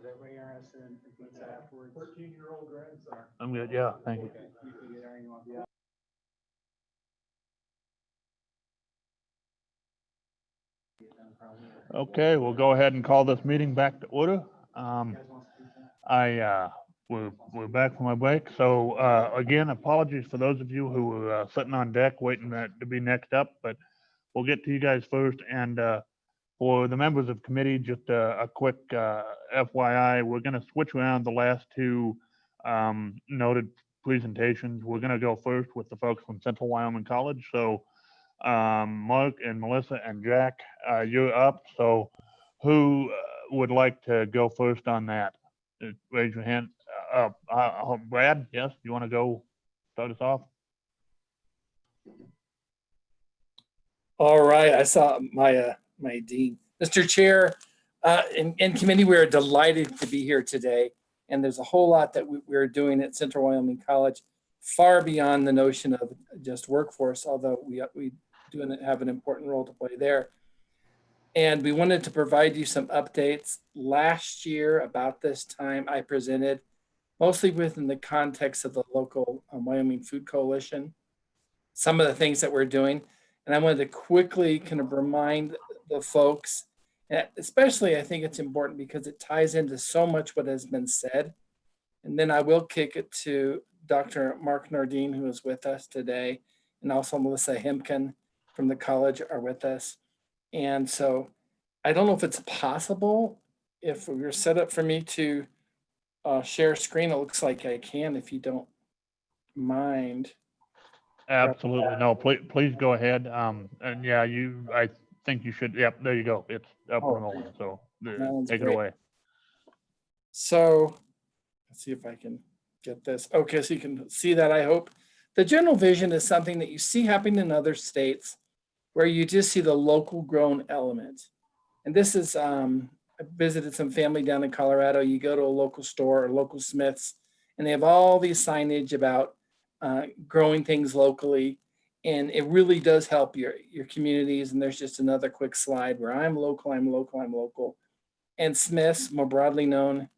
Is everybody interested in pizza afterwards? 13-year-old grandson. I'm good, yeah, thank you. Okay, we'll go ahead and call this meeting back to order. We're back from my break. So again, apologies for those of you who were sitting on deck waiting to be next up, but we'll get to you guys first. And for the members of committee, just a quick FYI, we're going to switch around the last two noted presentations. We're going to go first with the folks from Central Wyoming College. So Mark and Melissa and Jack, you're up. So who would like to go first on that? Raise your hand. Brad, yes, you want to go start us off? All right, I saw my my dean. Mr. Chair, in committee, we are delighted to be here today. And there's a whole lot that we're doing at Central Wyoming College, far beyond the notion of just workforce, although we do have an important role to play there. And we wanted to provide you some updates. Last year, about this time, I presented mostly within the context of the local Wyoming Food Coalition, some of the things that we're doing. And I wanted to quickly kind of remind the folks, and especially I think it's important because it ties into so much what has been said. And then I will kick it to Dr. Mark Nardine, who is with us today, and also Melissa Hemken from the college are with us. And so I don't know if it's possible, if you're set up for me to share screen. It looks like I can, if you don't mind. Absolutely. No, please go ahead. And yeah, I think you should. Yep, there you go. It's up and rolling. So take it away. So let's see if I can get this. Okay, so you can see that, I hope. The general vision is something that you see happening in other states where you just see the local grown element. And this is, I visited some family down in Colorado. You go to a local store or local Smith's, and they have all these signage about growing things locally. And it really does help your communities. And there's just another quick slide where I'm local, I'm local, I'm local. And Smith's, more broadly known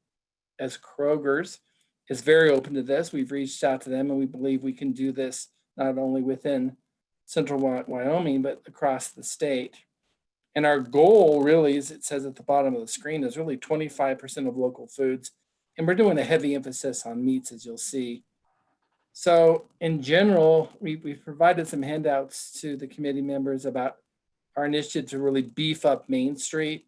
as Kroger's, is very open to this. We've reached out to them and we believe we can do this not only within Central Wyoming, but across the state. And our goal really, as it says at the bottom of the screen, is really 25% of local foods. And we're doing a heavy emphasis on meats, as you'll see. So in general, we've provided some handouts to the committee members about our initiative to really beef up Main Street.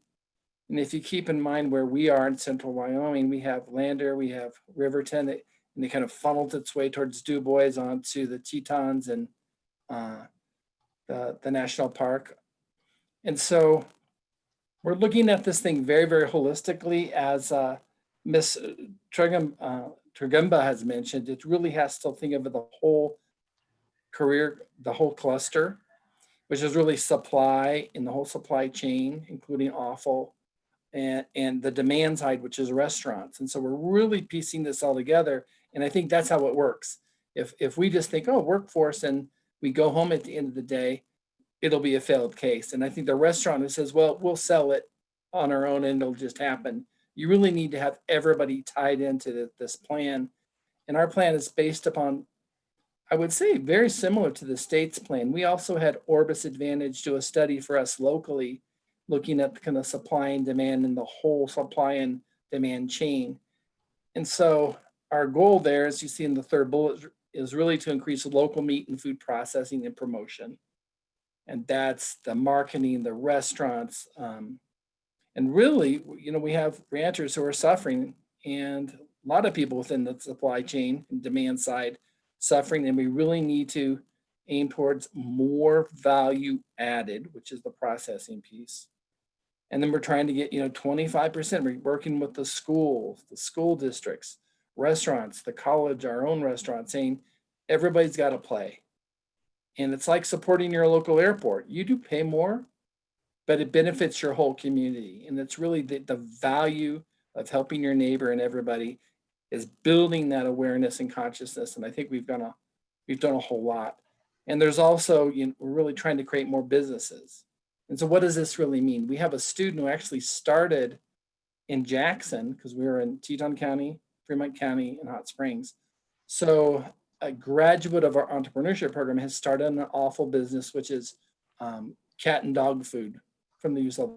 And if you keep in mind where we are in Central Wyoming, we have Lander, we have Riverton, and they kind of funneled its way towards Du Bois onto the Tetons and the national park. And so we're looking at this thing very, very holistically. As Ms. Trugumba has mentioned, it really has to think of the whole career, the whole cluster, which is really supply in the whole supply chain, including offal, and the demand side, which is restaurants. And so we're really piecing this all together. And I think that's how it works. If we just think, oh, workforce, and we go home at the end of the day, it'll be a failed case. And I think the restaurant that says, well, we'll sell it on our own and it'll just happen. You really need to have everybody tied into this plan. And our plan is based upon, I would say, very similar to the state's plan. We also had Orbis Advantage do a study for us locally, looking at the kind of supply and demand and the whole supply and demand chain. And so our goal there, as you see in the third bullet, is really to increase local meat and food processing and promotion. And that's the marketing, the restaurants. And really, we have ranchers who are suffering, and a lot of people within the supply chain and demand side suffering. And we really need to aim towards more value added, which is the processing piece. And then we're trying to get, 25%. We're working with the schools, the school districts, restaurants, the college, our own restaurants, saying everybody's got to play. And it's like supporting your local airport. You do pay more, but it benefits your whole community. And it's really the value of helping your neighbor and everybody is building that awareness and consciousness. And I think we've done a whole lot. And there's also, we're really trying to create more businesses. And so what does this really mean? We have a student who actually started in Jackson, because we were in Teton County, Fremont County, and Hot Springs. So a graduate of our entrepreneurship program has started an awful business, which is cat and dog food from the use of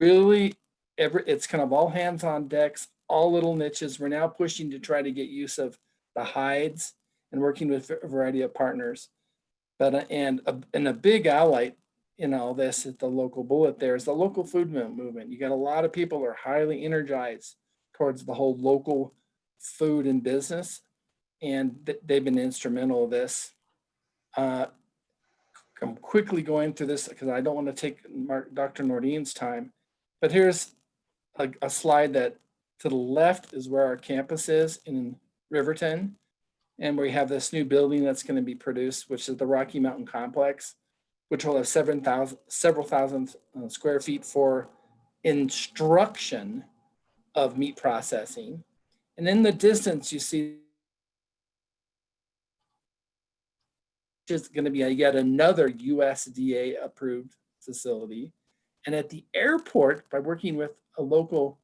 really it's kind of all hands on decks, all little niches. We're now pushing to try to get use of the hides and working with a variety of partners. But and a big ally in all this at the local bullet there is the local food movement. You got a lot of people who are highly energized towards the whole local food and business, and they've been instrumental in this. I'm quickly going through this because I don't want to take Dr. Nordin's time, but here's a slide that to the left is where our campus is in Riverton, and we have this new building that's going to be produced, which is the Rocky Mountain Complex, which will have several thousand square feet for instruction of meat processing. And in the distance, you see is going to be yet another USDA approved facility. And at the airport, by working with a local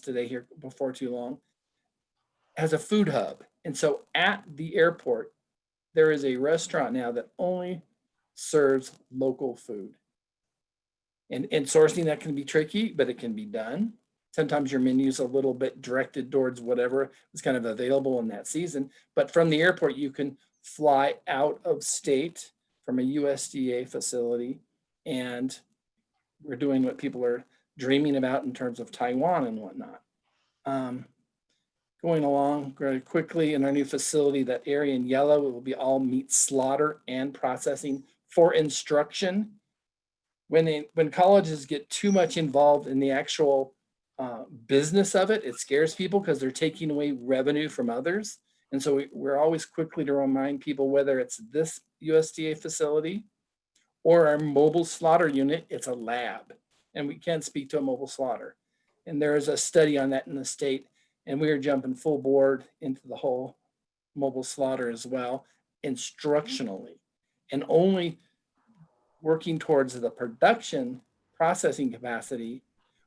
today here before too long, has a food hub. And so at the airport, there is a restaurant now that only serves local food. And sourcing that can be tricky, but it can be done. Sometimes your menu is a little bit directed towards whatever is kind of available in that season. But from the airport, you can fly out of state from a USDA facility. And we're doing what people are dreaming about in terms of Taiwan and whatnot. Going along very quickly in our new facility, that area in yellow, it will be all meat slaughter and processing for instruction. When colleges get too much involved in the actual business of it, it scares people because they're taking away revenue from others. And so we're always quickly to remind people, whether it's this USDA facility or our mobile slaughter unit, it's a lab and we can't speak to a mobile slaughter. And there is a study on that in the state, and we are jumping full board into the whole mobile slaughter as well, instructionally, and only working towards the production processing capacity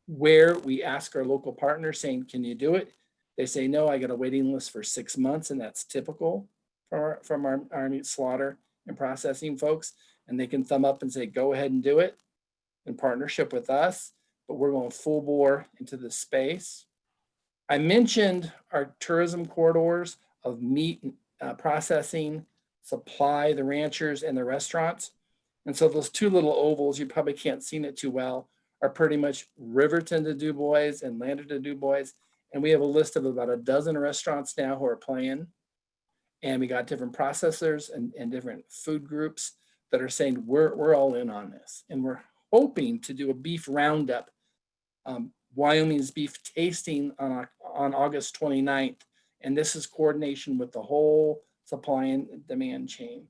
where we ask our local partners saying, can you do it? They say, no, I got a waiting list for 6 months, and that's typical from our meat slaughter and processing folks. And they can thumb up and say, go ahead and do it in partnership with us, but we're going full bore into the space. I mentioned our tourism corridors of meat processing, supply, the ranchers and the restaurants. And so those two little ovals, you probably can't see it too well, are pretty much Riverton to Du Bois and Lander to Du Bois. And we have a list of about a dozen restaurants now who are playing. And we got different processors and different food groups that are saying, we're all in on this. And we're hoping to do a beef roundup, Wyoming's beef tasting on August 29th. And this is coordination with the whole supply and demand chain.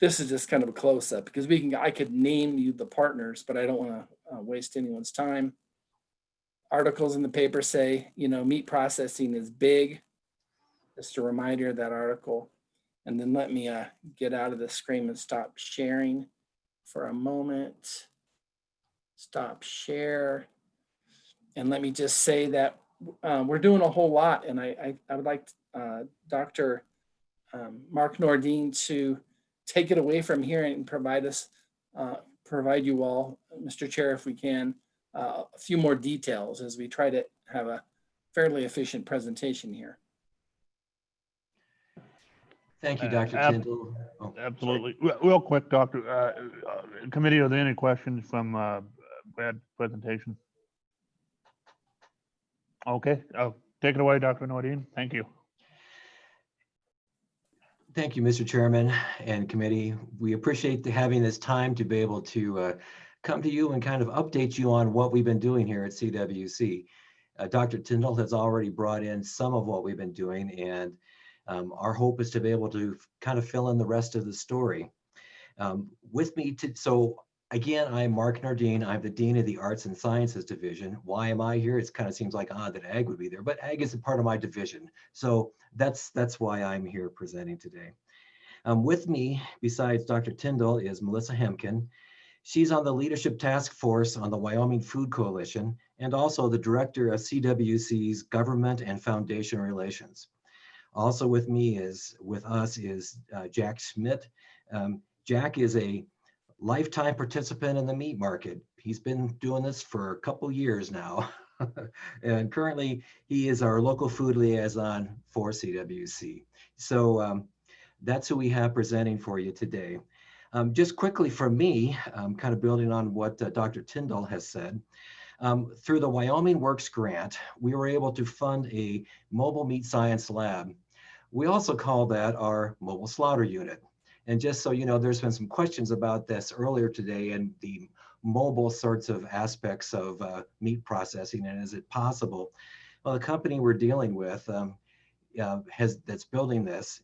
This is just kind of a close-up because I could name you the partners, but I don't want to waste anyone's time. Articles in the paper say, meat processing is big. Just a reminder of that article. And then let me get out of the screen and stop sharing for a moment. Stop share. And let me just say that we're doing a whole lot. And I would like Dr. Mark Nordin to take it away from here and provide you all, Mr. Chair, if we can, a few more details as we try to have a fairly efficient presentation here. Thank you, Dr. Tyndall. Absolutely. Real quick, Doctor, committee, are there any questions from Brad's presentation? Okay, take it away, Dr. Nordin. Thank you. Thank you, Mr. Chairman and committee. We appreciate having this time to be able to come to you and kind of update you on what we've been doing here at CWC. Dr. Tyndall has already brought in some of what we've been doing, and our hope is to be able to kind of fill in the rest of the story. With me, so again, I'm Mark Nordin. I'm the Dean of the Arts and Sciences Division. Why am I here? It kind of seems like odd that Ag would be there, but Ag is a part of my division. So that's why I'm here presenting today. With me, besides Dr. Tyndall, is Melissa Hemken. She's on the leadership task force on the Wyoming Food Coalition and also the director of CWC's Government and Foundation Relations. Also with us is Jack Schmidt. Jack is a lifetime participant in the meat market. He's been doing this for a couple years now. And currently he is our local food liaison for CWC. So that's who we have presenting for you today. Just quickly from me, kind of building on what Dr. Tyndall has said, through the Wyoming Works grant, we were able to fund a mobile meat science lab. We also call that our mobile slaughter unit. And just so you know, there's been some questions about this earlier today and the mobile sorts of aspects of meat processing, and is it possible? Well, the company we're dealing with that's building this,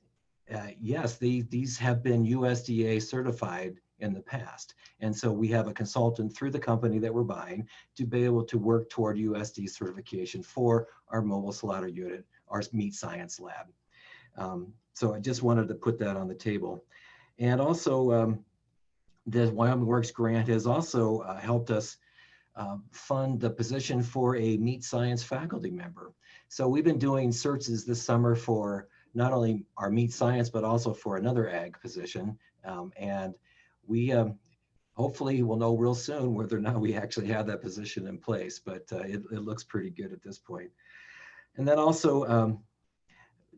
yes, these have been USDA certified in the past. And so we have a consultant through the company that we're buying to be able to work toward USDA certification for our mobile slaughter unit, our meat science lab. So I just wanted to put that on the table. And also the Wyoming Works grant has also helped us fund the position for a meat science faculty member. So we've been doing searches this summer for not only our meat science, but also for another ag position. And we hopefully will know real soon whether or not we actually have that position in place, but it looks pretty good at this point. And then also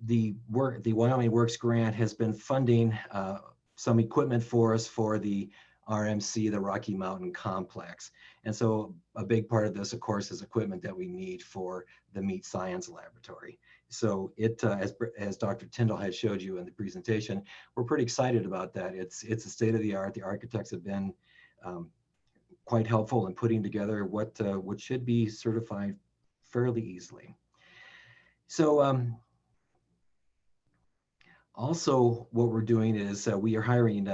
the Wyoming Works grant has been funding some equipment for us for the RMC, the Rocky Mountain Complex. And so a big part of this, of course, is equipment that we need for the meat science laboratory. So it, as Dr. Tyndall had showed you in the presentation, we're pretty excited about that. It's a state of the art. The architects have been quite helpful in putting together what should be certified fairly easily. So also what we're doing is we are hiring,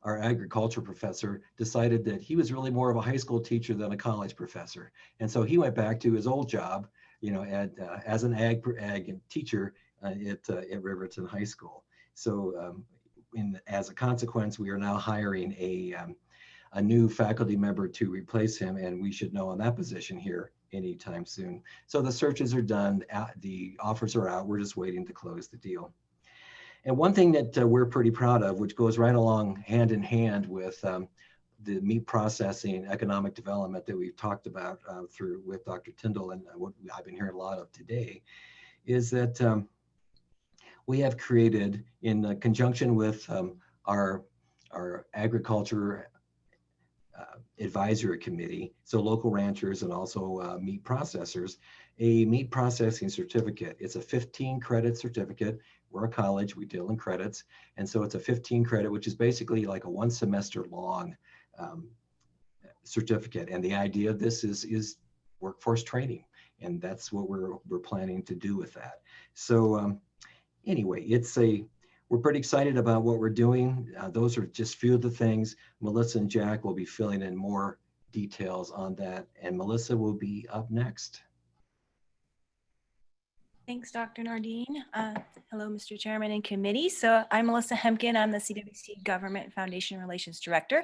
our agriculture professor decided that he was really more of a high school teacher than a college professor. And so he went back to his old job, you know, as an ag teacher at Riverton High School. So as a consequence, we are now hiring a new faculty member to replace him, and we should know on that position here anytime soon. So the searches are done, the offers are out, we're just waiting to close the deal. And one thing that we're pretty proud of, which goes right along hand in hand with the meat processing economic development that we've talked about with Dr. Tyndall and what I've been hearing a lot of today, is that we have created, in conjunction with our agriculture advisory committee, so local ranchers and also meat processors, a meat processing certificate. It's a 15 credit certificate. We're a college, we deal in credits. And so it's a 15 credit, which is basically like a 1 semester long certificate. And the idea of this is workforce training. And that's what we're planning to do with that. So anyway, we're pretty excited about what we're doing. Those are just few of the things. Melissa and Jack will be filling in more details on that. And Melissa will be up next. Thanks, Dr. Nordine. Hello, Mr. Chairman and committee. So I'm Melissa Hemken. I'm the CWC Government and Foundation Relations Director,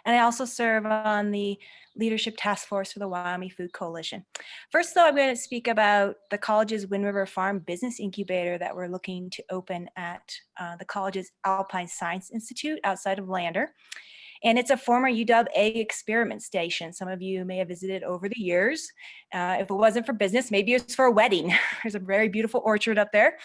and I also serve on the Leadership Task Force for the Wyoming Food Coalition. First, though, I'm going to speak about the college's Wind River Farm Business Incubator that we're looking to open at the college's Alpine Science Institute outside of Lander. And it's a former UW egg experiment station. Some of you may have visited over the years. If it wasn't for business, maybe it's for a wedding. There's a very beautiful orchard up there.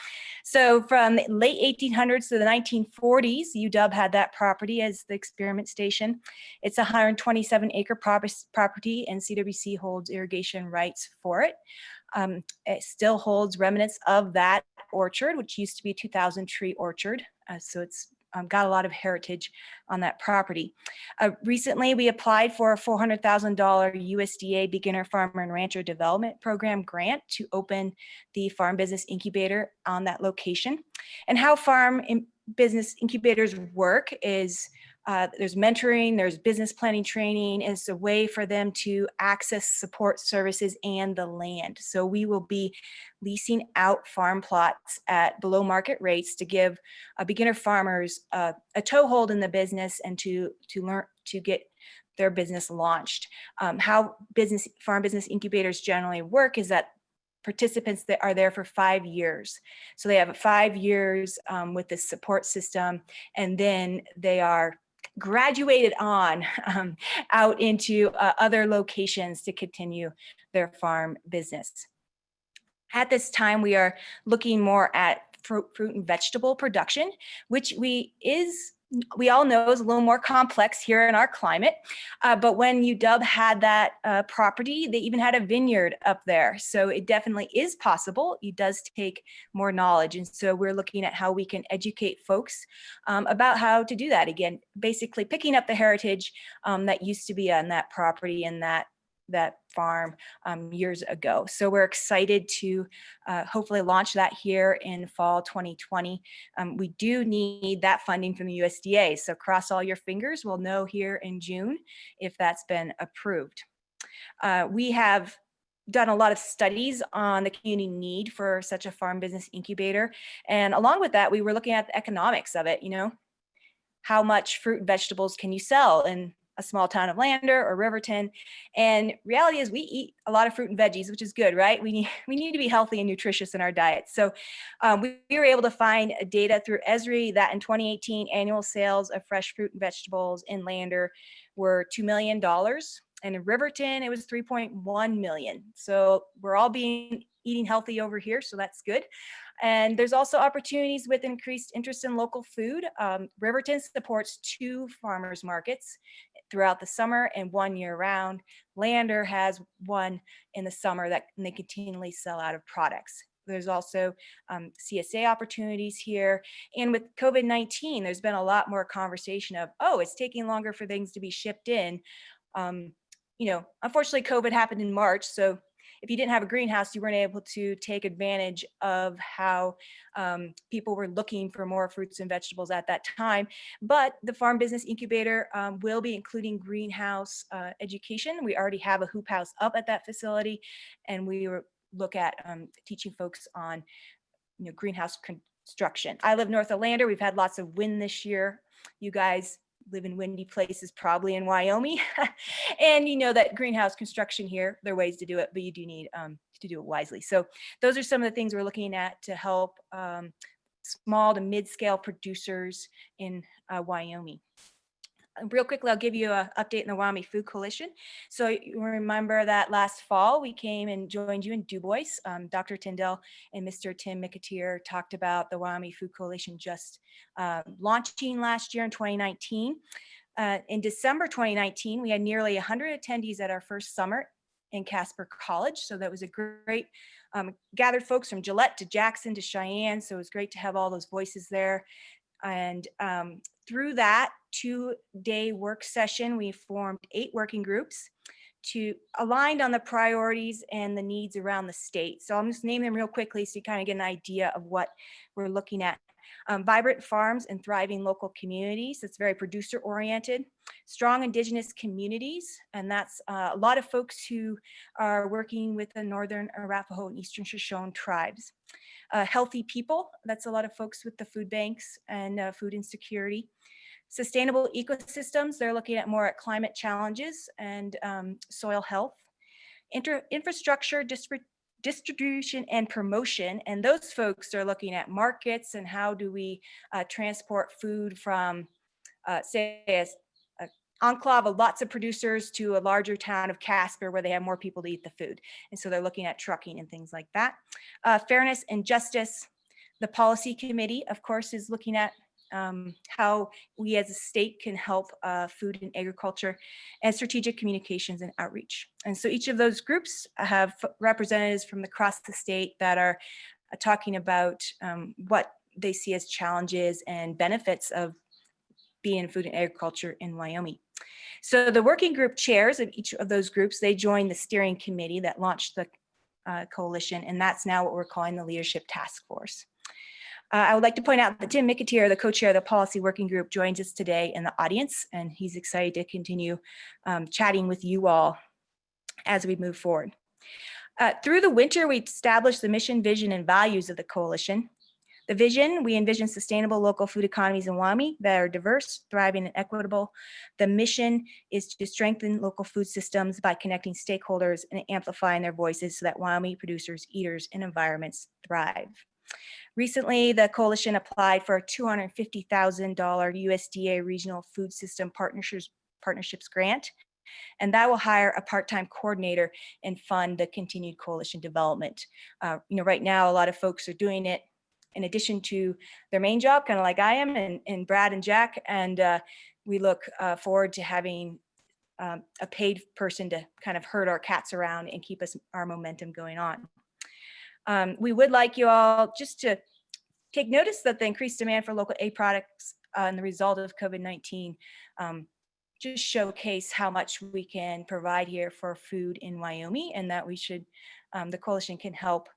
So from the late 1800s to the 1940s, UW had that property as the experiment station. It's a 127-acre property, and CWC holds irrigation rights for it. It still holds remnants of that orchard, which used to be a 2,000-tree orchard. So it's got a lot of heritage on that property. Recently, we applied for a $400,000 USDA Beginner Farmer and Rancher Development Program grant to open the Farm Business Incubator on that location. And how farm business incubators work is There's mentoring, there's business planning training. It's a way for them to access support services and the land. So we will be leasing out farm plots at below market rates to give beginner farmers a toehold in the business and to learn to get their business launched. How farm business incubators generally work is that participants that are there for 5 years. So they have 5 years with this support system, and then they are graduated on out into other locations to continue their farm business. At this time, we are looking more at fruit and vegetable production, which we all know is a little more complex here in our climate. But when UW had that property, they even had a vineyard up there. So it definitely is possible. It does take more knowledge. And so we're looking at how we can educate folks about how to do that. Again, basically picking up the heritage that used to be on that property and that farm years ago. So we're excited to hopefully launch that here in fall 2020. We do need that funding from the USDA. So cross all your fingers. We'll know here in June if that's been approved. We have done a lot of studies on the community need for such a farm business incubator. And along with that, we were looking at the economics of it. How much fruit and vegetables can you sell in a small town of Lander or Riverton? And reality is we eat a lot of fruit and veggies, which is good, right? We need to be healthy and nutritious in our diet. So we were able to find data through Esri that in 2018, annual sales of fresh fruit and vegetables in Lander were $2 million. And in Riverton, it was 3.1 million. So we're all eating healthy over here, so that's good. And there's also opportunities with increased interest in local food. Riverton supports 2 farmers markets throughout the summer and 1 year round. Lander has 1 in the summer and they continually sell out of products. There's also CSA opportunities here. And with COVID-19, there's been a lot more conversation of, oh, it's taking longer for things to be shipped in. Unfortunately, COVID happened in March. So if you didn't have a greenhouse, you weren't able to take advantage of how people were looking for more fruits and vegetables at that time. But the Farm Business Incubator will be including greenhouse education. We already have a hoop house up at that facility, and we look at teaching folks on greenhouse construction. I live north of Lander. We've had lots of wind this year. You guys live in windy places, probably in Wyoming. And you know that greenhouse construction here, there are ways to do it, but you do need to do it wisely. So those are some of the things we're looking at to help small to mid-scale producers in Wyoming. Real quickly, I'll give you an update in the Wyoming Food Coalition. So you remember that last fall, we came and joined you in Du Bois. Dr. Tyndall and Mr. Tim McAteer talked about the Wyoming Food Coalition just launching last year in 2019. In December 2019, we had nearly 100 attendees at our first summer in Casper College. So that was a great, gathered folks from Gillette to Jackson to Cheyenne. So it was great to have all those voices there. And through that 2-day work session, we formed 8 working groups aligned on the priorities and the needs around the state. So I'll just name them real quickly so you kind of get an idea of what we're looking at. Vibrant farms and thriving local communities. That's very producer oriented. Strong indigenous communities. And that's a lot of folks who are working with the Northern Arapaho and Eastern Shoshone tribes. Healthy people. That's a lot of folks with the food banks and food insecurity. Sustainable ecosystems. They're looking at more at climate challenges and soil health. Infrastructure, distribution and promotion, and those folks are looking at markets and how do we transport food from say a enclave of lots of producers to a larger town of Casper where they have more people to eat the food. And so they're looking at trucking and things like that. Fairness and justice. The policy committee, of course, is looking at how we as a state can help food and agriculture, and strategic communications and outreach. And so each of those groups have representatives from across the state that are talking about what they see as challenges and benefits of being in food and agriculture in Wyoming. So the working group chairs of each of those groups, they joined the steering committee that launched the coalition, and that's now what we're calling the Leadership Task Force. I would like to point out that Tim McAteer, the co-chair of the policy working group, joins us today in the audience, and he's excited to continue chatting with you all as we move forward. Through the winter, we established the mission, vision, and values of the coalition. The vision, we envision sustainable local food economies in Wyoming that are diverse, thriving, and equitable. The mission is to strengthen local food systems by connecting stakeholders and amplifying their voices so that Wyoming producers, eaters, and environments thrive. Recently, the coalition applied for a $250,000 USDA Regional Food System Partnerships Grant, and that will hire a part-time coordinator and fund the continued coalition development. Right now, a lot of folks are doing it in addition to their main job, kind of like I am, and Brad and Jack, and we look forward to having a paid person to kind of herd our cats around and keep our momentum going on. We would like you all just to take notice that the increased demand for local aid products and the result of COVID-19 just showcase how much we can provide here for food in Wyoming, and that we should, the coalition can help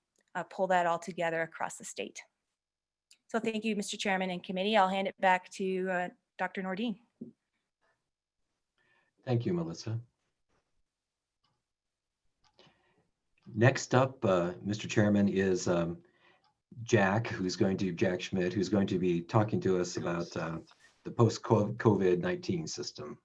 pull that all together across the state. So thank you, Mr. Chairman and committee. I'll hand it back to Dr. Nordin. Thank you, Melissa. Next up, Mr. Chairman, is Jack Schmidt, who's going to be talking to us about the post-COVID-19 system.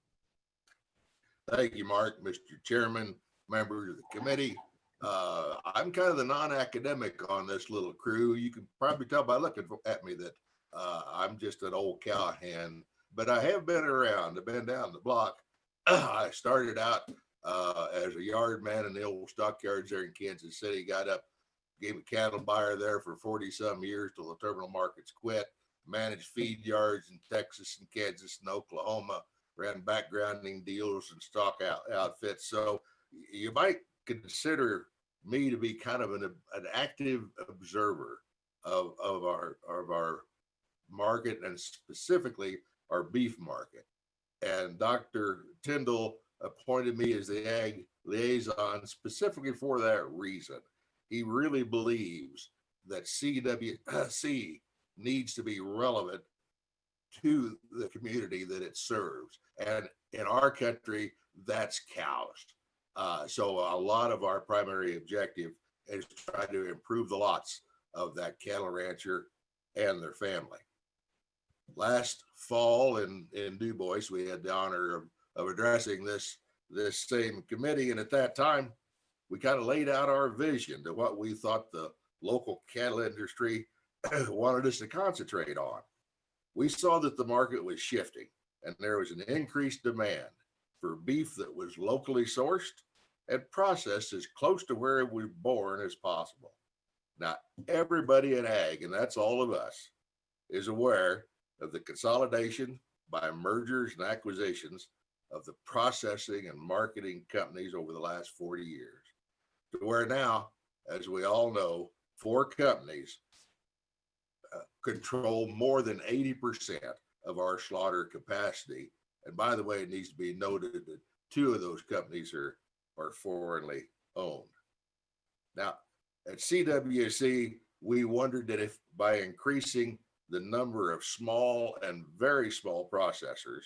Thank you, Mark, Mr. Chairman, members of the committee. I'm kind of the non-academic on this little crew. You can probably tell by looking at me that I'm just an old cowhand, but I have been around. I've been down the block. I started out as a yard man in the old stockyards there in Kansas City, got up, became a cattle buyer there for 40 some years till the terminal markets quit, managed feed yards in Texas and Kansas and Oklahoma, ran backgrounding deals and stock outfits. So you might consider me to be kind of an active observer of our market, and specifically our beef market. And Dr. Tyndall appointed me as the ag liaison specifically for that reason. He really believes that CWC needs to be relevant to the community that it serves. And in our country, that's cows. So a lot of our primary objective is to try to improve the lots of that cattle rancher and their family. Last fall in Du Bois, we had the honor of addressing this same committee. And at that time, we kind of laid out our vision to what we thought the local cattle industry wanted us to concentrate on. We saw that the market was shifting and there was an increased demand for beef that was locally sourced and processed as close to where it was born as possible. Now, everybody in ag, and that's all of us, is aware of the consolidation by mergers and acquisitions of the processing and marketing companies over the last 40 years, to where now, as we all know, 4 companies control more than 80% of our slaughter capacity. And by the way, it needs to be noted that 2 of those companies are foreignly owned. Now, at CWC, we wondered that if by increasing the number of small and very small processors,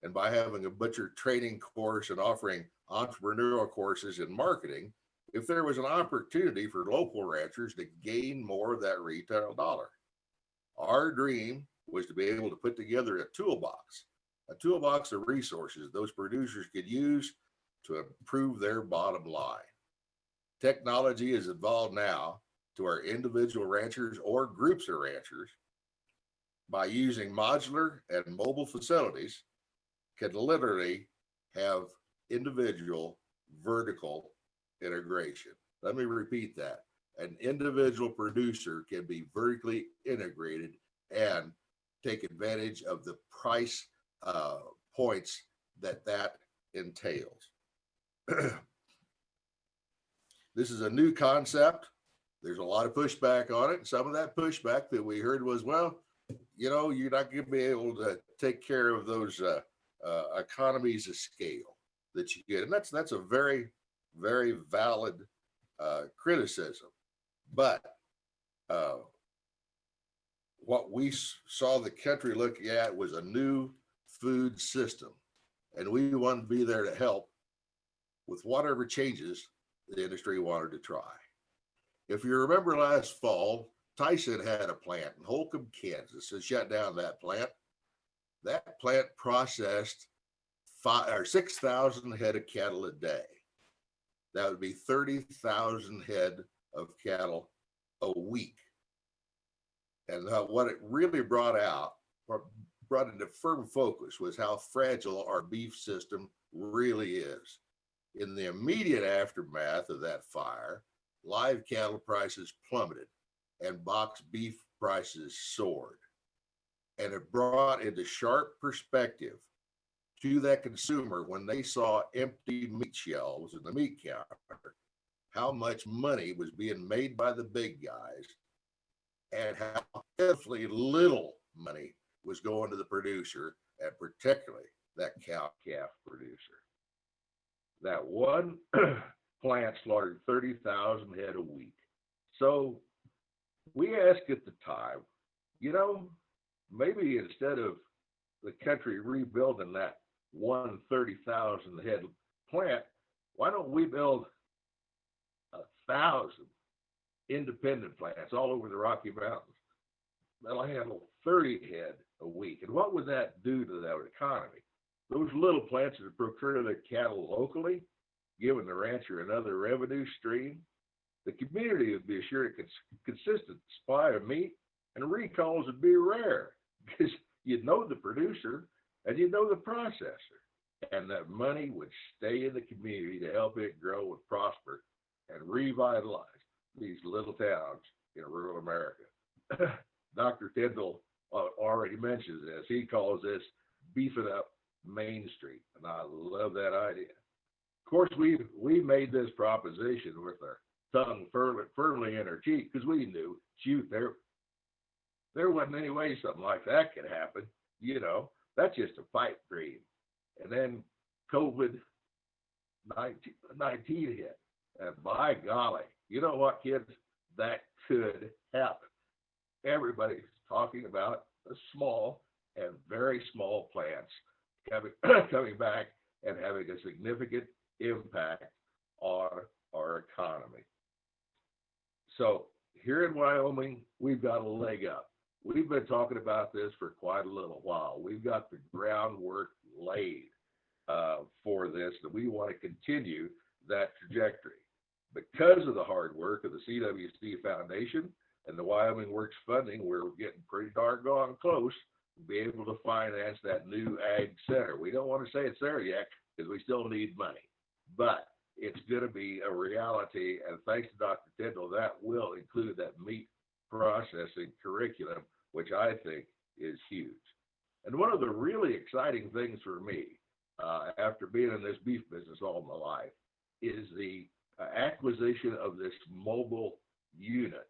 and by having a butcher training course and offering entrepreneurial courses in marketing, if there was an opportunity for local ranchers to gain more of that retail dollar. Our dream was to be able to put together a toolbox of resources those producers could use to improve their bottom line. Technology has evolved now to our individual ranchers or groups of ranchers by using modular and mobile facilities can literally have individual vertical integration. Let me repeat that. An individual producer can be vertically integrated and take advantage of the price points that entails. This is a new concept. There's a lot of pushback on it. Some of that pushback that we heard was, well, you know, you're not going to be able to take care of those economies of scale that you get. And that's a very, very valid criticism. But what we saw the country looking at was a new food system. And we wanted to be there to help with whatever changes the industry wanted to try. If you remember last fall, Tyson had a plant in Holcomb, Kansas, and shut down that plant. That plant processed 6,000 head of cattle a day. That would be 30,000 head of cattle a week. And what it really brought out, or brought into firm focus, was how fragile our beef system really is. In the immediate aftermath of that fire, live cattle prices plummeted and box beef prices soared. And it brought into sharp perspective to that consumer, when they saw empty meat shelves in the meat counter, how much money was being made by the big guys and how pitifully little money was going to the producer, and particularly that cow-calf producer. That one plant slaughtered 30,000 head a week. So we asked at the time, you know, maybe instead of the country rebuilding that 130,000 head plant, why don't we build 1,000 independent plants all over the Rocky Mountains that'll handle 30 head a week? And what would that do to their economy? Those little plants that procure their cattle locally, giving the rancher another revenue stream. The community would be assured a consistent supply of meat, and recalls would be rare because you'd know the producer and you'd know the processor, and that money would stay in the community to help it grow and prosper and revitalize these little towns in rural America. Dr. Tyndall already mentions this. He calls this beefing up Main Street, and I love that idea. Of course, we made this proposition with our tongue firmly in our cheek, because we knew, shoot, there wasn't any way something like that could happen. You know, that's just a pipe dream. And then COVID-19 hit, and by golly, you know what, kids, that could happen. Everybody's talking about the small and very small plants coming back and having a significant impact on our economy. So here in Wyoming, we've got a leg up. We've been talking about this for quite a little while. We've got the groundwork laid for this, and we want to continue that trajectory. Because of the hard work of the CWC Foundation and the Wyoming Works funding, we're getting pretty doggone close to be able to finance that new ag center. We don't want to say it's there yet because we still need money, but it's going to be a reality. And thanks to Dr. Tyndall, that will include that meat processing curriculum, which I think is huge. And one of the really exciting things for me, after being in this beef business all my life, is the acquisition of this mobile unit.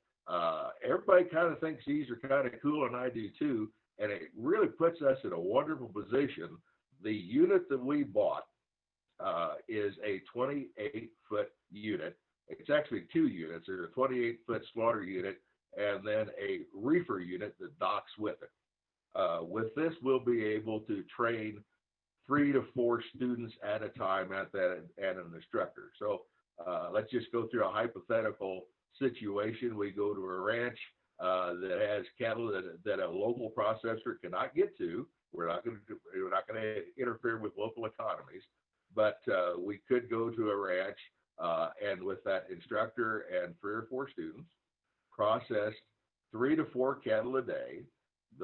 Everybody kind of thinks these are kind of cool, and I do too, and it really puts us in a wonderful position. The unit that we bought is a 28-foot unit. It's actually two units. There's a 28-foot slaughter unit and then a reefer unit that docks with it. With this, we'll be able to train 3 to 4 students at a time at that, and an instructor. So let's just go through a hypothetical situation. We go to a ranch that has cattle that a local processor cannot get to. We're not going to interfere with local economies, but we could go to a ranch and with that instructor and 3 or 4 students, process 3 to 4 cattle a day.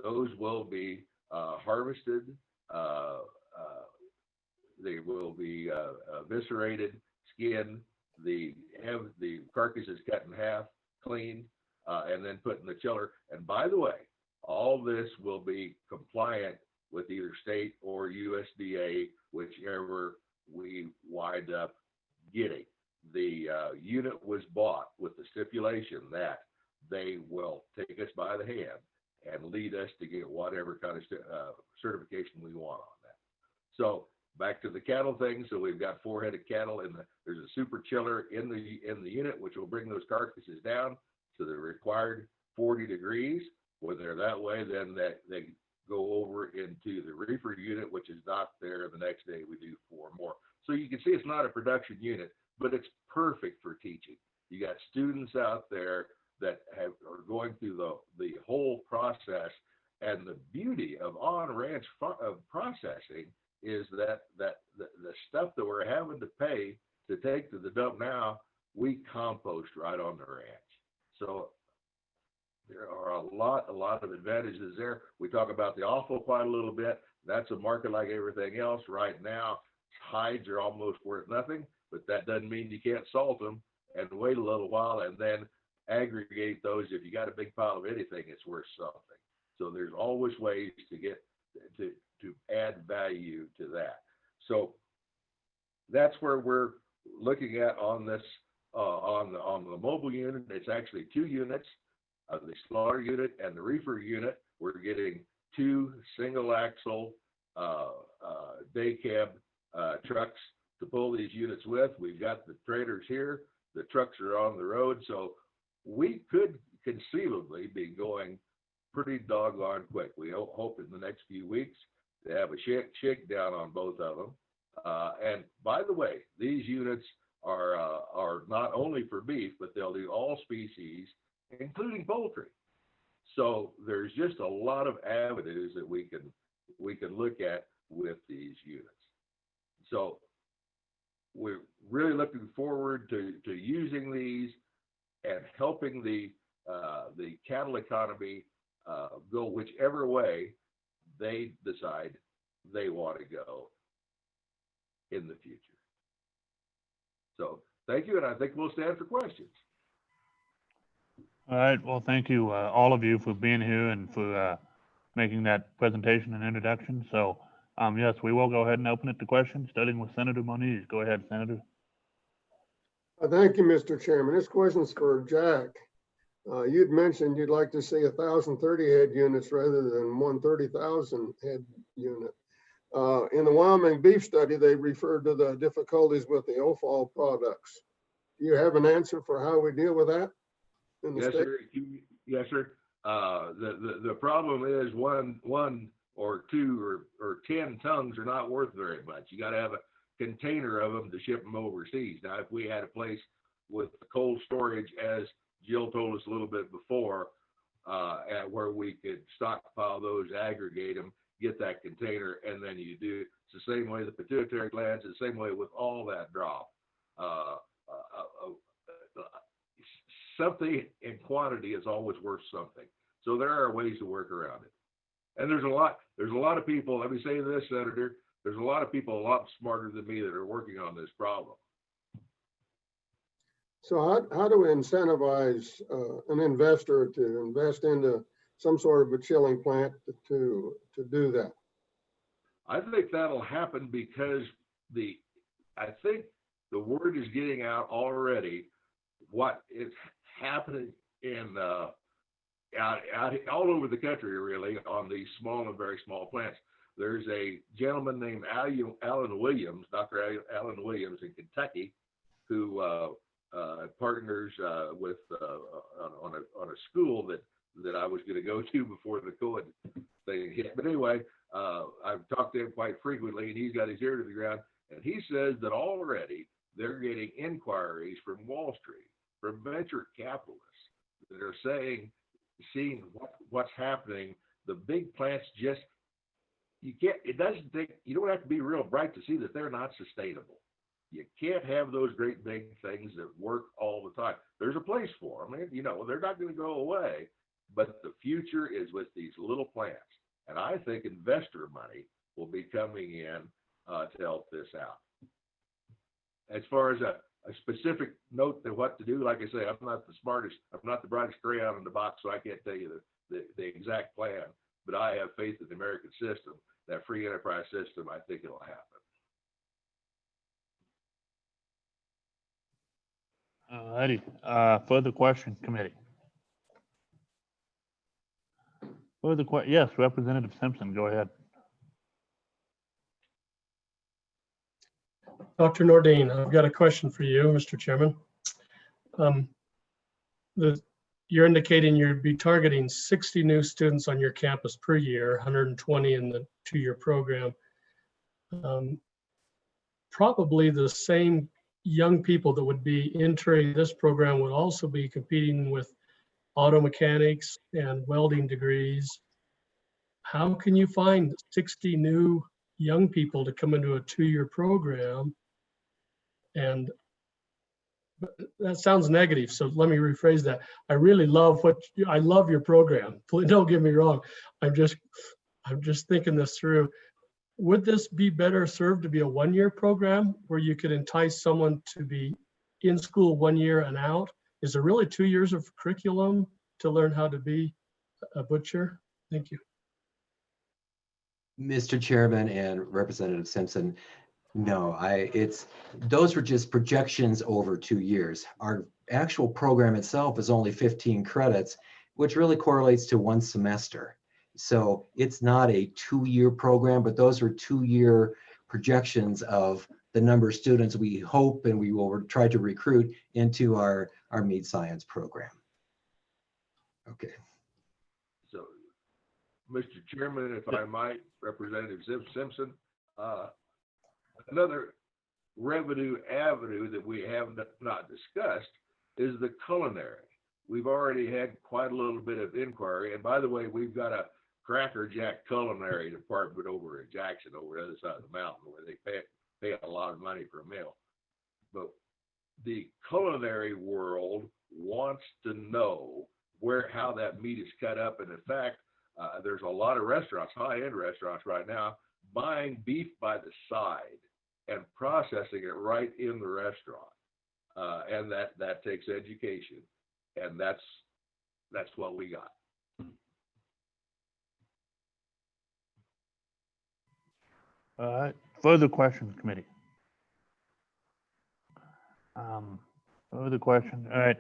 Those will be harvested. They will be eviscerated, skinned. The carcass is cut in half, cleaned, and then put in the chiller. And by the way, all this will be compliant with either state or USDA, whichever we wind up getting. The unit was bought with the stipulation that they will take us by the hand and lead us to get whatever kind of certification we want on that. So back to the cattle thing. So we've got 4 head of cattle, and there's a super chiller in the unit, which will bring those carcasses down to the required 40 degrees. When they're that way, then they go over into the reefer unit, which is not there. The next day we do 4 more. So you can see it's not a production unit, but it's perfect for teaching. You got students out there that are going through the whole process. And the beauty of on-ranch processing is that the stuff that we're having to pay to take to the dump now, we compost right on the ranch. So there are a lot of advantages there. We talk about the offal quite a little bit. That's a market like everything else. Right now, hides are almost worth nothing, but that doesn't mean you can't salt them and wait a little while and then aggregate those. If you got a big pile of anything, it's worth something. So there's always ways to get to add value to that. So that's where we're looking at on this on the mobile unit. It's actually 2 units, the slaughter unit and the reefer unit. We're getting 2 single axle day cab trucks to pull these units with. We've got the trailers here. The trucks are on the road, so we could conceivably be going pretty doggone quick. We hope in the next few weeks to have a shakedown on both of them. And by the way, these units are not only for beef, but they'll do all species, including poultry. So there's just a lot of avenues that we can look at with these units. So we're really looking forward to using these and helping the cattle economy go whichever way they decide they want to go in the future. So thank you, and I think we'll stand for questions. All right. Well, thank you, all of you, for being here and for making that presentation and introduction. So, yes, we will go ahead and open it to questions, starting with Senator Moniz. Go ahead, Senator. Thank you, Mr. Chairman. This question's for Jack. You'd mentioned you'd like to see 1,030 head units rather than 130,000 head unit. In the Wyoming beef study, they referred to the difficulties with the offal products. Do you have an answer for how we deal with that? Yes, sir. Yes, sir. The problem is one or 2 or 10 tongues are not worth very much. You got to have a container of them to ship them overseas. Now, if we had a place with cold storage, as Jill told us a little bit before, where we could stockpile those, aggregate them, get that container, and then you do. It's the same way the pituitary glands, it's the same way with all that drop. Something in quantity is always worth something. So there are ways to work around it. And there's a lot of people, let me say this, Senator, there's a lot of people a lot smarter than me that are working on this problem. So how do we incentivize an investor to invest into some sort of a chilling plant to do that? I think that'll happen because I think the word is getting out already what is happening in out all over the country, really, on these small and very small plants. There's a gentleman named Alan Williams, Dr. Alan Williams in Kentucky, who partners with on a school that I was going to go to before the COVID thing hit. But anyway, I've talked to him quite frequently, and he's got his ear to the ground. And he says that already they're getting inquiries from Wall Street, from venture capitalists that are seeing what's happening. The big plants just, you don't have to be real bright to see that they're not sustainable. You can't have those great big things that work all the time. There's a place for them. They're not going to go away, but the future is with these little plants. And I think investor money will be coming in to help this out. As far as a specific note to what to do, like I say, I'm not the smartest, I'm not the brightest crayon in the box, so I can't tell you the exact plan, but I have faith in the American system, that free enterprise system. I think it'll happen. All righty. Further question, committee. Yes, Representative Simpson, go ahead. Dr. Nordine, I've got a question for you, Mr. Chairman. you're indicating you'd be targeting 60 new students on your campus per year, 120 in the 2-year program. Probably the same young people that would be entering this program would also be competing with auto mechanics and welding degrees. How can you find 60 new young people to come into a 2-year program? And that sounds negative, so let me rephrase that. I really love I love your program. Please don't get me wrong. I'm just thinking this through. Would this be better served to be a 1-year program where you could entice someone to be in school 1 year and out? Is there really 2 years of curriculum to learn how to be a butcher? Thank you. Mr. Chairman and Representative Simpson, no, those were just projections over 2 years. Our actual program itself is only 15 credits, which really correlates to 1 semester. So it's not a 2-year program, but those are 2-year projections of the number of students we hope and we will try to recruit into our meat science program. Okay. So, Mr. Chairman, if I might, Representative Simpson, another revenue avenue that we have not discussed is the culinary. We've already had quite a little bit of inquiry. And by the way, we've got a Cracker Jack culinary department over in Jackson, over the other side of the mountain, where they pay a lot of money for a meal. But the culinary world wants to know how that meat is cut up. And in fact, there's a lot of restaurants, high-end restaurants right now, buying beef by the side and processing it right in the restaurant. And that takes education. And that's what we got. Further questions, committee? Further question. All right.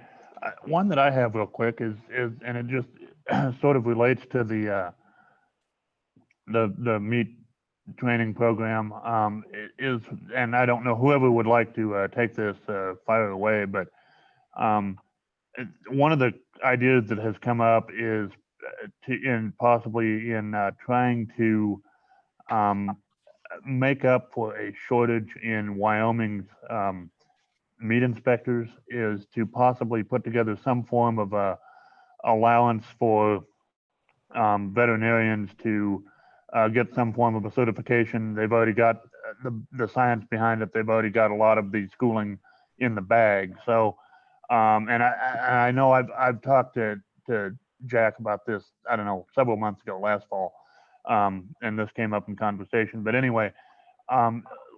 One that I have real quick is and it just sort of relates to the meat training program. And I don't know whoever would like to take this fire away, but one of the ideas that has come up is possibly in trying to make up for a shortage in Wyoming's meat inspectors, is to possibly put together some form of a allowance for veterinarians to get some form of a certification. They've already got the science behind it. They've already got a lot of the schooling in the bag. So, and I know I've talked to Jack about this, I don't know, several months ago, last fall. And this came up in conversation. But anyway,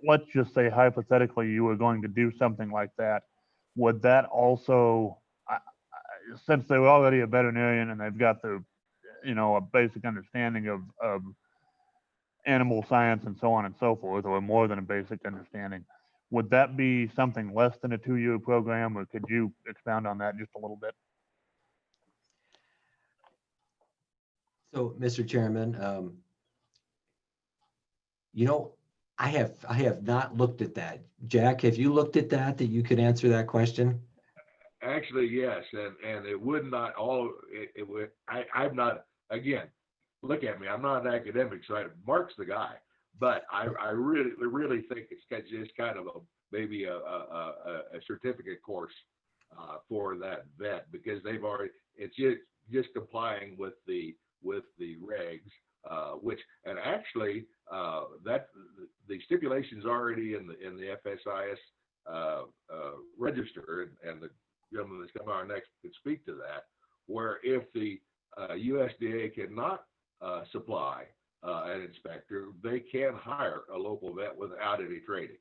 let's just say hypothetically you were going to do something like that. Would that also, since they're already a veterinarian and they've got the, a basic understanding of animal science and so on and so forth, or more than a basic understanding, would that be something less than a 2-year program, or could you expound on that just a little bit? So, Mr. Chairman, I have not looked at that. Jack, have you looked at that you could answer that question? Actually, yes, and it would not all. It would. I'm not. Again, look at me. I'm not an academic, so Mark's the guy. But I really think it's just kind of maybe a certificate course for that vet, because they've already. It's just complying with the regs, which, and actually that the stipulation's already in the FSIS register, and the gentleman that's coming on next could speak to that, where if the USDA cannot supply an inspector, they can hire a local vet without any training.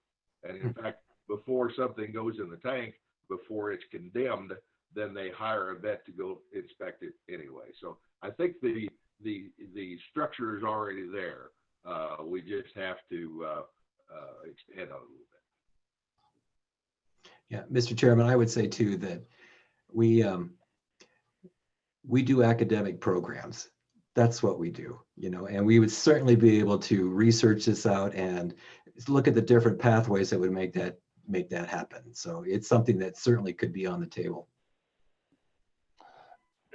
And in fact, before something goes in the tank, before it's condemned, then they hire a vet to go inspect it anyway. So I think the structure is already there. We just have to extend on it a little bit. Yeah, Mr. Chairman, I would say too that we do academic programs. That's what we do, and we would certainly be able to research this out and look at the different pathways that would make that happen. So it's something that certainly could be on the table.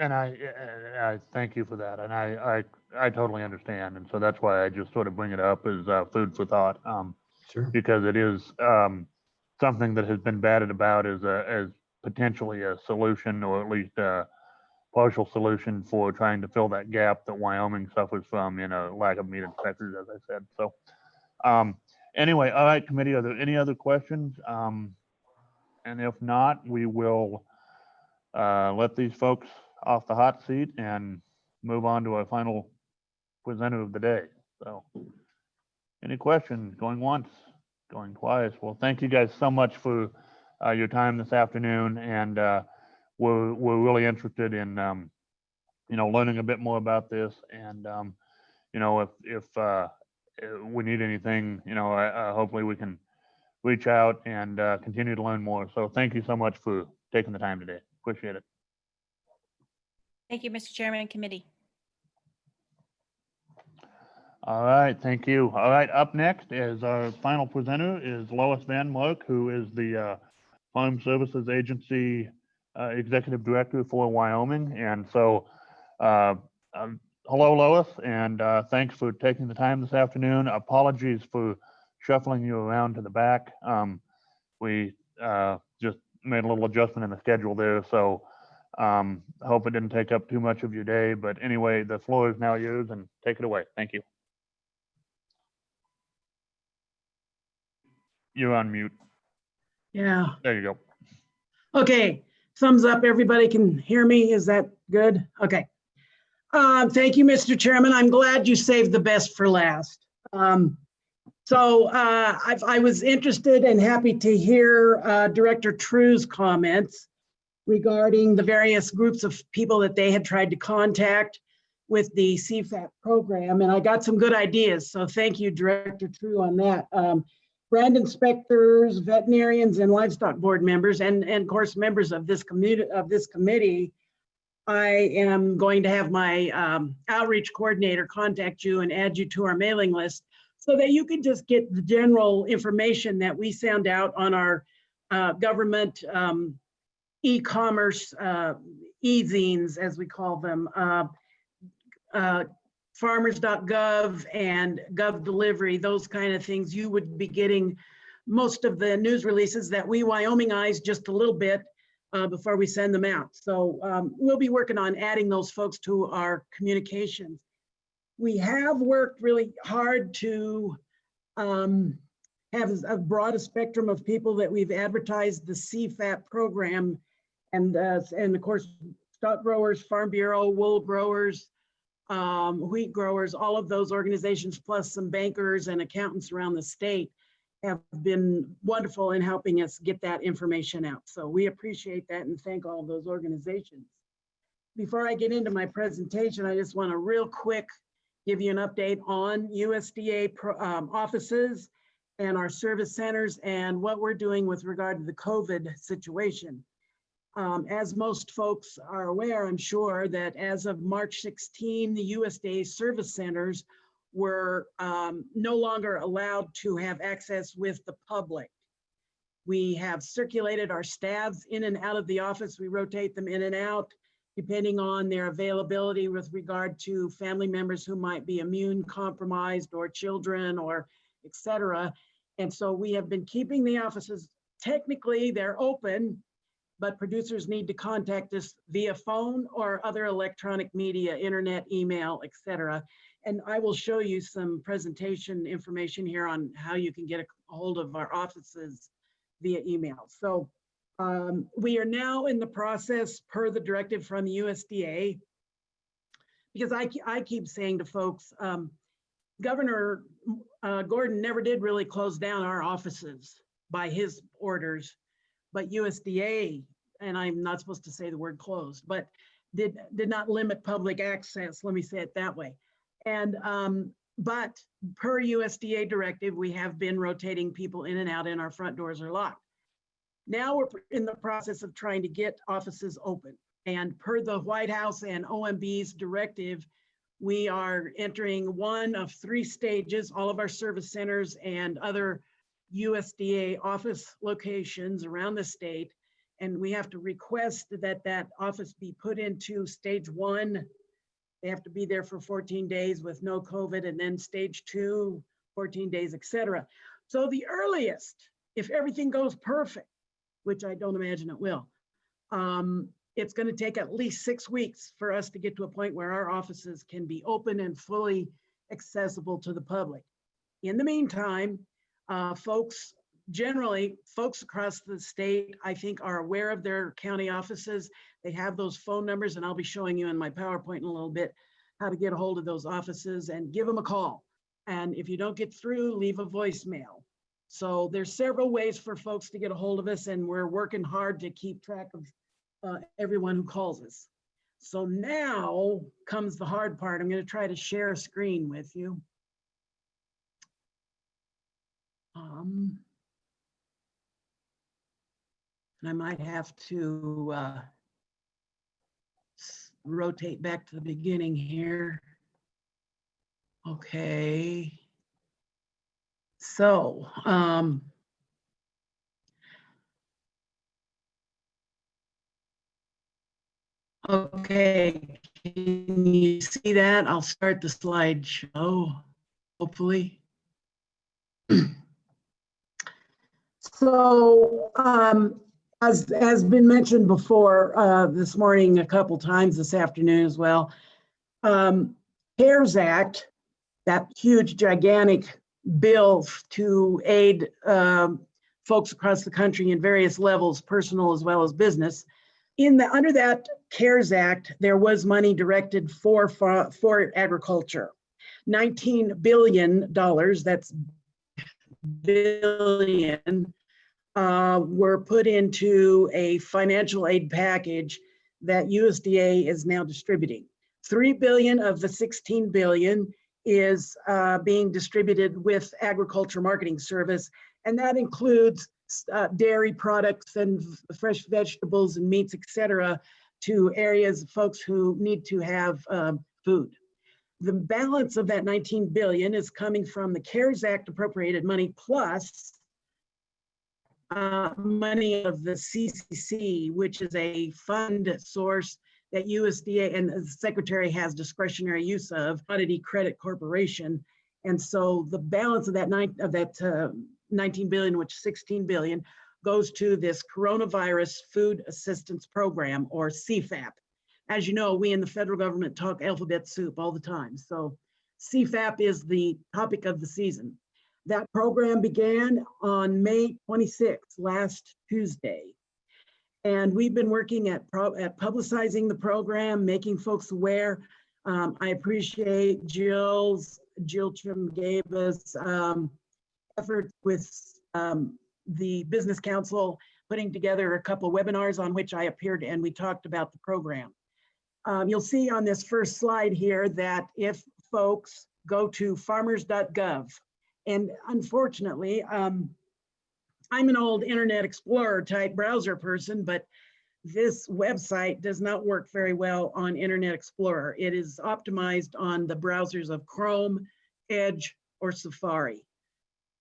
And I thank you for that. And I totally understand. And so that's why I just sort of bring it up as food for thought. Sure. Because it is something that has been batted about as potentially a solution, or at least a partial solution for trying to fill that gap that Wyoming suffers from in a lack of meat inspectors, as I said. So anyway, all right, committee, are there any other questions? And if not, we will let these folks off the hot seat and move on to our final presenter of the day. So any questions? Going once, going twice. Well, thank you guys so much for your time this afternoon. And we're really interested in, learning a bit more about this. And, if we need anything, hopefully we can reach out and continue to learn more. So thank you so much for taking the time today. Appreciate it. Thank you, Mr. Chairman and committee. All right, thank you. All right, up next is our final presenter is Lois Van Mark, who is the Farm Services Agency Executive Director for Wyoming. And so, hello, Lois, and thanks for taking the time this afternoon. Apologies for shuffling you around to the back. We just made a little adjustment in the schedule there, so I hope it didn't take up too much of your day. But anyway, the floor is now yours, and take it away. Thank you. You're on mute. Yeah. There you go. Okay. Thumbs up. Everybody can hear me. Is that good? Okay. Thank you, Mr. Chairman. I'm glad you saved the best for last. I was interested and happy to hear Director True's comments regarding the various groups of people that they had tried to contact with the CFAP program. And I got some good ideas. So thank you, Director True, on that. Brand inspectors, veterinarians, and livestock board members, and of course members of this committee, I am going to have my outreach coordinator contact you and add you to our mailing list so that you can just get the general information that we send out on our government e-commerce e-zines, as we call them, farmers.gov and gov delivery, those kind of things. You would be getting most of the news releases that we Wyomingize just a little bit before we send them out. So we'll be working on adding those folks to our communications. We have worked really hard to have as broad a spectrum of people that we've advertised the CFAP program, and of course, stock growers, Farm Bureau, wool growers, wheat growers, all of those organizations, plus some bankers and accountants around the state have been wonderful in helping us get that information out. So we appreciate that and thank all of those organizations. Before I get into my presentation, I just want to real quick give you an update on USDA offices and our service centers and what we're doing with regard to the COVID situation. As most folks are aware, I'm sure that as of March 16, the USDA service centers were no longer allowed to have access with the public. We have circulated our staffs in and out of the office. We rotate them in and out depending on their availability with regard to family members who might be immune compromised or children or et cetera. And so we have been keeping the offices, technically they're open, but producers need to contact us via phone or other electronic media, internet, email, et cetera. And I will show you some presentation information here on how you can get a hold of our offices via email. So we are now in the process per the directive from the USDA, because I keep saying to folks, Governor Gordon never did really close down our offices by his orders, but USDA, and I'm not supposed to say the word closed, but did not limit public access, let me say it that way. And but per USDA directive, we have been rotating people in and out, and our front doors are locked. Now we're in the process of trying to get offices open. And per the White House and OMB's directive, we are entering one of 3 stages, all of our service centers and other USDA office locations around the state. and we have to request that that office be put into stage 1. They have to be there for 14 days with no COVID, and then stage 2, 14 days, etc. So the earliest, if everything goes perfect, which I don't imagine it will, it's going to take at least 6 weeks for us to get to a point where our offices can be open and fully accessible to the public. In the meantime, folks across the state, I think, are aware of their county offices. They have those phone numbers, and I'll be showing you in my PowerPoint in a little bit how to get a hold of those offices and give them a call. And if you don't get through, leave a voicemail. So there's several ways for folks to get a hold of us, and we're working hard to keep track of everyone who calls us. So now comes the hard part. I'm going to try to share a screen with you. And I might have to rotate back to the beginning here. Okay. So, okay, can you see that? I'll start the slideshow, hopefully. So, as has been mentioned before this morning, a couple times this afternoon as well, CARES Act, that huge, gigantic bill to aid folks across the country in various levels, personal as well as business. Under that CARES Act, there was money directed for agriculture. $19 billion, that's billion, were put into a financial aid package that USDA is now distributing. $3 billion of the $16 billion is being distributed with Agriculture Marketing Service, and that includes dairy products and fresh vegetables and meats, etc., to areas, folks who need to have food. The balance of that $19 billion is coming from the CARES Act appropriated money plus money of the CCC, which is a fund source that USDA and the Secretary has discretionary use of, Commodity Credit Corporation. And so the balance of that 19 billion, which 16 billion, goes to this Coronavirus Food Assistance Program, or CFAP. As you know, we in the federal government talk alphabet soup all the time. So CFAP is the topic of the season. That program began on May 26th, last Tuesday. And we've been working at publicizing the program, making folks aware. I appreciate Jill Chimgaba's efforts with the Business Council, putting together a couple of webinars on which I appeared, and we talked about the program. You'll see on this first slide here that if folks go to farmers.gov, and unfortunately, I'm an old Internet Explorer type browser person, but this website does not work very well on Internet Explorer. It is optimized on the browsers of Chrome, Edge, or Safari.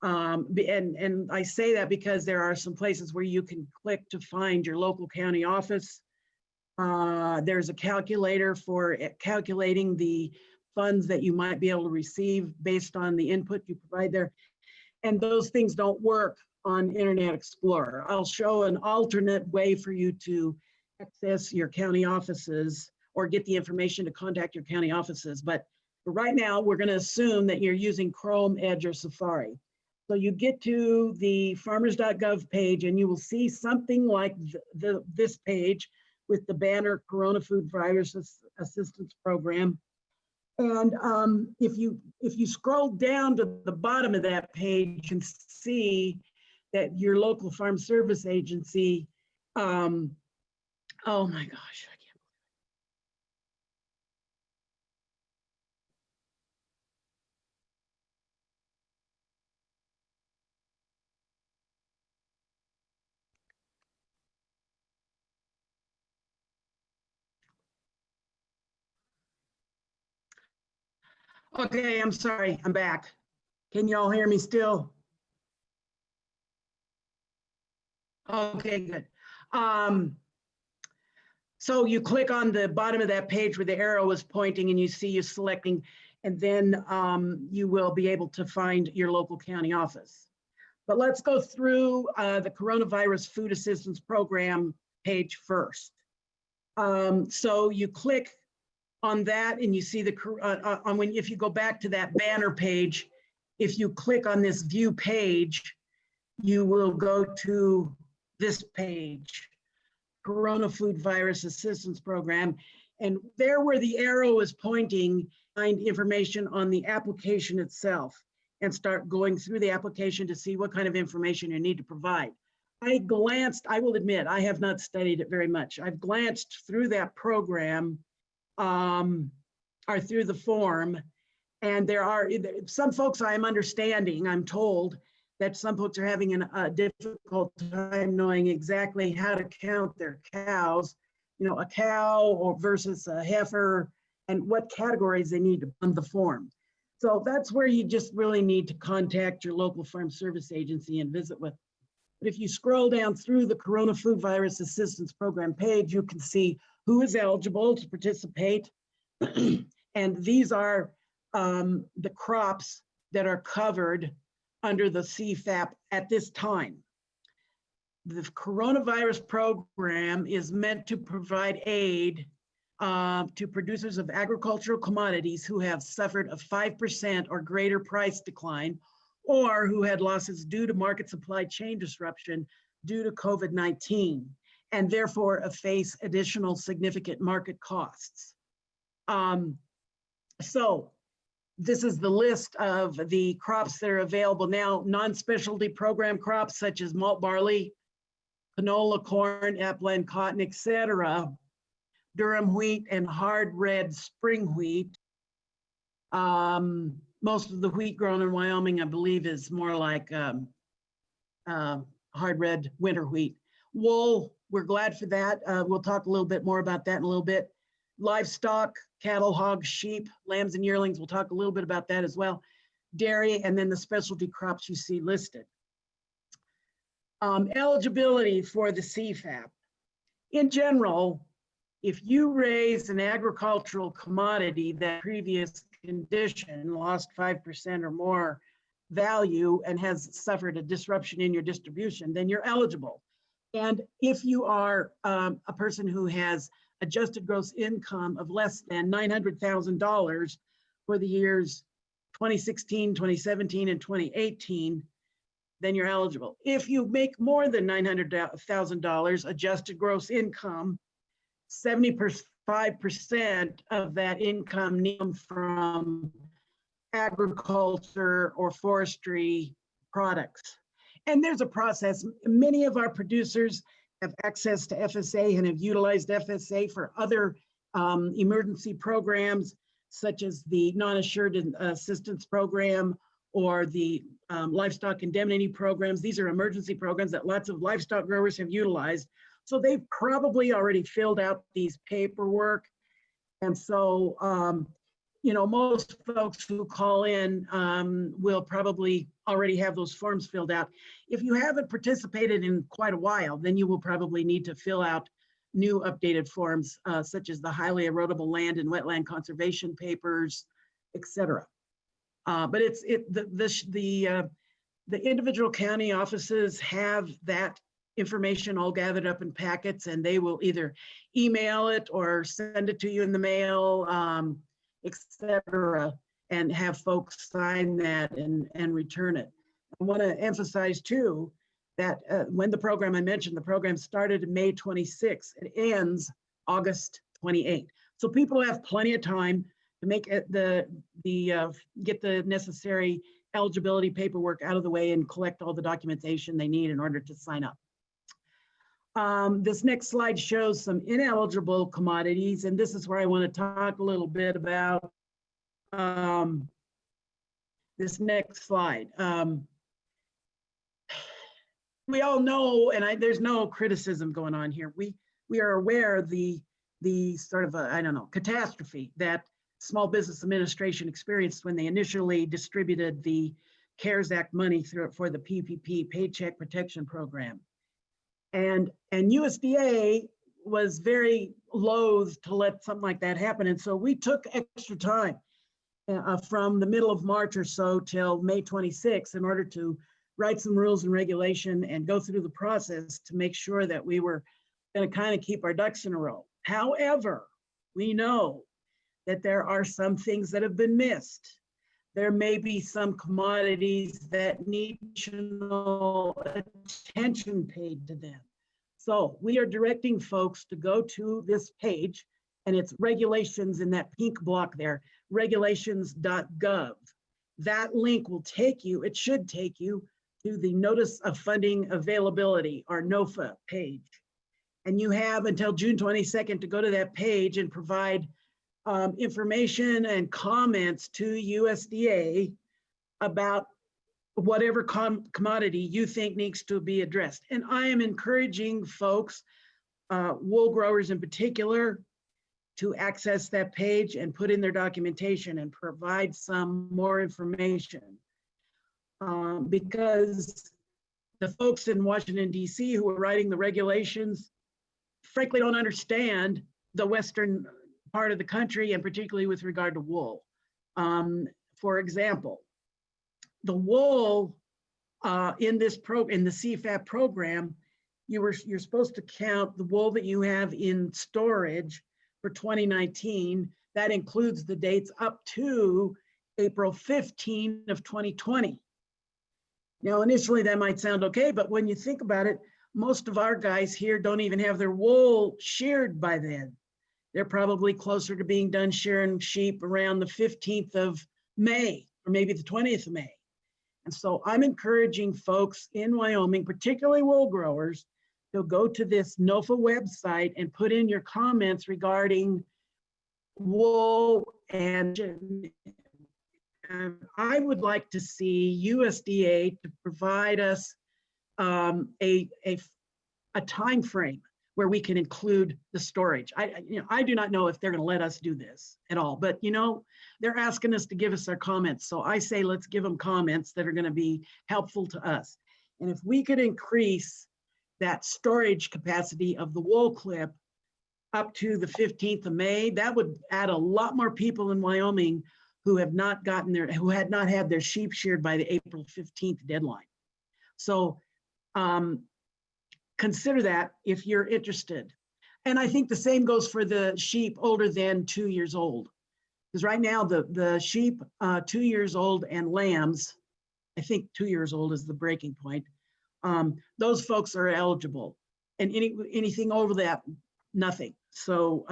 And I say that because there are some places where you can click to find your local county office. There's a calculator for calculating the funds that you might be able to receive based on the input you provide there. And those things don't work on Internet Explorer. I'll show an alternate way for you to access your county offices or get the information to contact your county offices. But for right now, we're going to assume that you're using Chrome, Edge, or Safari. So you get to the farmers.gov page and you will see something like this page with the banner Corona Food Virus Assistance Program. And if you scroll down to the bottom of that page, you can see that your local farm service agency, oh my gosh, I can't. Okay, I'm sorry, I'm back. Can you all hear me still? Okay, good. So you click on the bottom of that page where the arrow is pointing and you see you selecting, and then you will be able to find your local county office. But let's go through the Coronavirus Food Assistance Program page first. So you click on that and you see the, if you go back to that banner page, if you click on this view page, you will go to this page, Corona Food Virus Assistance Program. And there where the arrow is pointing, find information on the application itself and start going through the application to see what kind of information you need to provide. I will admit, I have not studied it very much. I've glanced through that program or through the form, and there are some folks I'm understanding, I'm told, that some folks are having a difficult time knowing exactly how to count their cows, a cow or versus a heifer, and what categories they need to on the form. So that's where you just really need to contact your local farm service agency and visit with. But if you scroll down through the Corona Food Virus Assistance Program page, you can see who is eligible to participate. And these are the crops that are covered under the CFAP at this time. The coronavirus program is meant to provide aid to producers of agricultural commodities who have suffered a 5% or greater price decline, or who had losses due to market supply chain disruption due to COVID-19, and therefore face additional significant market costs. So this is the list of the crops that are available now. Non-specialty program crops such as malt barley, canola, corn, upland cotton, etc. Durum wheat and hard red spring wheat. Most of the wheat grown in Wyoming, I believe, is more like hard red winter wheat. Wool, we're glad for that. We'll talk a little bit more about that in a little bit. Livestock, cattle, hogs, sheep, lambs, and yearlings. We'll talk a little bit about that as well. Dairy, and then the specialty crops you see listed. Eligibility for the CFAP. In general, if you raise an agricultural commodity that previous condition lost 5% or more value and has suffered a disruption in your distribution, then you're eligible. And if you are a person who has adjusted gross income of less than $900,000 for the years 2016, 2017, and 2018, then you're eligible. If you make more than $900,000 adjusted gross income, 75% of that income comes from agriculture or forestry products. And there's a process. Many of our producers have access to FSA and have utilized FSA for other emergency programs, such as the non-assured assistance program or the livestock indemnity programs. These are emergency programs that lots of livestock growers have utilized. So they've probably already filled out these paperwork. And so, most folks who call in will probably already have those forms filled out. If you haven't participated in quite a while, then you will probably need to fill out new updated forms, such as the highly erodible land and wetland conservation papers, etc. But the individual county offices have that information all gathered up in packets, and they will either email it or send it to you in the mail, etc., and have folks sign that and return it. I want to emphasize too that when the program I mentioned, the program started May 26th, it ends August 28th. So people have plenty of time to make it get the necessary eligibility paperwork out of the way and collect all the documentation they need in order to sign up. This next slide shows some ineligible commodities, and this is where I want to talk a little bit about this next slide. We all know, and there's no criticism going on here. We are aware the sort of catastrophe that Small Business Administration experienced when they initially distributed the CARES Act money for the PPP, Paycheck Protection Program. And USDA was very loath to let something like that happen. And so we took extra time from the middle of March or so till May 26th in order to write some rules and regulation and go through the process to make sure that we were going to kind of keep our ducks in a row. However, we know that there are some things that have been missed. There may be some commodities that need additional attention paid to them. So we are directing folks to go to this page, and it's regulations in that pink block there, regulations.gov. That link will take you, it should take you to the Notice of Funding Availability, or NOFA page. And you have until June 22nd to go to that page and provide information and comments to USDA about whatever commodity you think needs to be addressed. And I am encouraging folks, wool growers in particular, to access that page and put in their documentation and provide some more information. Because the folks in Washington, D.C. who are writing the regulations, frankly, don't understand the Western part of the country, and particularly with regard to wool. For example, the wool in the CFAP program, you're supposed to count the wool that you have in storage for 2019. That includes the dates up to April 15 of 2020. Now, initially that might sound okay, but when you think about it, most of our guys here don't even have their wool sheared by then. They're probably closer to being done shearing sheep around the 15th of May, or maybe the 20th of May. And so I'm encouraging folks in Wyoming, particularly wool growers, to go to this NOFA website and put in your comments regarding wool. And I would like to see USDA to provide us a time frame where we can include the storage. I do not know if they're going to let us do this at all, but they're asking us to give us our comments. So I say, let's give them comments that are going to be helpful to us. And if we could increase that storage capacity of the wool clip up to the 15th of May, that would add a lot more people in Wyoming who had not had their sheep sheared by the April 15th deadline. So consider that if you're interested. And I think the same goes for the sheep older than 2 years old. Because right now the sheep 2 years old and lambs, I think 2 years old is the breaking point. Those folks are eligible, and anything over that, nothing. So,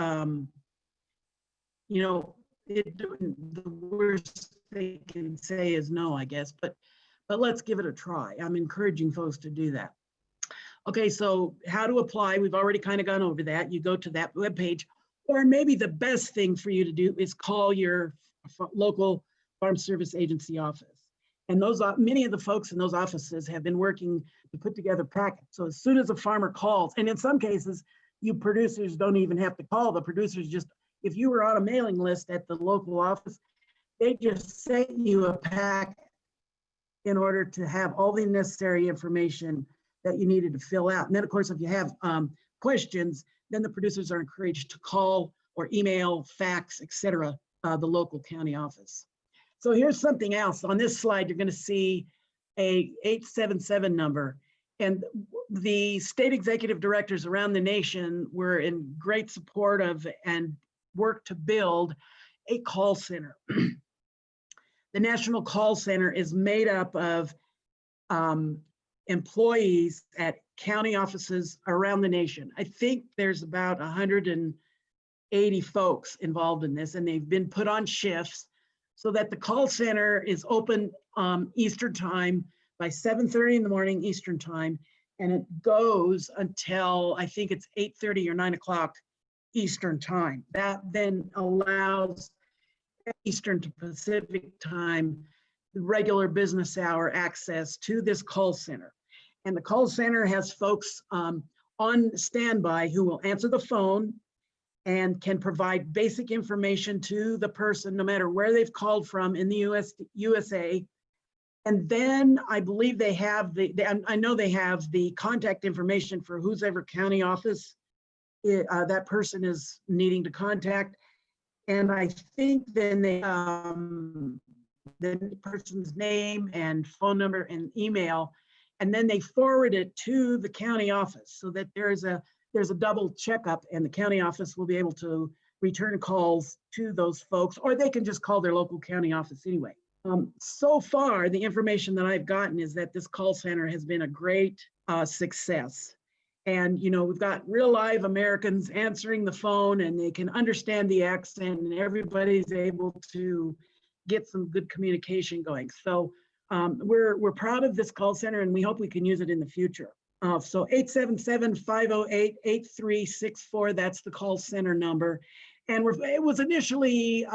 the worst they can say is no, I guess, but let's give it a try. I'm encouraging folks to do that. Okay, so how to apply, we've already kind of gone over that. You go to that webpage, or maybe the best thing for you to do is call your local Farm Service Agency office. And many of the folks in those offices have been working to put together packets. So as soon as a farmer calls, and in some cases, you producers don't even have to call. The producers just, if you were on a mailing list at the local office, they just sent you a packet in order to have all the necessary information that you needed to fill out. And then of course, if you have questions, then the producers are encouraged to call or email, fax, etc., the local county office. So here's something else. On this slide, you're going to see a 877 number. And the state executive directors around the nation were in great support of and worked to build a call center. The National Call Center is made up of employees at county offices around the nation. I think there's about 180 folks involved in this, and they've been put on shifts so that the call center is open Eastern time by 7:30 in the morning Eastern time, and it goes until I think it's 8:30 or 9 o'clock Eastern time. That then allows Eastern to Pacific time, the regular business hour access to this call center. And the call center has folks on standby who will answer the phone and can provide basic information to the person, no matter where they've called from in the USA, And then I believe they have I know they have the contact information for whose ever county office that person is needing to contact. And I think then the person's name and phone number and email, and then they forward it to the county office so that there's a double checkup, and the county office will be able to return calls to those folks, or they can just call their local county office anyway. So far, the information that I've gotten is that this call center has been a great success. And, you know, we've got real live Americans answering the phone, and they can understand the accent, and everybody's able to get some good communication going. So we're proud of this call center, and we hope we can use it in the future. So 877-508-8364, that's the call center number. And it was initially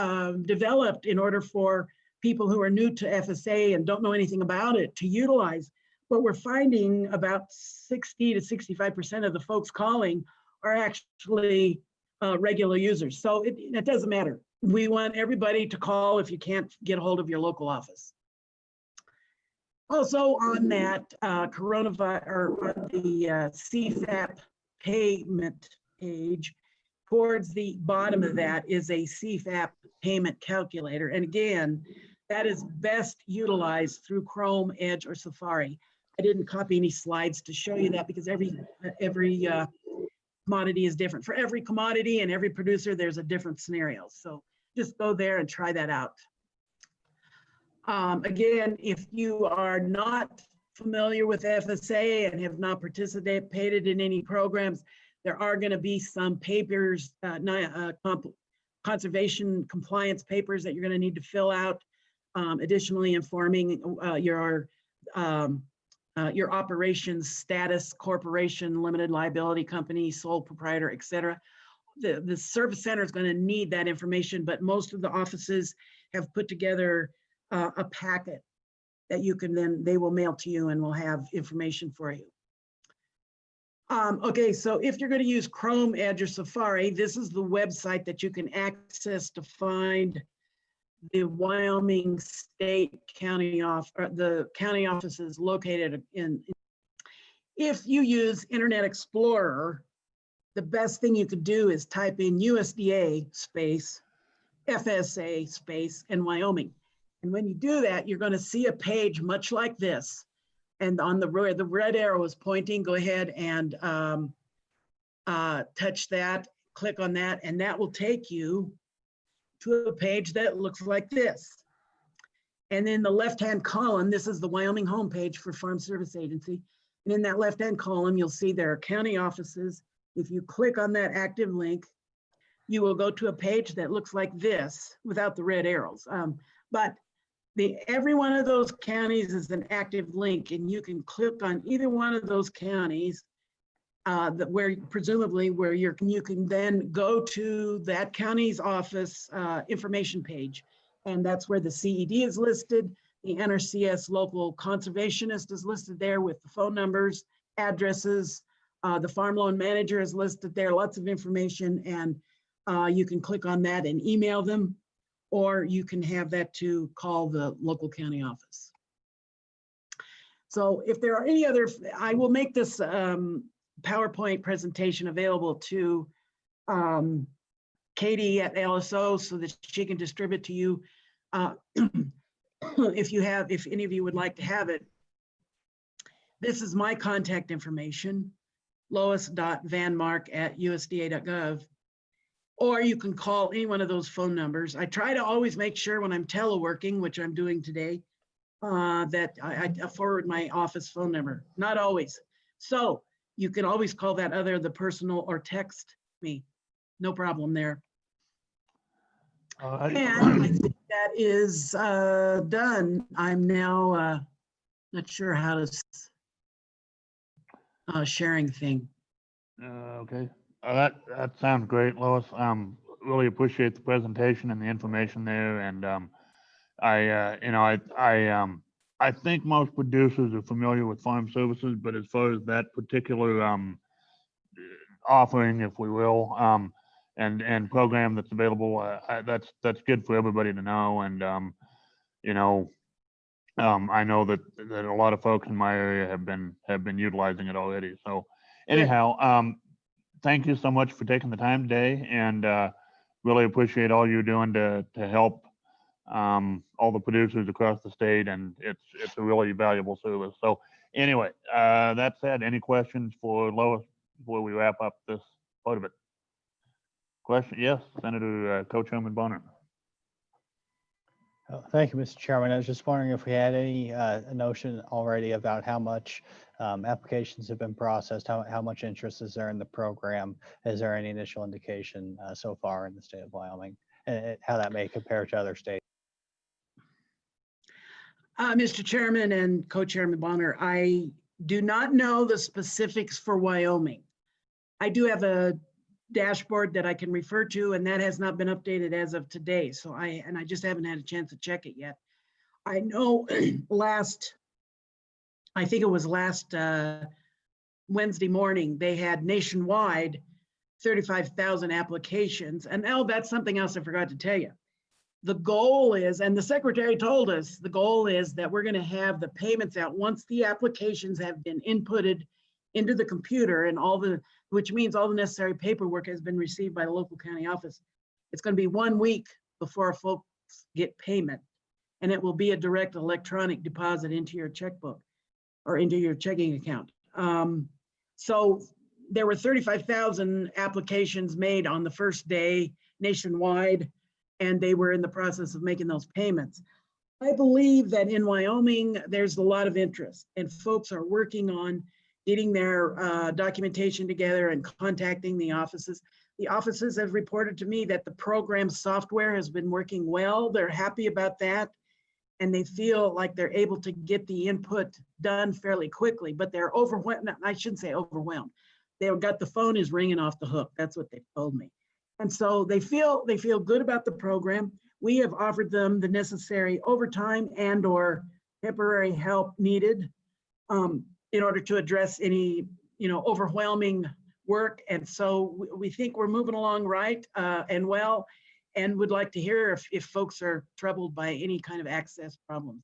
developed in order for people who are new to FSA and don't know anything about it to utilize. But we're finding about 60 to 65% of the folks calling are actually regular users. So it doesn't matter. We want everybody to call if you can't get a hold of your local office. Also on that coronavirus, or on the CFAP payment page, towards the bottom of that is a CFAP payment calculator. And again, that is best utilized through Chrome, Edge, or Safari. I didn't copy any slides to show you that because every commodity is different. For every commodity and every producer, there's a different scenario. So just go there and try that out. Again, if you are not familiar with FSA and have not participated in any programs, there are going to be some papers, conservation compliance papers that you're going to need to fill out. Additionally, informing your operations status, corporation, limited liability company, sole proprietor, etc. The service center is going to need that information, but most of the offices have put together a packet that you can then, they will mail to you and will have information for you. Okay, so if you're going to use Chrome, Edge, or Safari, this is the website that you can access to find the Wyoming State County the county offices located in. If you use Internet Explorer, the best thing you could do is type in USDA space, FSA space, and Wyoming. And when you do that, you're going to see a page much like this. And on the red arrow is pointing, go ahead and touch that, click on that, and that will take you to a page that looks like this. And in the left-hand column, this is the Wyoming homepage for Farm Service Agency. And in that left-hand column, you'll see there are county offices. If you click on that active link, you will go to a page that looks like this without the red arrows. But every one of those counties is an active link, and you can click on either one of those counties where presumably you can then go to that county's office information page. And that's where the CED is listed. The NRCS local conservationist is listed there with the phone numbers, addresses. The farm loan manager is listed there, lots of information. And you can click on that and email them, or you can have that to call the local county office. So if there are any other, I will make this PowerPoint presentation available to Katie at LSO so that she can distribute to you if any of you would like to have it. This is my contact information, lois.vanmark@usda.gov. Or you can call any one of those phone numbers. I try to always make sure when I'm teleworking, which I'm doing today, that I forward my office phone number. Not always. So you can always call that the personal, or text me. No problem there. And I think that is done. I'm now not sure how to sharing thing. Okay. That sounds great, Lois. Really appreciate the presentation and the information there. And I think most producers are familiar with farm services, but as far as that particular offering, if we will, and program that's available, that's good for everybody to know. And I know that a lot of folks in my area have been utilizing it already. So anyhow, thank you so much for taking the time today, and really appreciate all you're doing to help all the producers across the state, and it's a really valuable service. So anyway, that said, any questions for Lois before we wrap up this part of it? Question? Yes, Senator Co-Chairman Bonner. Thank you, Mr. Chairman. I was just wondering if we had any notion already about how much applications have been processed, how much interest is there in the program? Is there any initial indication so far in the state of Wyoming, and how that may compare to other states? Mr. Chairman and Co-Chairman Bonner, I do not know the specifics for Wyoming. I do have a dashboard that I can refer to, and that has not been updated as of today. So I just haven't had a chance to check it yet. I know I think it was last Wednesday morning, they had nationwide 35,000 applications. And that's something else I forgot to tell you. The goal is, and the secretary told us, the goal is that we're going to have the payments out once the applications have been inputted into the computer, and which means all the necessary paperwork has been received by the local county office. It's going to be 1 week before folks get payment, and it will be a direct electronic deposit into your checkbook or into your checking account. So there were 35,000 applications made on the first day nationwide, and they were in the process of making those payments. I believe that in Wyoming, there's a lot of interest, and folks are working on getting their documentation together and contacting the offices. The offices have reported to me that the program software has been working well. They're happy about that, and they feel like they're able to get the input done fairly quickly, but they're overwhelmed. I shouldn't say overwhelmed. They've got the phone is ringing off the hook. That's what they told me. And so they feel good about the program. We have offered them the necessary overtime and or temporary help needed in order to address any, overwhelming work. And so we think we're moving along right and well, and would like to hear if folks are troubled by any kind of access problems.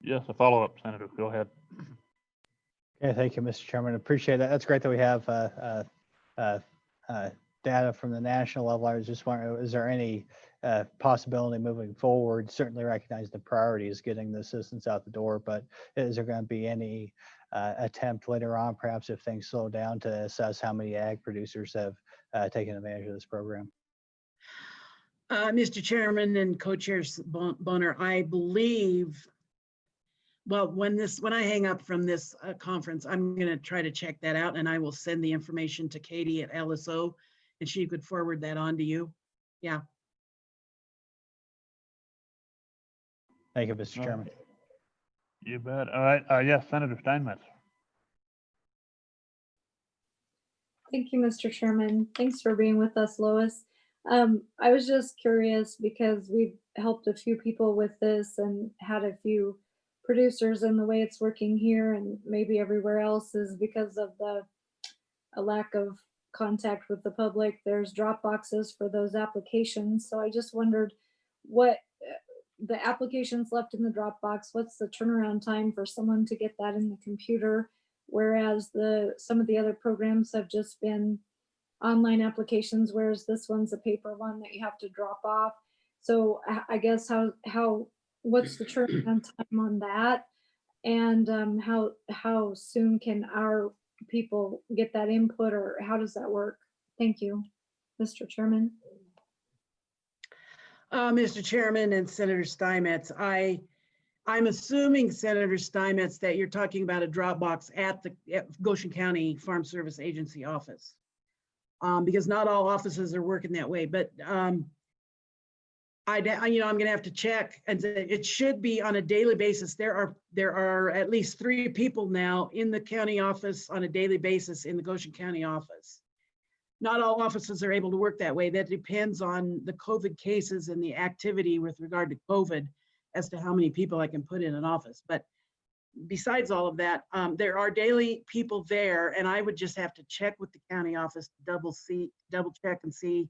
Yes, a follow-up, Senator. Go ahead. Okay, thank you, Mr. Chairman. Appreciate that. That's great that we have data from the national level. I was just wondering, is there any possibility moving forward? Certainly recognize the priority is getting the assistance out the door, but is there going to be any attempt later on, perhaps if things slow down, to assess how many ag producers have taken advantage of this program? Mr. Chairman and Co-Chair Bonner, I believe, well, when I hang up from this conference, I'm going to try to check that out, and I will send the information to Katie at LSO, and she could forward that on to you. Yeah. Thank you, Mr. Chairman. You bet. All right. Yes, Senator Steinmetz. Thank you, Mr. Chairman. Thanks for being with us, Lois. I was just curious because we've helped a few people with this and had a few producers, and the way it's working here and maybe everywhere else is because of a lack of contact with the public. There's drop boxes for those applications. So I just wondered what the applications left in the Dropbox, what's the turnaround time for someone to get that in the computer? Whereas some of the other programs have just been online applications, whereas this one's a paper one that you have to drop off. So I guess what's the turnaround time on that? And how soon can our people get that input, or how does that work? Thank you, Mr. Chairman. Mr. Chairman and Senator Steinmetz, I'm assuming, Senator Steinmetz, that you're talking about a Dropbox at the Goshen County Farm Service Agency office, because not all offices are working that way. But I'm going to have to check, and it should be on a daily basis. There are at least 3 people now in the county office on a daily basis in the Goshen County office. Not all offices are able to work that way. That depends on the COVID cases and the activity with regard to COVID as to how many people I can put in an office. But besides all of that, there are daily people there, and I would just have to check with the county office, double check and see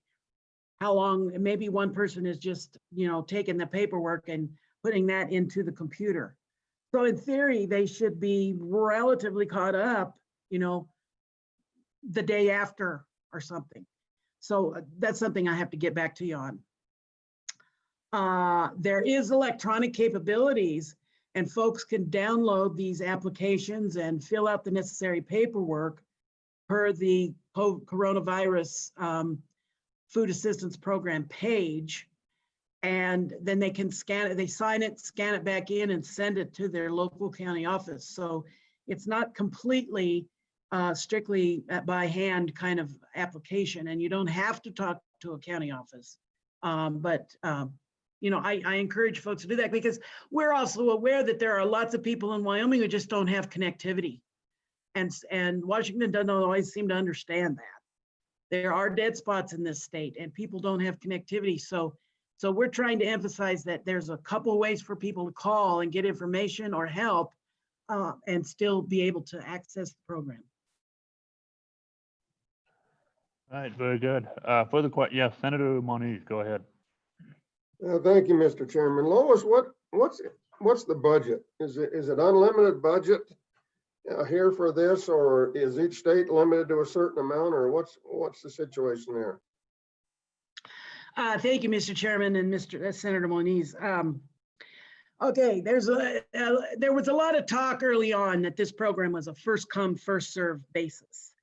how long, maybe one person is just, taking the paperwork and putting that into the computer. So in theory, they should be relatively caught up, the day after or something. So that's something I have to get back to you on. There is electronic capabilities, and folks can download these applications and fill out the necessary paperwork per the coronavirus food assistance program page. And then they can scan it, they sign it, scan it back in, and send it to their local county office. So it's not completely strictly by hand kind of application, and you don't have to talk to a county office. I encourage folks to do that, because we're also aware that there are lots of people in Wyoming who just don't have connectivity. And Washington doesn't always seem to understand that. There are dead spots in this state and people don't have connectivity. So we're trying to emphasize that there's a couple ways for people to call and get information or help and still be able to access the program. All right, very good. Further question? Yes, Senator Moniz, go ahead. Thank you, Mr. Chairman. Lois, what's the budget? Is it unlimited budget here for this, or is each state limited to a certain amount, or what's the situation there? Thank you, Mr. Chairman and Senator Moniz. Okay, there was a lot of talk early on that this program was a first come, first served basis.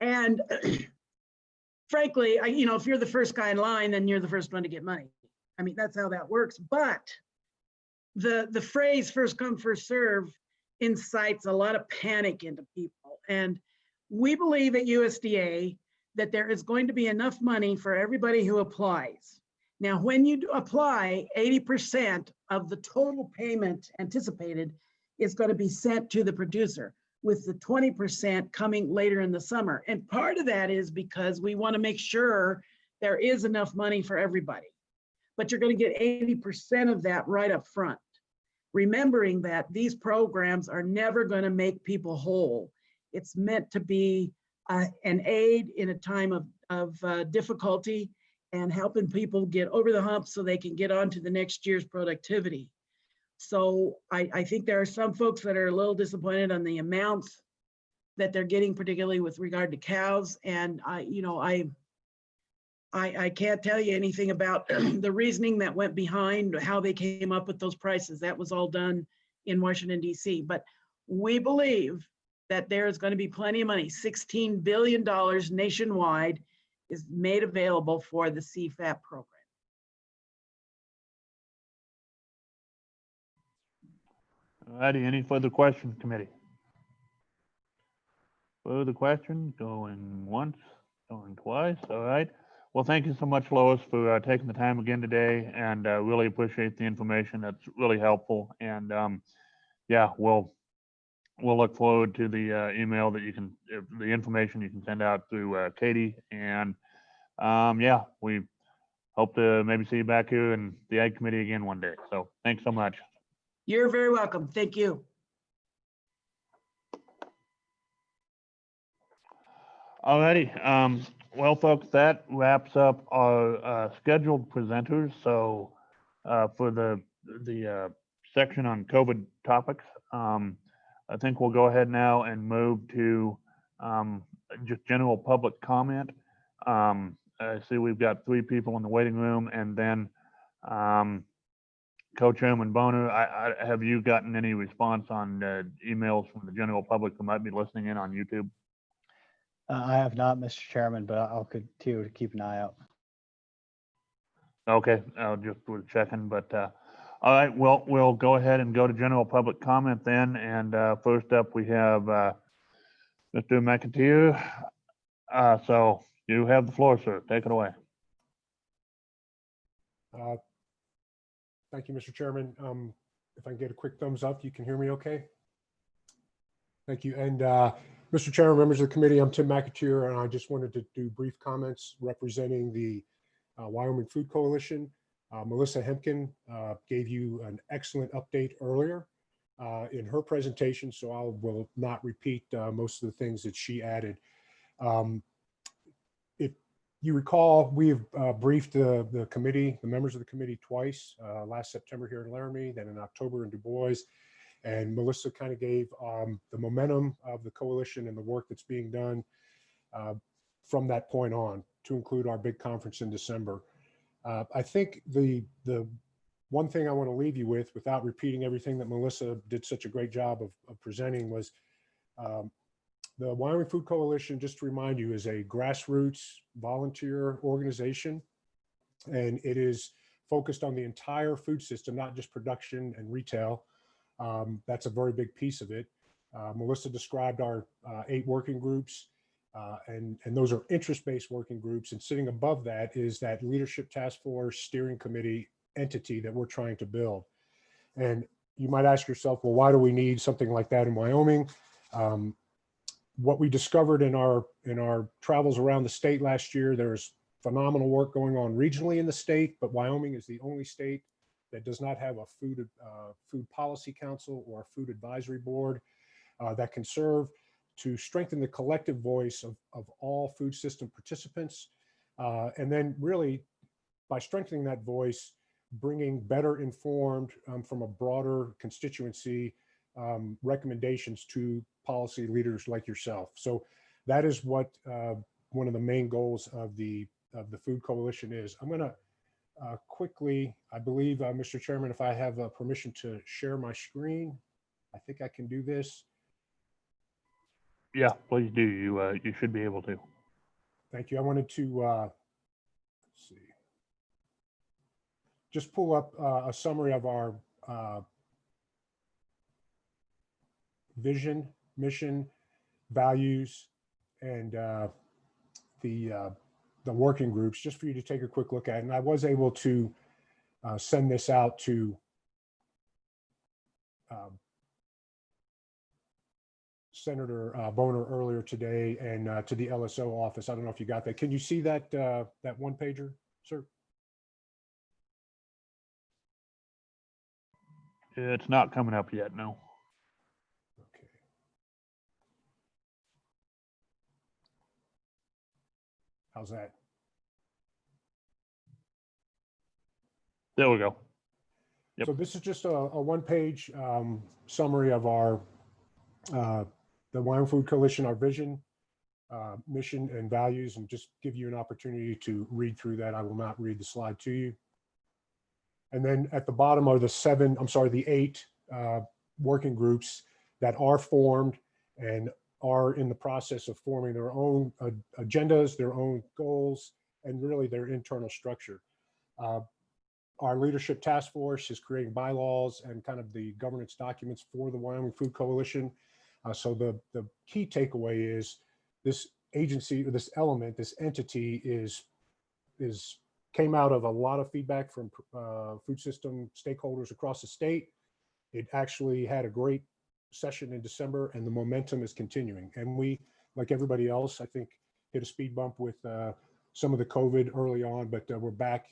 And frankly, if you're the first guy in line, then you're the first one to get money. I mean, that's how that works. But the phrase first come, first serve incites a lot of panic into people. And we believe at USDA that there is going to be enough money for everybody who applies. Now, when you apply, 80% of the total payment anticipated is going to be sent to the producer, with the 20% coming later in the summer. And part of that is because we want to make sure there is enough money for everybody. But you're going to get 80% of that right up front, remembering that these programs are never going to make people whole. It's meant to be an aid in a time of difficulty and helping people get over the hump so they can get on to the next year's productivity. So I think there are some folks that are a little disappointed on the amounts that they're getting, particularly with regard to cows. And I can't tell you anything about the reasoning that went behind how they came up with those prices. That was all done in Washington, D.C. But we believe that there is going to be plenty of money. $16 billion nationwide is made available for the CFAP program. All righty, any further questions, committee? Further questions? Going once, going twice, all right. Well, thank you so much, Lois, for taking the time again today, and really appreciate the information. That's really helpful. And yeah, we'll look forward to the email that you can, the information you can send out through Katie. And yeah, we hope to maybe see you back here in the Ag Committee again one day. So thanks so much. You're very welcome. Thank you. All righty. Well, folks, that wraps up our scheduled presenters. So for the section on COVID topics, I think we'll go ahead now and move to just general public comment. I see we've got 3 people in the waiting room, and then Co-Chairman Boner, have you gotten any response on emails from the general public who might be listening in on YouTube? I have not, Mr. Chairman, but I'll continue to keep an eye out. Okay, I'll just was checking, but all right, well, we'll go ahead and go to general public comment then. And first up, we have Mr. McAteer. So you have the floor, sir. Take it away. Thank you, Mr. Chairman. If I can get a quick thumbs up, you can hear me okay? Thank you. And Mr. Chairman, members of the committee, I'm Tim McAteer, and I just wanted to do brief comments representing the Wyoming Food Coalition. Melissa Hempkin gave you an excellent update earlier in her presentation, so I will not repeat most of the things that she added. You recall, we've briefed the committee, the members of the committee twice, last September here in Laramie, then in October in Du Bois. And Melissa kind of gave the momentum of the coalition and the work that's being done from that point on, to include our big conference in December. I think the one thing I want to leave you with, without repeating everything that Melissa did such a great job of presenting, was the Wyoming Food Coalition, just to remind you, is a grassroots volunteer organization, and it is focused on the entire food system, not just production and retail. That's a very big piece of it. Melissa described our 8 working groups, and those are interest-based working groups. And sitting above that is that Leadership Task Force Steering Committee entity that we're trying to build. And you might ask yourself, well, why do we need something like that in Wyoming? What we discovered in our travels around the state last year, there's phenomenal work going on regionally in the state, but Wyoming is the only state that does not have a food policy council or a food advisory board that can serve to strengthen the collective voice of all food system participants. And then really, by strengthening that voice, bringing better informed from a broader constituency recommendations to policy leaders like yourself. So that is what one of the main goals of the Food Coalition is. I'm going to quickly, I believe, Mr. Chairman, if I have permission to share my screen, I think I can do this. Yeah, please do. You should be able to. Thank you. I wanted to let's see, just pull up a summary of our vision, mission, values, and the working groups, just for you to take a quick look at. And I was able to send this out to Senator Boner earlier today, and to the LSO office. I don't know if you got that. Can you see that that one pager, sir? It's not coming up yet, no. Okay. How's that? There we go. Yep. So this is just a one-page summary of our the Wyoming Food Coalition, our vision, mission, and values, and just give you an opportunity to read through that. I will not read the slide to you. And then at the bottom are the 8 working groups that are formed and are in the process of forming their own agendas, their own goals, and really their internal structure. Our Leadership Task Force is creating bylaws and kind of the governance documents for the Wyoming Food Coalition. So the key takeaway is this agency, or this element, this entity came out of a lot of feedback from food system stakeholders across the state. It actually had a great session in December, and the momentum is continuing. And we, like everybody else, I think, hit a speed bump with some of the COVID early on, but we're back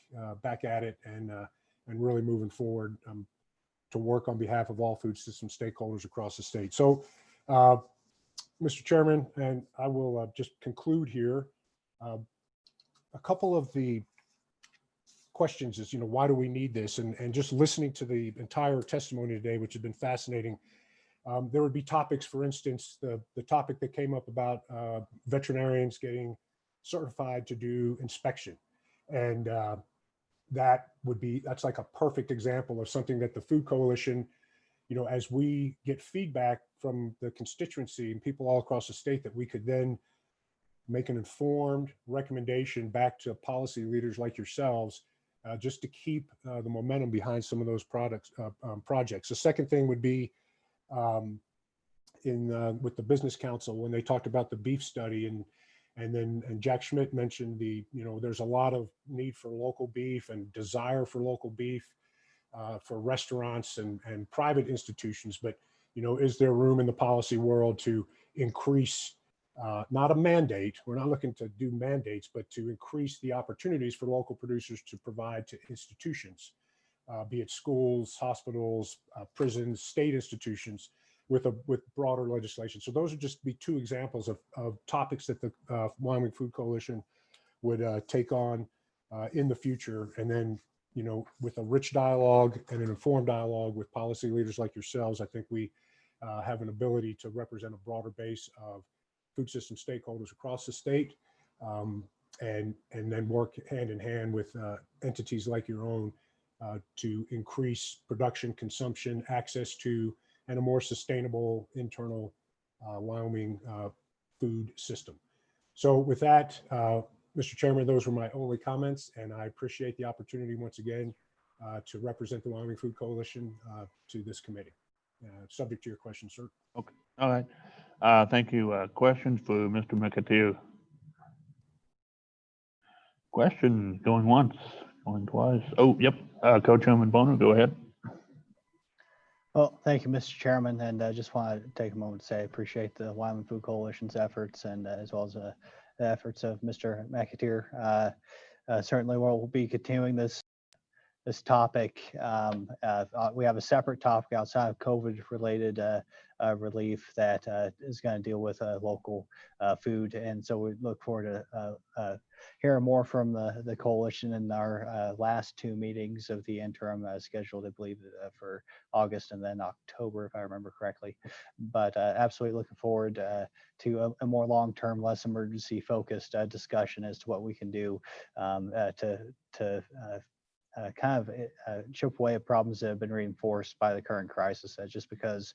at it and really moving forward to work on behalf of all food system stakeholders across the state. So, Mr. Chairman, and I will just conclude here. A couple of the questions is, why do we need this? And just listening to the entire testimony today, which has been fascinating, there would be topics, for instance, the topic that came up about veterinarians getting certified to do inspection. And that's like a perfect example of something that the Food Coalition, as we get feedback from the constituency and people all across the state, that we could then make an informed recommendation back to policy leaders like yourselves, just to keep the momentum behind some of those projects. The second thing would be with the Business Council, when they talked about the beef study, and Jack Schmidt mentioned there's a lot of need for local beef and desire for local beef for restaurants and private institutions. But, is there room in the policy world to increase, not a mandate, we're not looking to do mandates, but to increase the opportunities for local producers to provide to institutions, be it schools, hospitals, prisons, state institutions, with broader legislation. So those would just be 2 examples of topics that the Wyoming Food Coalition would take on in the future. And then, with a rich dialogue and an informed dialogue with policy leaders like yourselves, I think we have an ability to represent a broader base of food system stakeholders across the state, and then work hand in hand with entities like your own to increase production, consumption, access to, and a more sustainable internal Wyoming food system. So with that, Mr. Chairman, those were my only comments, and I appreciate the opportunity once again to represent the Wyoming Food Coalition to this committee. Subject to your question, sir. Okay, all right. Thank you. Questions for Mr. McAteer? Question going once, going twice. Oh, yep. Co-Chairman Bonner, go ahead. Well, thank you, Mr. Chairman, and I just want to take a moment to say I appreciate the Wyoming Food Coalition's efforts, and as well as the efforts of Mr. McAteer. Certainly, we'll be continuing this topic. We have a separate topic outside of COVID-related relief that is going to deal with local food, and so we look forward to hearing more from the coalition in our last two meetings of the interim scheduled, I believe, for August and then October, if I remember correctly. But absolutely looking forward to a more long-term, less emergency-focused discussion as to what we can do to kind of chip away at problems that have been reinforced by the current crisis. Just because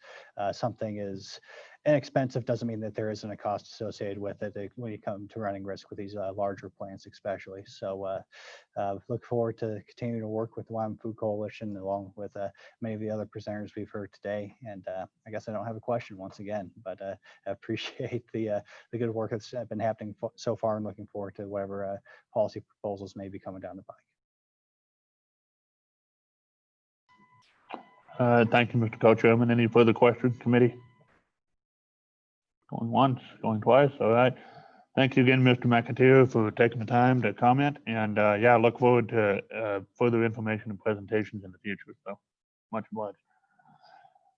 something is inexpensive doesn't mean that there isn't a cost associated with it when you come to running risk with these larger plants especially. So look forward to continuing to work with the Wyoming Food Coalition along with many of the other presenters we've heard today. And I guess I don't have a question once again, but I appreciate the good work that's been happening so far, and looking forward to whatever policy proposals may be coming down the pike. Thank you, Mr. Co-Chairman. Any further questions, committee? Going once, going twice. All right. Thank you again, Mr. McAteer, for taking the time to comment. And yeah, look forward to further information and presentations in the future. So much obliged.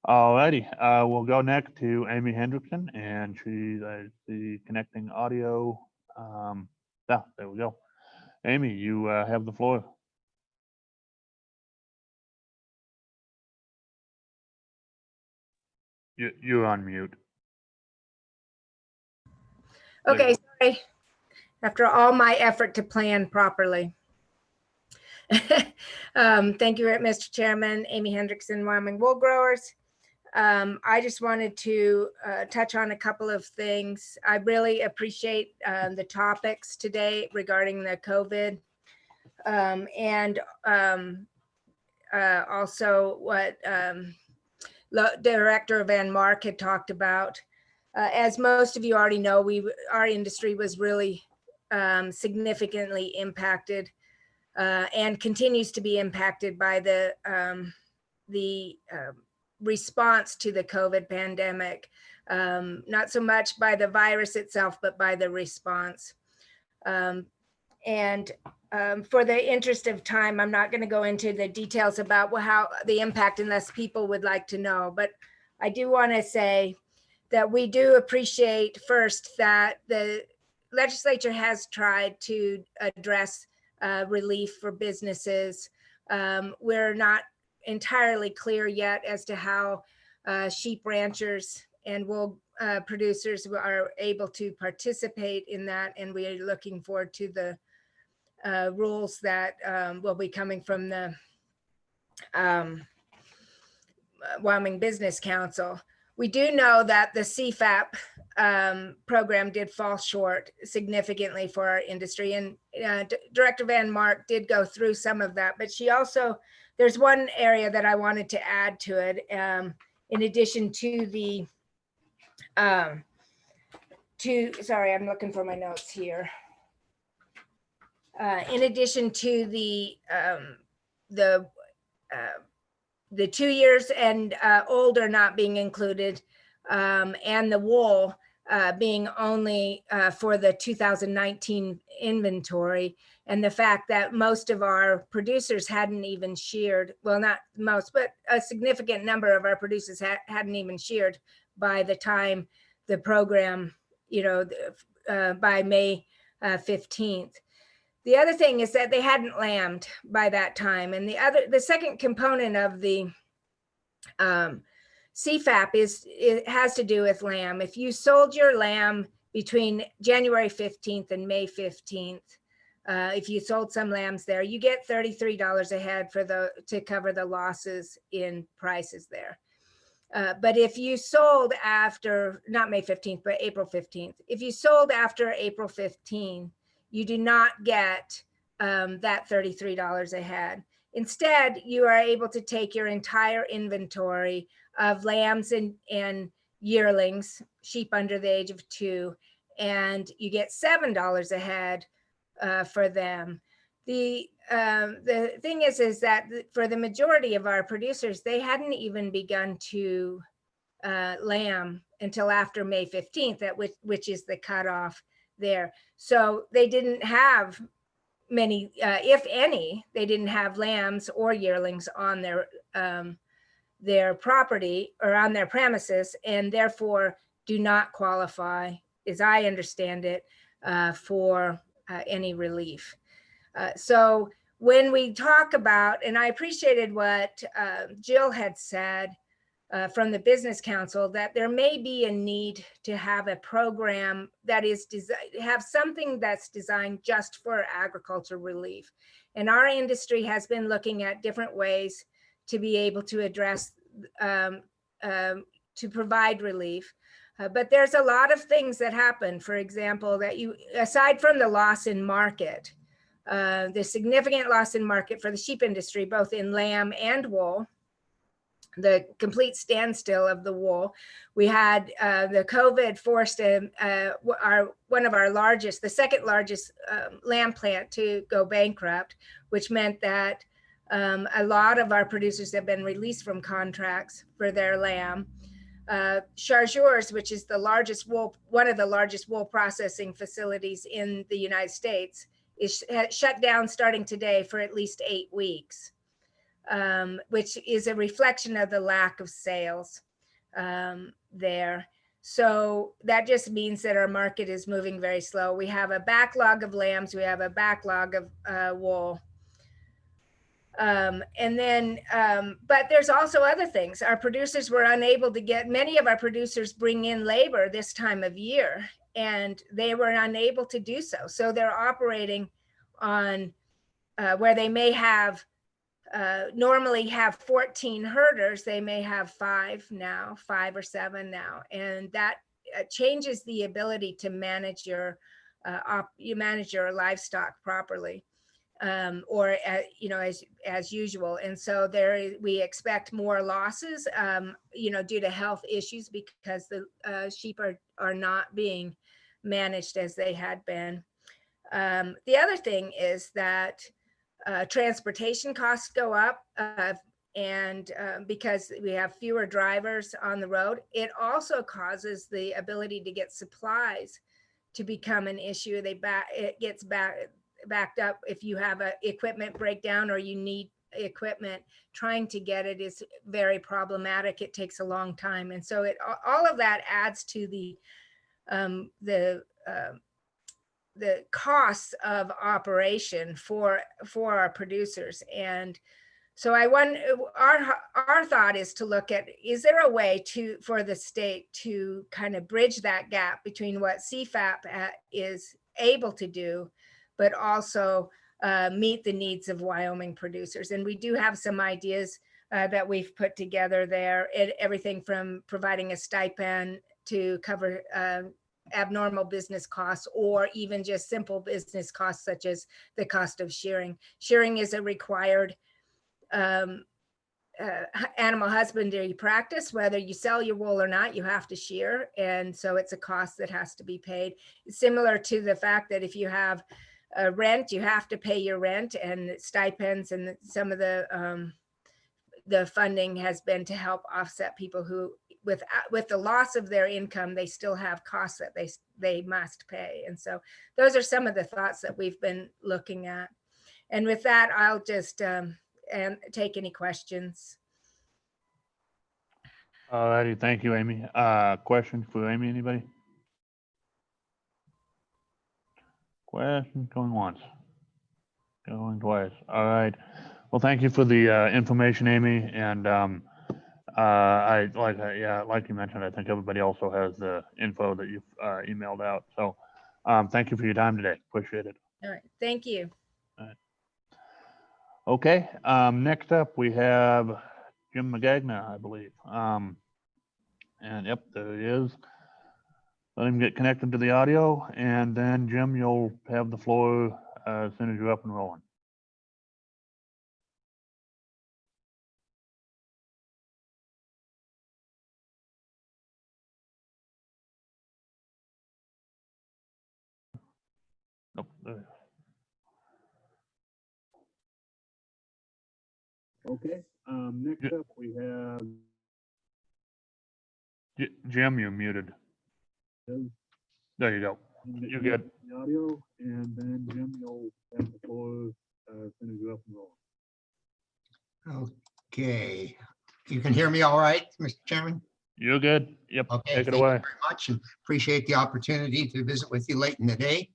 All righty. We'll go next to Amy Hendrickson, and she's the connecting audio. Yeah, there we go. Amy, you have the floor. You're on mute. Okay, sorry. After all my effort to plan properly. Thank you, Mr. Chairman. Amy Hendrickson, Wyoming Wool Growers. I just wanted to touch on a couple of things. I really appreciate the topics today regarding the COVID, and also what Director Van Mark had talked about. As most of you already know, our industry was really significantly impacted and continues to be impacted by the response to the COVID pandemic. Not so much by the virus itself, but by the response. For the interest of time, I'm not going to go into the details about how the impact, unless people would like to know. But I do want to say that we do appreciate first that the legislature has tried to address relief for businesses. We're not entirely clear yet as to how sheep ranchers and wool producers are able to participate in that, and we are looking forward to the rules that will be coming from the Wyoming Business Council. We do know that the CFAP program did fall short significantly for our industry, and Director Van Mark did go through some of that, but she also, there's one area that I wanted to add to it, in addition to the, sorry, I'm looking for my notes here. In addition to the 2 years and older not being included, and the wool being only for the 2019 inventory, and the fact that most of our producers hadn't even sheared, well, not most, but a significant number of our producers hadn't even sheared by the time the program, by May 15th. The other thing is that they hadn't lambed by that time. And the second component of the CFAP it has to do with lamb. If you sold your lamb between January 15th and May 15th, if you sold some lambs there, you get $33 a head to cover the losses in prices there. But if you sold after, not May 15th, but April 15th, if you sold after April 15th, you do not get that $33 a head. Instead, you are able to take your entire inventory of lambs and yearlings, sheep under the age of 2, and you get $7 a head for them. The thing is that for the majority of our producers, they hadn't even begun to lamb until after May 15th, which is the cutoff there. So they didn't have many, if any, they didn't have lambs or yearlings on their property or on their premises, and therefore do not qualify, as I understand it, for any relief. So when we talk about, and I appreciated what Jill had said from the Business Council, that there may be a need to have a program that is have something that's designed just for agriculture relief. And our industry has been looking at different ways to be able to address, to provide relief. But there's a lot of things that happen. For example, that aside from the loss in market, the significant loss in market for the sheep industry, both in lamb and wool, the complete standstill of the wool. We had the COVID forced one of our largest, the second largest lamb plant to go bankrupt, which meant that a lot of our producers have been released from contracts for their lamb. Chargeurs, which is the largest wool, one of the largest wool processing facilities in the United States, is shut down starting today for at least 8 weeks. Which is a reflection of the lack of sales there. So that just means that our market is moving very slow. We have a backlog of lambs, we have a backlog of wool. But there's also other things. Our producers were unable to get, many of our producers bring in labor this time of year, and they were unable to do so. So they're operating on where they may have normally have 14 herders, they may have 5 now, 5 or 7 now, and that changes the ability to manage your livestock properly, or as usual. And so we expect more losses, due to health issues, because the sheep are not being managed as they had been. The other thing is that transportation costs go up, and because we have fewer drivers on the road. It also causes the ability to get supplies to become an issue. It gets backed up if you have a equipment breakdown or you need equipment. Trying to get it is very problematic. It takes a long time, and so all of that adds to the costs of operation for our producers. And so our thought is to look at, is there a way for the state to kind of bridge that gap between what CFAP is able to do, but also meet the needs of Wyoming producers? And we do have some ideas that we've put together there, everything from providing a stipend to cover abnormal business costs, or even just simple business costs, such as the cost of shearing. Shearing is a required animal husbandry practice. Whether you sell your wool or not, you have to shear. And so it's a cost that has to be paid. It's similar to the fact that if you have rent, you have to pay your rent, and stipends, and some of the funding has been to help offset people who, with the loss of their income, they still have costs that they must pay. And so those are some of the thoughts that we've been looking at. And with that, I'll just take any questions. All righty, thank you, Amy. Question for Amy, anybody? Question going once. Going twice. All right. Well, thank you for the information, Amy. And like you mentioned, I think everybody also has the info that you've emailed out. So thank you for your time today. Appreciate it. All right, thank you. Okay. Next up, we have Jim Magagna, I believe. And yep, there he is. Let him get connected to the audio, and then Jim, you'll have the floor as soon as you're up and rolling. Nope. There. Okay. Next up, we have Jim. You're muted. There you go. You're good. The audio, and then Jim, you'll have the floor as soon as you're up and rolling. Okay, you can hear me all right, Mr. Chairman? You're good. Yep. Okay, Take it thank you away. very much and appreciate the opportunity to visit with you late in the day.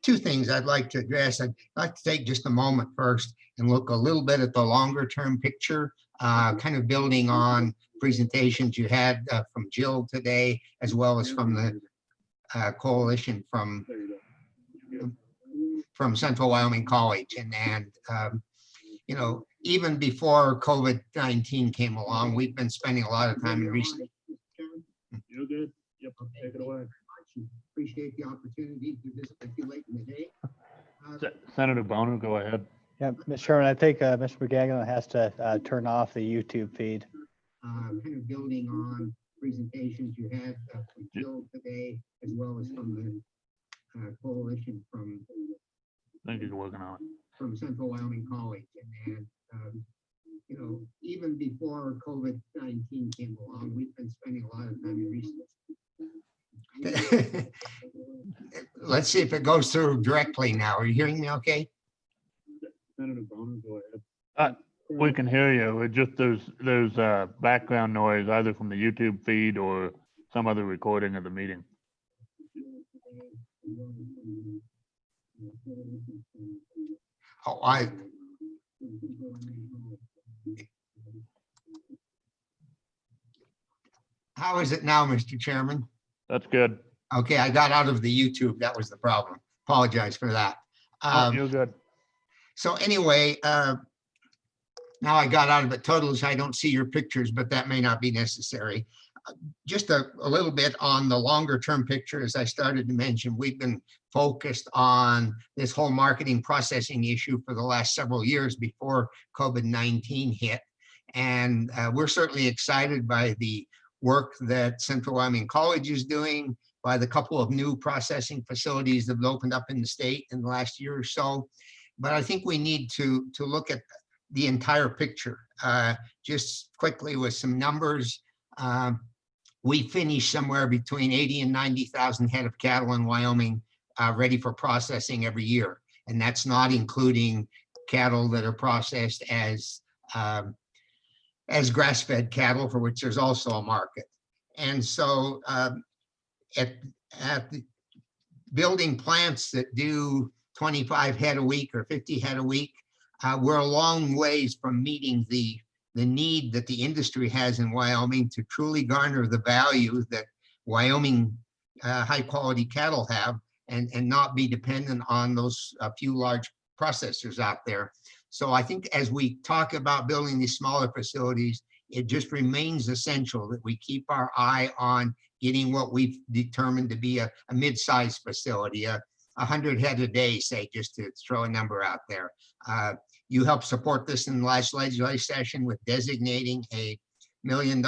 Two things I'd like to address. I'd like to take just a moment first and look a little bit at the longer term picture, kind of building on presentations you had from Jill today, as well as from the coalition from Central Wyoming College. And you know, even before COVID-19 came along, we've been spending a lot of time in recent. You're good. Yep. Take it away. Appreciate the opportunity to visit with you late in the day. Senator Boner, go ahead. Yeah, Mr. Chairman, I think Mr. McGagnon has to turn off the YouTube feed. Kind of building on presentations you had from Jill today, as well as from the coalition from. Thank you for working on it. From Central Wyoming College. And you know, even before COVID-19 came along, we've been spending a lot of time in research. Let's see if it goes through directly now. Are you hearing me okay? Senator Boner, go ahead. We can hear you. It just there's background noise either from the YouTube feed or some other recording of the meeting. Oh, how is it now, Mr. Chairman? That's good. Okay, I got out of the YouTube. That was the problem. Apologize for that. You're good. So anyway, now I got out of it totally, so I don't see your pictures, but that may not be necessary. Just a little bit on the longer term picture, as I started to mention, we've been focused on this whole marketing processing issue for the last several years before COVID-19 hit. And we're certainly excited by the work that Central Wyoming College is doing, by the couple of new processing facilities that have opened up in the state in the last year or so. But I think we need to look at the entire picture. Just quickly with some numbers, we finish somewhere between 80 and 90,000 head of cattle in Wyoming ready for processing every year. And that's not including cattle that are processed as grass-fed cattle, for which there's also a market. And so at the building plants that do 25 head a week or 50 head a week, we're a long ways from meeting the need that the industry has in Wyoming to truly garner the value that Wyoming high quality cattle have and not be dependent on those few large processors out there. So I think as we talk about building these smaller facilities, it just remains essential that we keep our eye on getting what we've determined to be a mid-sized facility, 100 head a day, say, just to throw a number out there. You helped support this in the last legislative session with designating $1 million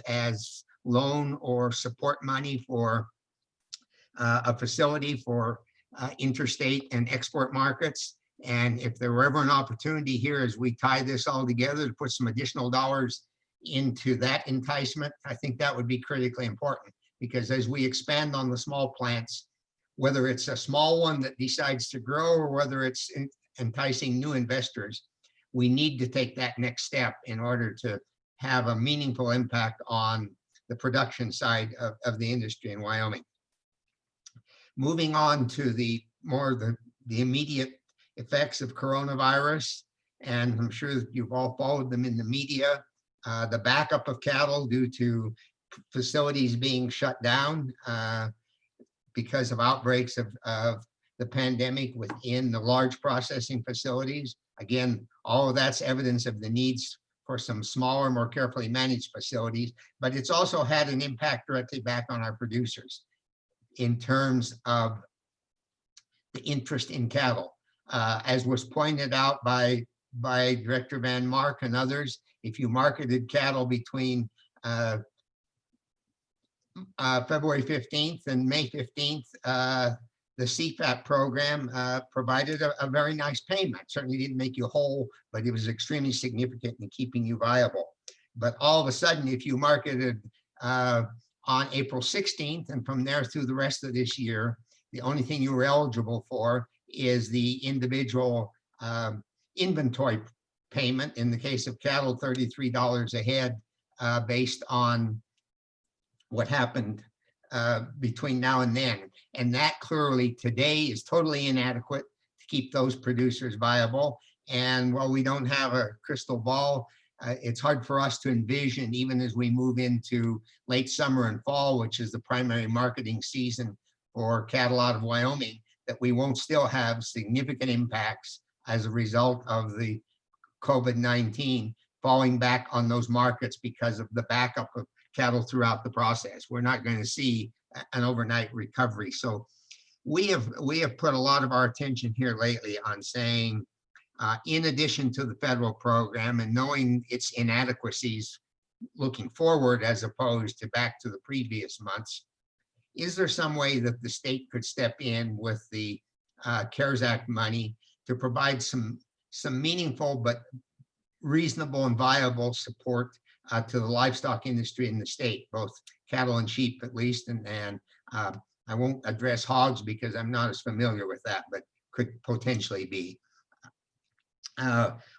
as loan or support money for a facility for interstate and export markets. And if there were ever an opportunity here as we tie this all together to put some additional dollars into that enticement, I think that would be critically important, because as we expand on the small plants, whether it's a small one that decides to grow or whether it's enticing new investors, we need to take that next step in order to have a meaningful impact on the production side of the industry in Wyoming. Moving on to the immediate effects of coronavirus, and I'm sure that you've all followed them in the media. The backup of cattle due to facilities being shut down because of outbreaks of the pandemic within the large processing facilities. Again, all of that's evidence of the needs for some smaller, more carefully managed facilities, but it's also had an impact directly back on our producers in terms of the interest in cattle. As was pointed out by Director Van Mark and others, if you marketed cattle between February 15th and May 15th, the CFAP program provided a very nice payment. Certainly didn't make you whole, but it was extremely significant in keeping you viable. But all of a sudden, if you marketed on April 16th and from there through the rest of this year, the only thing you were eligible for is the individual inventory payment. In the case of cattle, $33 a head based on what happened between now and then. And that clearly today is totally inadequate to keep those producers viable. And while we don't have a crystal ball, it's hard for us to envision, even as we move into late summer and fall, which is the primary marketing season for cattle out of Wyoming, that we won't still have significant impacts as a result of the COVID-19 falling back on those markets because of the backup of cattle throughout the process. We're not going to see an overnight recovery. So we have put a lot of our attention here lately on saying, in addition to the federal program and knowing its inadequacies looking forward as opposed to back to the previous months, is there some way that the state could step in with the CARES Act money to provide some meaningful but reasonable and viable support to the livestock industry in the state, both cattle and sheep at least, and I won't address hogs because I'm not as familiar with that, but could potentially be.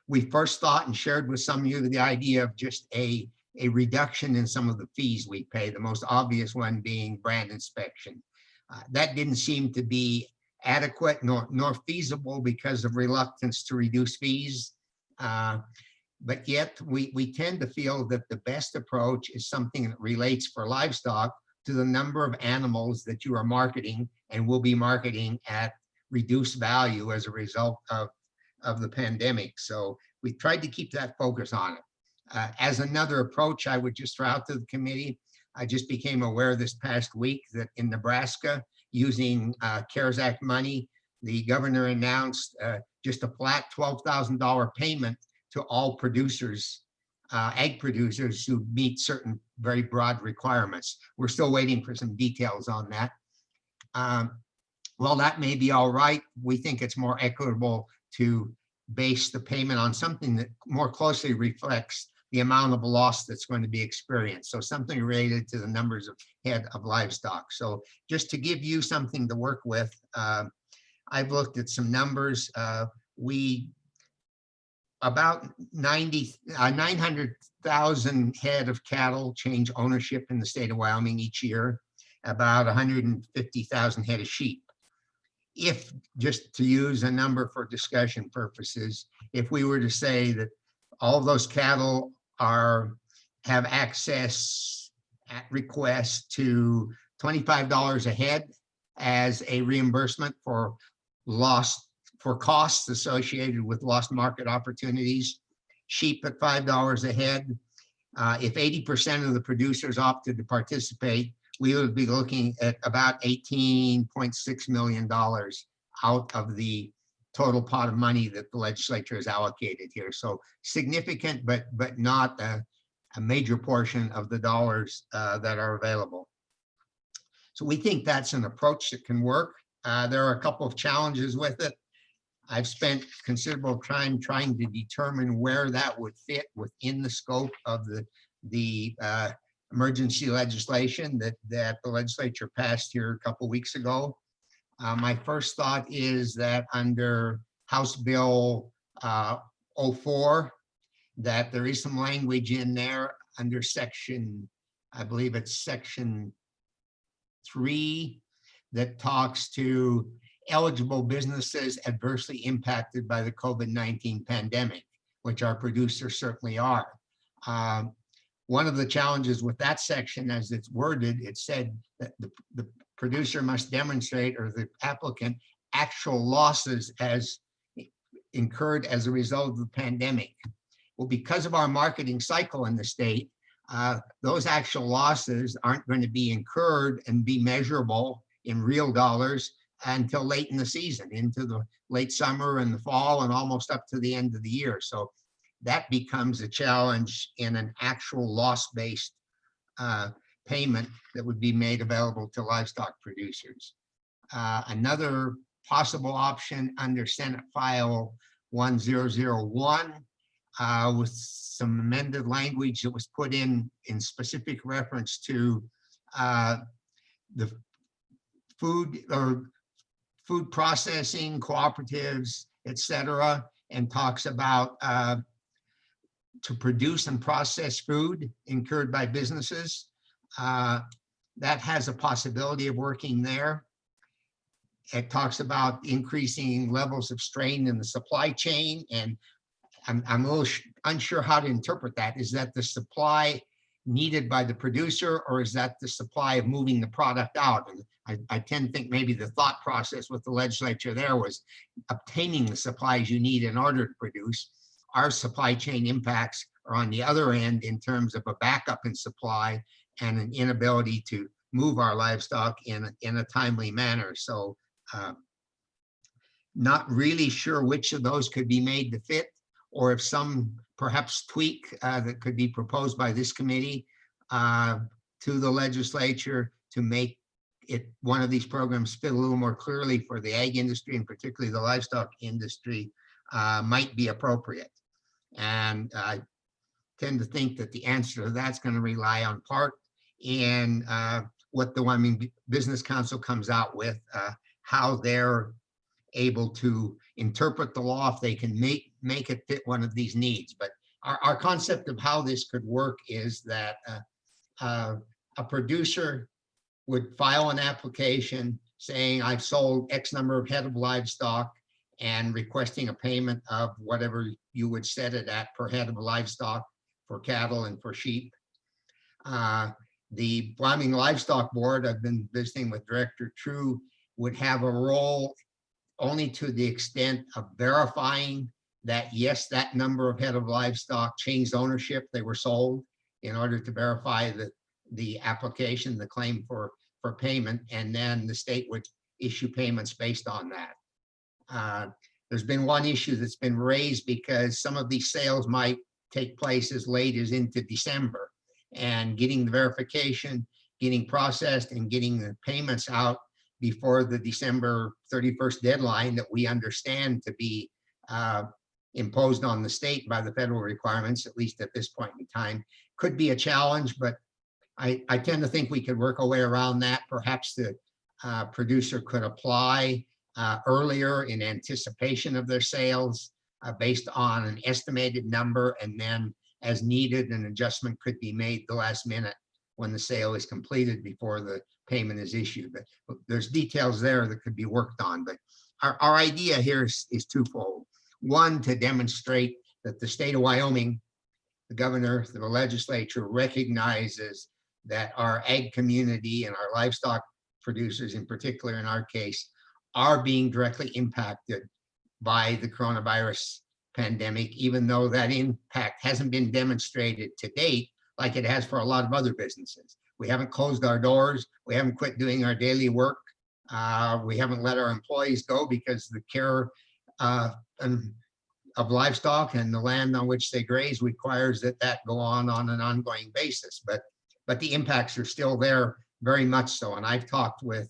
We first thought and shared with some of you the idea of just a reduction in some of the fees we pay, the most obvious one being brand inspection. That didn't seem to be adequate nor feasible because of reluctance to reduce fees. But yet we tend to feel that the best approach is something that relates for livestock to the number of animals that you are marketing and will be marketing at reduced value as a result of the pandemic. So we tried to keep that focus on it. As another approach, I would just throw out to the committee, I just became aware this past week that in Nebraska, using CARES Act money, the governor announced just a flat $12,000 payment to all producers, egg producers who meet certain very broad requirements. We're still waiting for some details on that. While that may be all right, we think it's more equitable to base the payment on something that more closely reflects the amount of loss that's going to be experienced. So something related to the numbers of head of livestock. So just to give you something to work with, I've looked at some numbers. About 900,000 head of cattle change ownership in the state of Wyoming each year, about 150,000 head of sheep. If, just to use a number for discussion purposes, if we were to say that all of those cattle have access at request to $25 a head as a reimbursement for costs associated with lost market opportunities, sheep at $5 a head. If 80% of the producers opted to participate, we would be looking at about $18.6 million out of the total pot of money that the legislature has allocated here. So significant, but not a major portion of the dollars that are available. So we think that's an approach that can work. There are a couple of challenges with it. I've spent considerable time trying to determine where that would fit within the scope of the emergency legislation that the legislature passed here a couple weeks ago. My first thought is that under House Bill 04, that there is some language in there under section, I believe it's section 3, that talks to eligible businesses adversely impacted by the COVID-19 pandemic, which our producers certainly are. One of the challenges with that section, as it's worded, it said that the producer must demonstrate, or the applicant, actual losses as incurred as a result of the pandemic. Well, because of our marketing cycle in the state, those actual losses aren't going to be incurred and be measurable in real dollars until late in the season, into the late summer and the fall and almost up to the end of the year. So that becomes a challenge in an actual loss-based payment that would be made available to livestock producers. Another possible option under Senate File 1001 with some amended language that was put in specific reference to the food processing cooperatives, etc., and talks about to produce and process food incurred by businesses. That has a possibility of working there. It talks about increasing levels of strain in the supply chain, and I'm a little unsure how to interpret that. Is that the supply needed by the producer, or is that the supply of moving the product out? And I tend to think maybe the thought process with the legislature there was obtaining the supplies you need in order to produce. Our supply chain impacts are on the other end in terms of a backup in supply and an inability to move our livestock in a timely manner. So not really sure which of those could be made to fit, or if some perhaps tweak that could be proposed by this committee to the legislature to make it one of these programs fit a little more clearly for the ag industry, and particularly the livestock industry, might be appropriate. And I tend to think that the answer to that's going to rely on part in what the Wyoming Business Council comes out with, how they're able to interpret the law, if they can make it fit one of these needs. But our concept of how this could work is that a producer would file an application saying, I've sold X number of head of livestock, and requesting a payment of whatever you would set it at per head of livestock for cattle and for sheep. The Wyoming Livestock Board, I've been visiting with Director True, would have a role only to the extent of verifying that, yes, that number of head of livestock changed ownership, they were sold, in order to verify that the application, the claim for payment, and then the state would issue payments based on that. There's been one issue that's been raised because some of these sales might take place as late as into December, and getting the verification, getting processed, and getting the payments out before the December 31st deadline that we understand to be imposed on the state by the federal requirements, at least at this point in time, could be a challenge. But I tend to think we could work our way around that. Perhaps the producer could apply earlier in anticipation of their sales based on an estimated number, and then as needed, an adjustment could be made the last minute when the sale is completed before the payment is issued. But there's details there that could be worked on. But our idea here is twofold. One, to demonstrate that the state of Wyoming, the governor, the legislature recognizes that our ag community and our livestock producers in particular, in our case, are being directly impacted by the coronavirus pandemic, even though that impact hasn't been demonstrated to date like it has for a lot of other businesses. We haven't closed our doors. We haven't quit doing our daily work. We haven't let our employees go because the care of livestock and the land on which they graze requires that go on an ongoing basis. But the impacts are still there, very much so. And I've talked with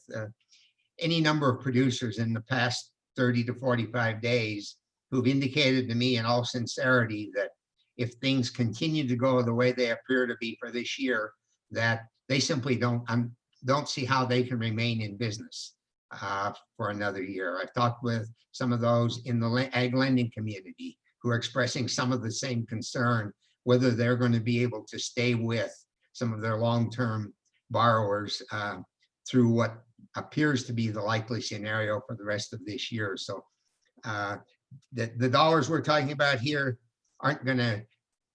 any number of producers in the past 30 to 45 days who've indicated to me in all sincerity that if things continue to go the way they appear to be for this year, that they simply don't see how they can remain in business for another year. I've talked with some of those in the ag lending community who are expressing some of the same concern, whether they're going to be able to stay with some of their long-term borrowers through what appears to be the likely scenario for the rest of this year. So the dollars we're talking about here aren't going to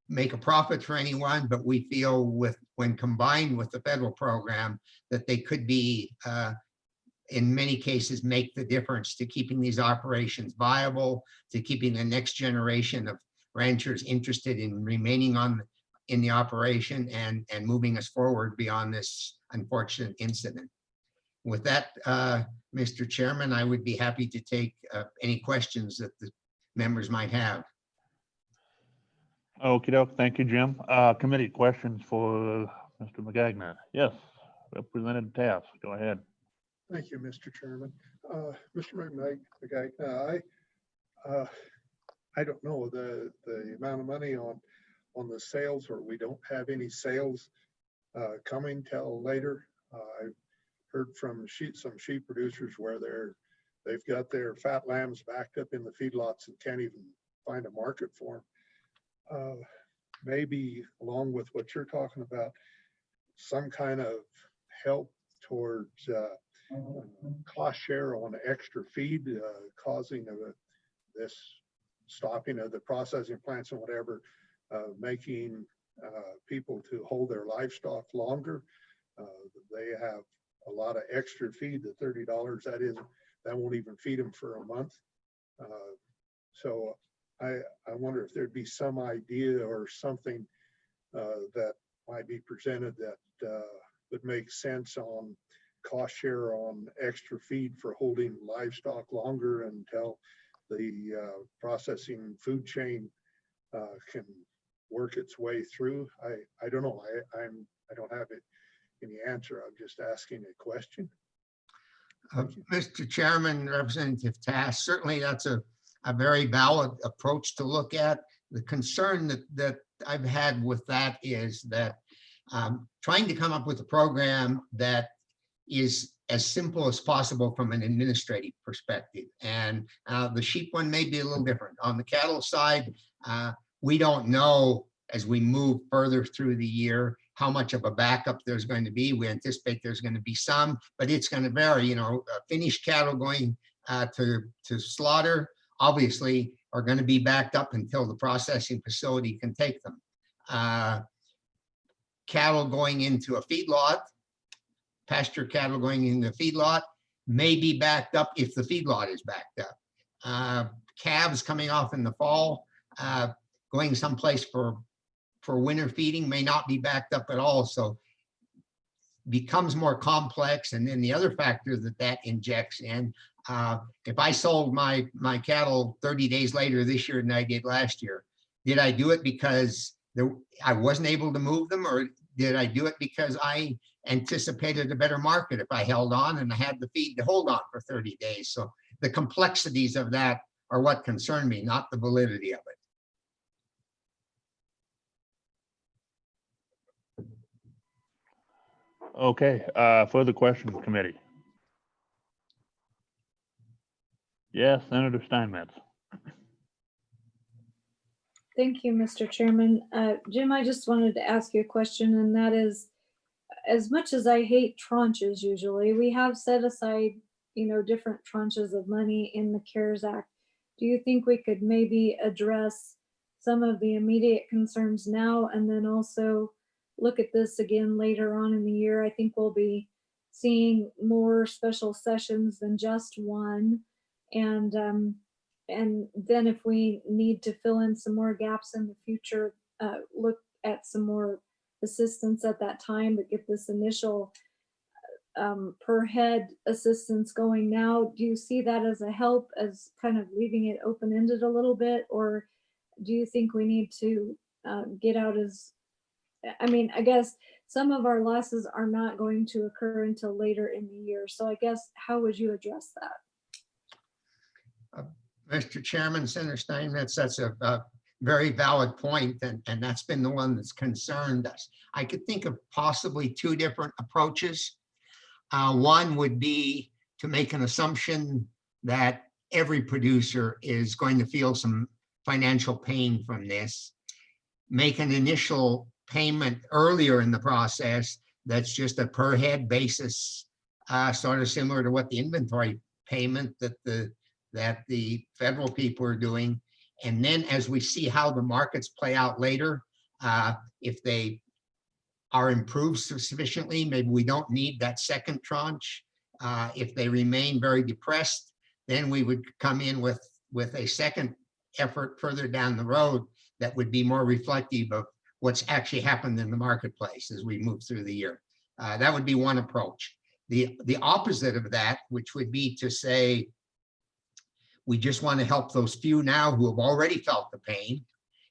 make a profit for anyone, but we feel when combined with the federal program that they could be in many cases make the difference to keeping these operations viable, to keeping the next generation of ranchers interested in remaining in the operation and moving us forward beyond this unfortunate incident. With that, Mr. Chairman, I would be happy to take any questions that the members might have. Okey doke. Thank you, Jim. Committee questions for Mr. McGagnon. Yes, Representative Taft, go ahead. Thank you, Mr. Chairman. Mr. McGagnon, I don't know the amount of money on the sales, or we don't have any sales coming till later. I've heard from some sheep producers where they've got their fat lambs backed up in the feedlots and can't even find a market for them. Maybe along with what you're talking about, some kind of help towards cost share on extra feed, causing this stopping of the processing plants and whatever, making people to hold their livestock longer. They have a lot of extra feed. The $30 that won't even feed them for a month. So I wonder if there'd be some idea or something that might be presented that would make sense on cost share on extra feed for holding livestock longer until the processing food chain can work its way through. I don't know. I don't have any answer. I'm just asking a question. Mr. Chairman, Representative Taft, certainly that's a very valid approach to look at. The concern that I've had with that is that trying to come up with a program that is as simple as possible from an administrative perspective. And the sheep one may be a little different. On the cattle side, we don't know as we move further through the year how much of a backup there's going to be. We anticipate there's going to be some, but it's going to vary. You know, finished cattle going to slaughter obviously are going to be backed up until the processing facility can take them. Cattle going into a feedlot, pasture cattle going into a feedlot may be backed up if the feedlot is backed up. Calves coming off in the fall, going someplace for winter feeding may not be backed up at all. So becomes more complex. And then the other factor that injects in, if I sold my cattle 30 days later this year than I did last year, did I do it because I wasn't able to move them, or did I do it because I anticipated a better market if I held on and I had the feed to hold on for 30 days? So the complexities of that are what concern me, not the validity of it. Okay, further questions, committee? Yes, Senator Steinmetz. Thank you, Mr. Chairman. Jim, I just wanted to ask you a question, and that is, as much as I hate tranches usually, we have set aside, different tranches of money in the CARES Act. Do you think we could maybe address some of the immediate concerns now and then also look at this again later on in the year? I think we'll be seeing more special sessions than just one. And then if we need to fill in some more gaps in the future, look at some more assistance at that time, but get this initial per head assistance going now. Do you see that as a help, as kind of leaving it open-ended a little bit? Or do you think we need to get out I guess some of our losses are not going to occur until later in the year. So I guess, how would you address that? Mr. Chairman, Senator Steinmetz, that's a very valid point, and that's been the one that's concerned us. I could think of possibly two different approaches. One would be to make an assumption that every producer is going to feel some financial pain from this, make an initial payment earlier in the process that's just a per head basis sort of similar to what the inventory payment that the federal people are doing. And then as we see how the markets play out later, if they are improved sufficiently, maybe we don't need that second tranche. If they remain very depressed, then we would come in with a second effort further down the road that would be more reflective of what's actually happened in the marketplace as we move through the year. That would be one approach. The opposite of that, which would be to say, we just want to help those few now who have already felt the pain,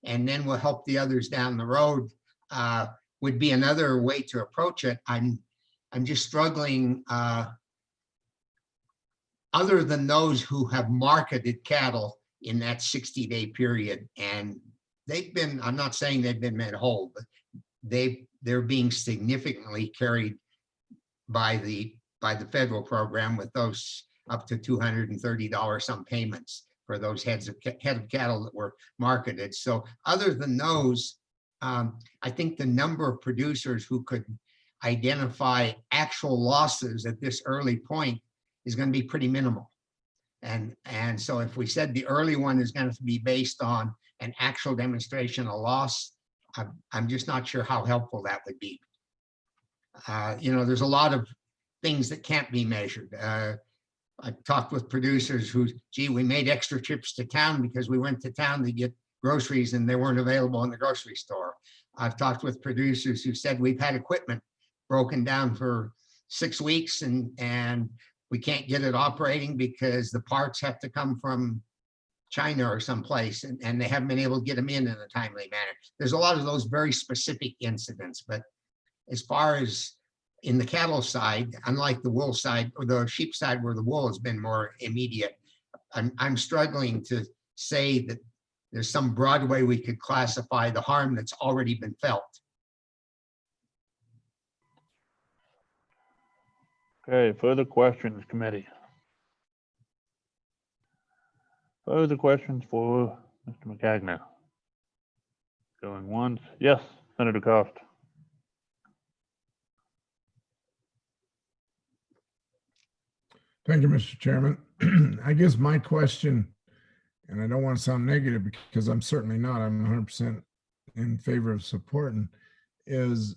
and then we'll help the others down the road, would be another way to approach it. I'm just struggling, other than those who have marketed cattle in that 60-day period, and they've been, I'm not saying they've been made whole, but they're being significantly carried by the federal program with those up to $230 some payments for those head of cattle that were marketed. So other than those, I think the number of producers who could identify actual losses at this early point is going to be pretty minimal. And so if we said the early one is going to be based on an actual demonstration of loss, I'm just not sure how helpful that would be. There's a lot of things that can't be measured. I've talked with producers who, gee, we made extra trips to town because we went to town to get groceries and they weren't available in the grocery store. I've talked with producers who said we've had equipment broken down for 6 weeks and we can't get it operating because the parts have to come from China or someplace, and they haven't been able to get them in a timely manner. There's a lot of those very specific incidents, but as far as in the cattle side, unlike the wool side or the sheep side where the wool has been more immediate, I'm struggling to say that there's some broad way we could classify the harm that's already been felt. Okay, further questions, committee? Further questions for Mr. McCagnon? Going once. Yes, Senator Cost. Thank you, Mr. Chairman. I guess my question, and I don't want to sound negative because I'm certainly not, I'm 100% in favor of supporting, is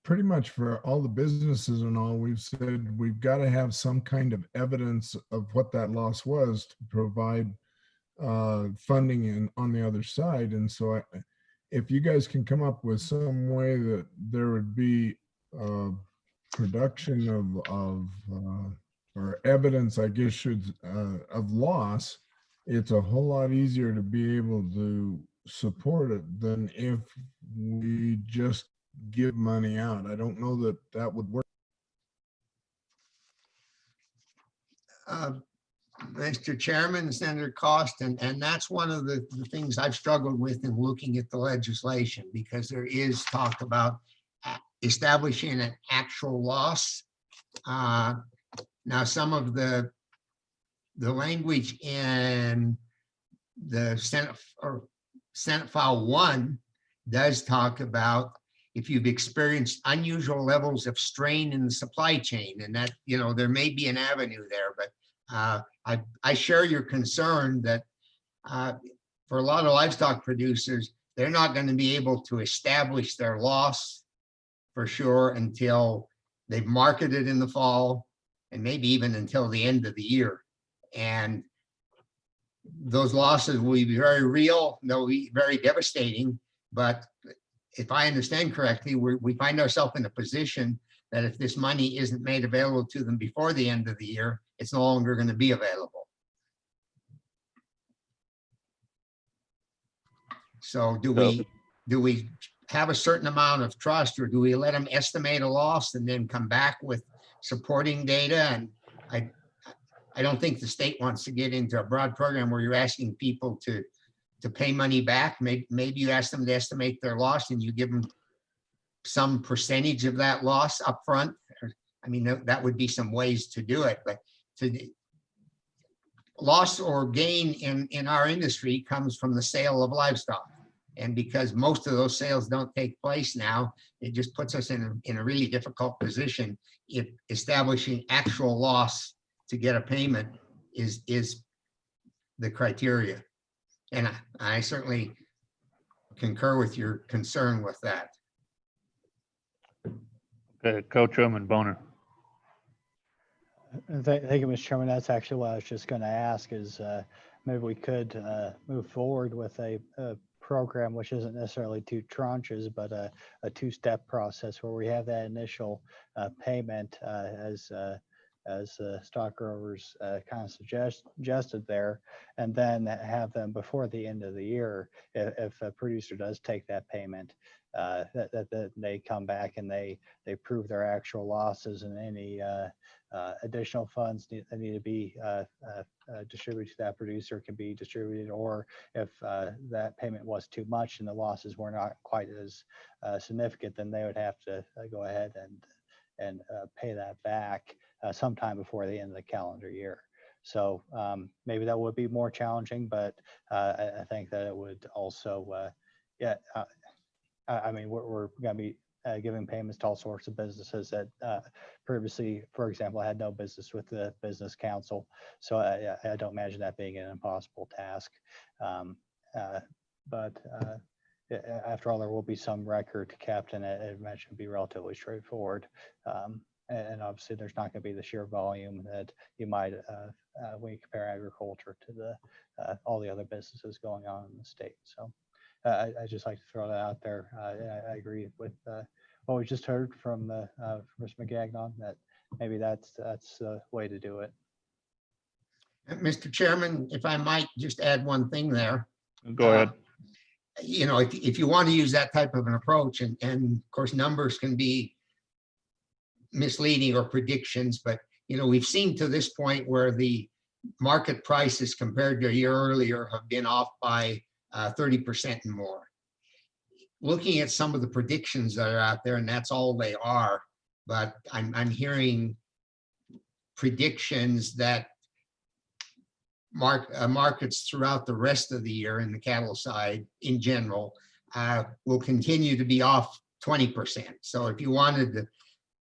pretty much for all the businesses and all, we've said we've got to have some kind of evidence of what that loss was to provide funding on the other side. And so if you guys can come up with some way that there would be production of or evidence, I guess, of loss, it's a whole lot easier to be able to support it than if we just give money out. I don't know that that would work. Mr. Chairman, Senator Cost, and that's one of the things I've struggled with in looking at the legislation, because there is talk about establishing an actual loss. Now, some of the language in the Senate File 1 does talk about if you've experienced unusual levels of strain in the supply chain, and that, there may be an avenue there, but I share your concern that for a lot of livestock producers, they're not going to be able to establish their loss for sure until they've marketed in the fall, and maybe even until the end of the year. And those losses will be very real, they'll be very devastating, but if I understand correctly, we find ourselves in a position that if this money isn't made available to them before the end of the year, it's no longer going to be available. So do we have a certain amount of trust, or do we let them estimate a loss and then come back with supporting data? And I don't think the state wants to get into a broad program where you're asking people to pay money back. Maybe you ask them to estimate their loss and you give them some percentage of that loss up front. I mean, that would be some ways to do it, but loss or gain in our industry comes from the sale of livestock. And because most of those sales don't take place now, it just puts us in a really difficult position if establishing actual loss to get a payment is the criteria. And I certainly concur with your concern with that. Okay, Co-Chairman Boner. Thank you, Mr. Chairman. That's actually what I was just going to ask is maybe we could move forward with a program which isn't necessarily 2 tranches, but a 2-step process where we have that initial payment as stock growers kind of suggested there, and then have them before the end of the year, if a producer does take that payment, that they come back and they prove their actual losses, and any additional funds that need to be distributed to that producer can be distributed, or if that payment was too much and the losses were not quite as significant, then they would have to go ahead and pay that back sometime before the end of the calendar year. So maybe that would be more challenging, but I think that it would also, I mean, we're going to be giving payments to all sorts of businesses that previously, for example, had no business with the Business Council. So I don't imagine that being an impossible task. But after all, there will be some record kept, and I imagine it'd be relatively straightforward. And obviously, there's not going to be the sheer volume that you might when you compare agriculture to the all the other businesses going on in the state. So I just like to throw that out there. I agree with what we just heard from Mr. McGagnon, that maybe that's the way to do it. Mr. Chairman, if I might just add one thing there. Go ahead. You know, if you want to use that type of an approach, and of course, numbers can be misleading or predictions, but you know, we've seen to this point where the market prices compared to a year earlier have been off by 30% and more. Looking at some of the predictions that are out there, and that's all they are, but I'm hearing predictions that markets throughout the rest of the year in the cattle side in general will continue to be off 20%. So if you wanted to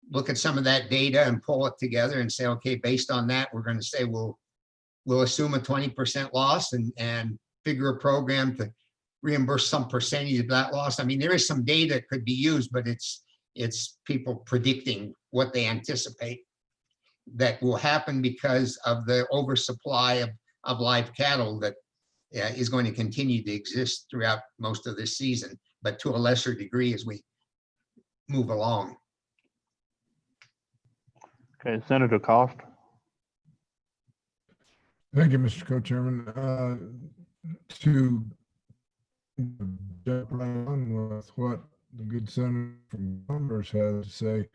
look at some of that data and pull it together and say, okay, based on that, we're going to say we'll assume a 20% loss and figure a program to reimburse some percentage of that loss. I mean, there is some data that could be used, but it's people predicting what they anticipate that will happen because of the oversupply of live cattle that is going to continue to exist throughout most of this season, but to a lesser degree as we move along. Okay, Senator Cost. Thank you, Mr. Co-Chairman. To jump right on with what the good senator from Congress has to say,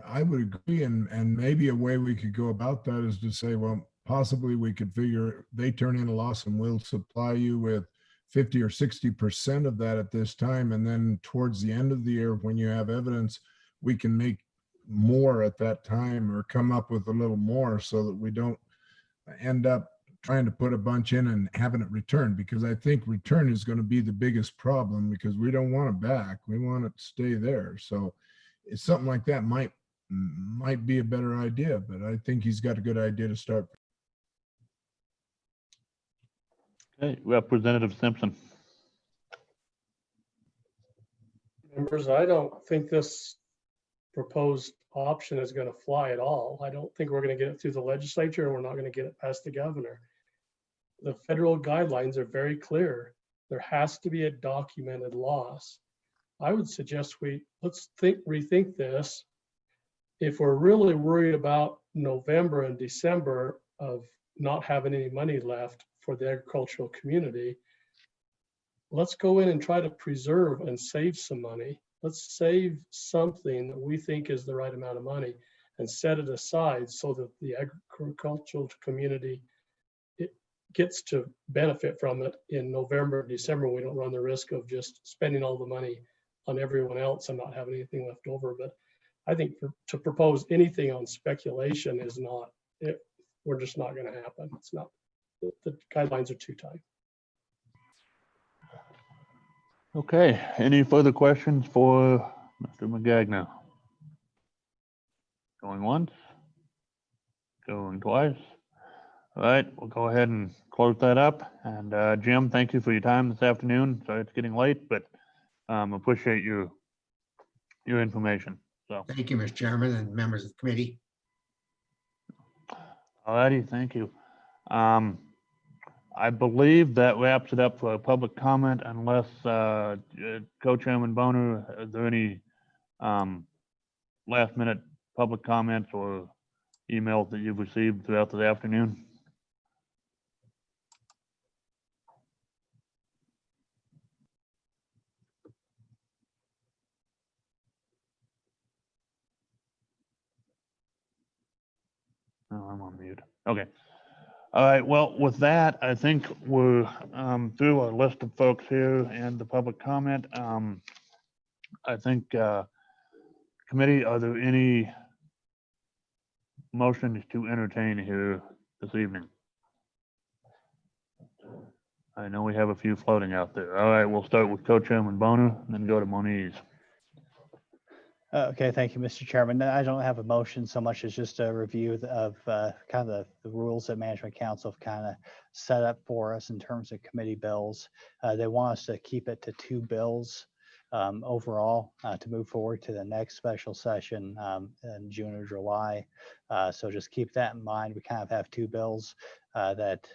I would agree, and maybe a way we could go about that is to say, well, possibly we could figure they turn in a loss and we'll supply you with 50 or 60% of that at this time, and then towards the end of the year, when you have evidence, we can make more at that time or come up with a little more so that we don't end up trying to put a bunch in and having it returned, because I think return is going to be the biggest problem, because we don't want it back. We want it to stay there. So it's something like that might be a better idea, but I think he's got a good idea to start. Okay, Representative Simpson. Members, I don't think this proposed option is going to fly at all. I don't think we're going to get it through the legislature, and we're not going to get it past the governor. The federal guidelines are very clear. There has to be a documented loss. I would suggest let's rethink this. If we're really worried about November and December of not having any money left for the agricultural community, let's go in and try to preserve and save some money. Let's save something that we think is the right amount of money and set it aside so that the agricultural community gets to benefit from it in November and December. We don't run the risk of just spending all the money on everyone else and not having anything left over. But I think to propose anything on speculation is not, we're just not going to happen. It's not, the guidelines are too tight. Okay, any further questions for Mr. McGagnon? Going once? Going twice? All right, we'll go ahead and close that up. And Jim, thank you for your time this afternoon. Sorry it's getting late, but appreciate your information. So, Thank you, Mr. Chairman and members of the committee. all righty, thank you. I believe that wraps it up for public comment unless Co-Chairman Boner, are there any last minute public comments or emails that you've received throughout the afternoon? Oh, I'm on mute. Okay. All right. Well, with that, I think we're through our list of folks here and the public comment. I think committee, are there any motions to entertain here this evening? I know we have a few floating out there. All right, we'll start with Co-Chairman Boner and then go to Moniz. Okay, thank you, Mr. Chairman. I don't have a motion so much as just a review of kind of the rules that Management Council have kind of set up for us in terms of committee bills. They want us to keep it to 2 bills overall to move forward to the next special session in June or July. So just keep that in mind. We kind of have 2 bills that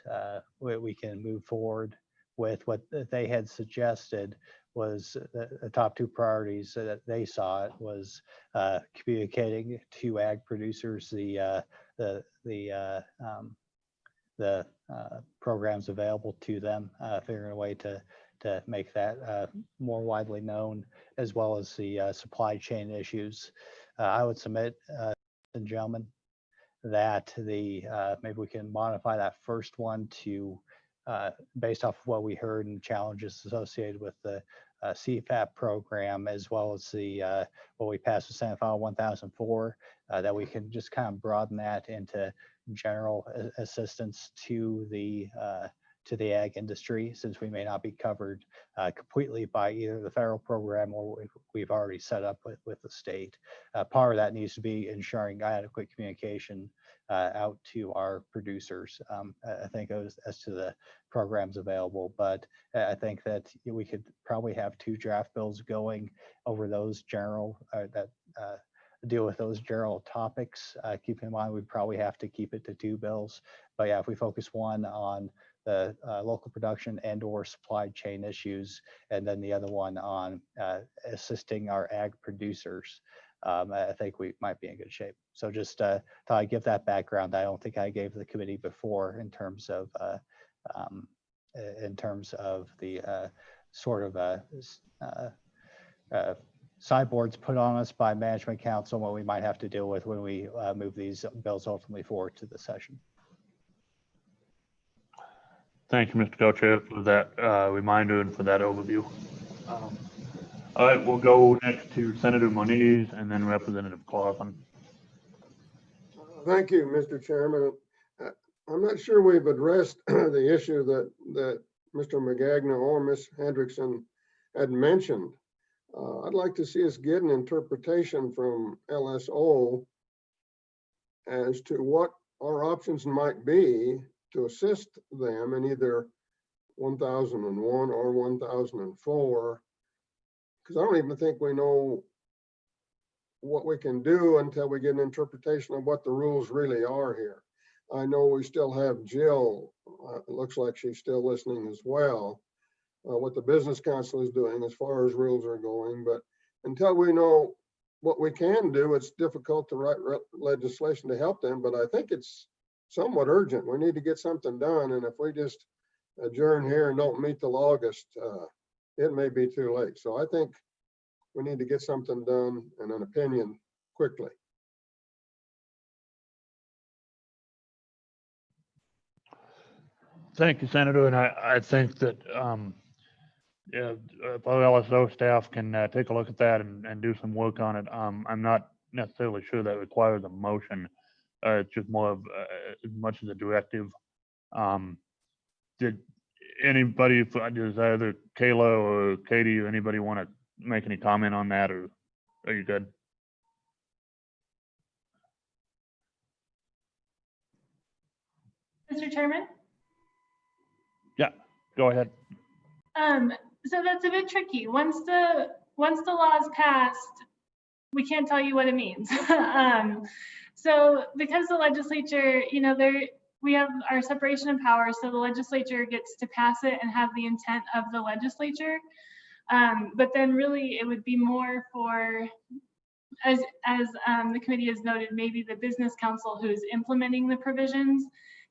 we can move forward with. What they had suggested was the top 2 priorities that they saw it was communicating to ag producers the programs available to them, figuring a way to make that more widely known, as well as the supply chain issues. I would submit, and gentlemen, that maybe we can modify that first one to based off of what we heard and challenges associated with the CFAP program, as well as the what we passed with Senate File 1004, that we can just kind of broaden that into general assistance to the ag industry, since we may not be covered completely by either the federal program or we've already set up with the state. Part of that needs to be ensuring adequate communication out to our producers. I think as to the programs available, but I think that we could probably have 2 draft bills going over those general that deal with those general topics. Keep in mind, we probably have to keep it to 2 bills, but yeah, if we focus one on the local production and or supply chain issues, and then the other one on assisting our ag producers, I think we might be in good shape. So just thought I'd give that background. I don't think I gave the committee before in terms of the sort of sideboards put on us by Management Council, what we might have to deal with when we move these bills ultimately forward to the session. Thank you, Mr. Co-Chair, for that reminder and for that overview. All right, we'll go next to Senator Moniz and then Representative Clausen. Thank you, Mr. Chairman. I'm not sure we've addressed the issue that Mr. McGagnon or Ms. Hendrickson had mentioned. I'd like to see us get an interpretation from LSO as to what our options might be to assist them in either 1001 or 1004, because I don't even think we know what we can do until we get an interpretation of what the rules really are here. I know we still have Jill, it looks like she's still listening as well, what the Business Council is doing as far as rules are going, but until we know what we can do, it's difficult to write legislation to help them, but I think it's somewhat urgent. We need to get something done, and if we just adjourn here and don't meet till August, it may be too late. So I think we need to get something done and an opinion quickly. Thank you, Senator. And I think that if our LSO staff can take a look at that and do some work on it. I'm not necessarily sure that requires a motion. It's just more of as much as a directive. Anybody, does either Kayla or Katie or anybody want to make any comment on that, or are you good? Mr. Chairman? Yeah, go ahead. So that's a bit tricky. Once the law is passed, we can't tell you what it means. So because the legislature, we have our separation of powers, so the legislature gets to pass it and have the intent of the legislature. But then really it would be more for, as the committee has noted, maybe the business council who's implementing the provisions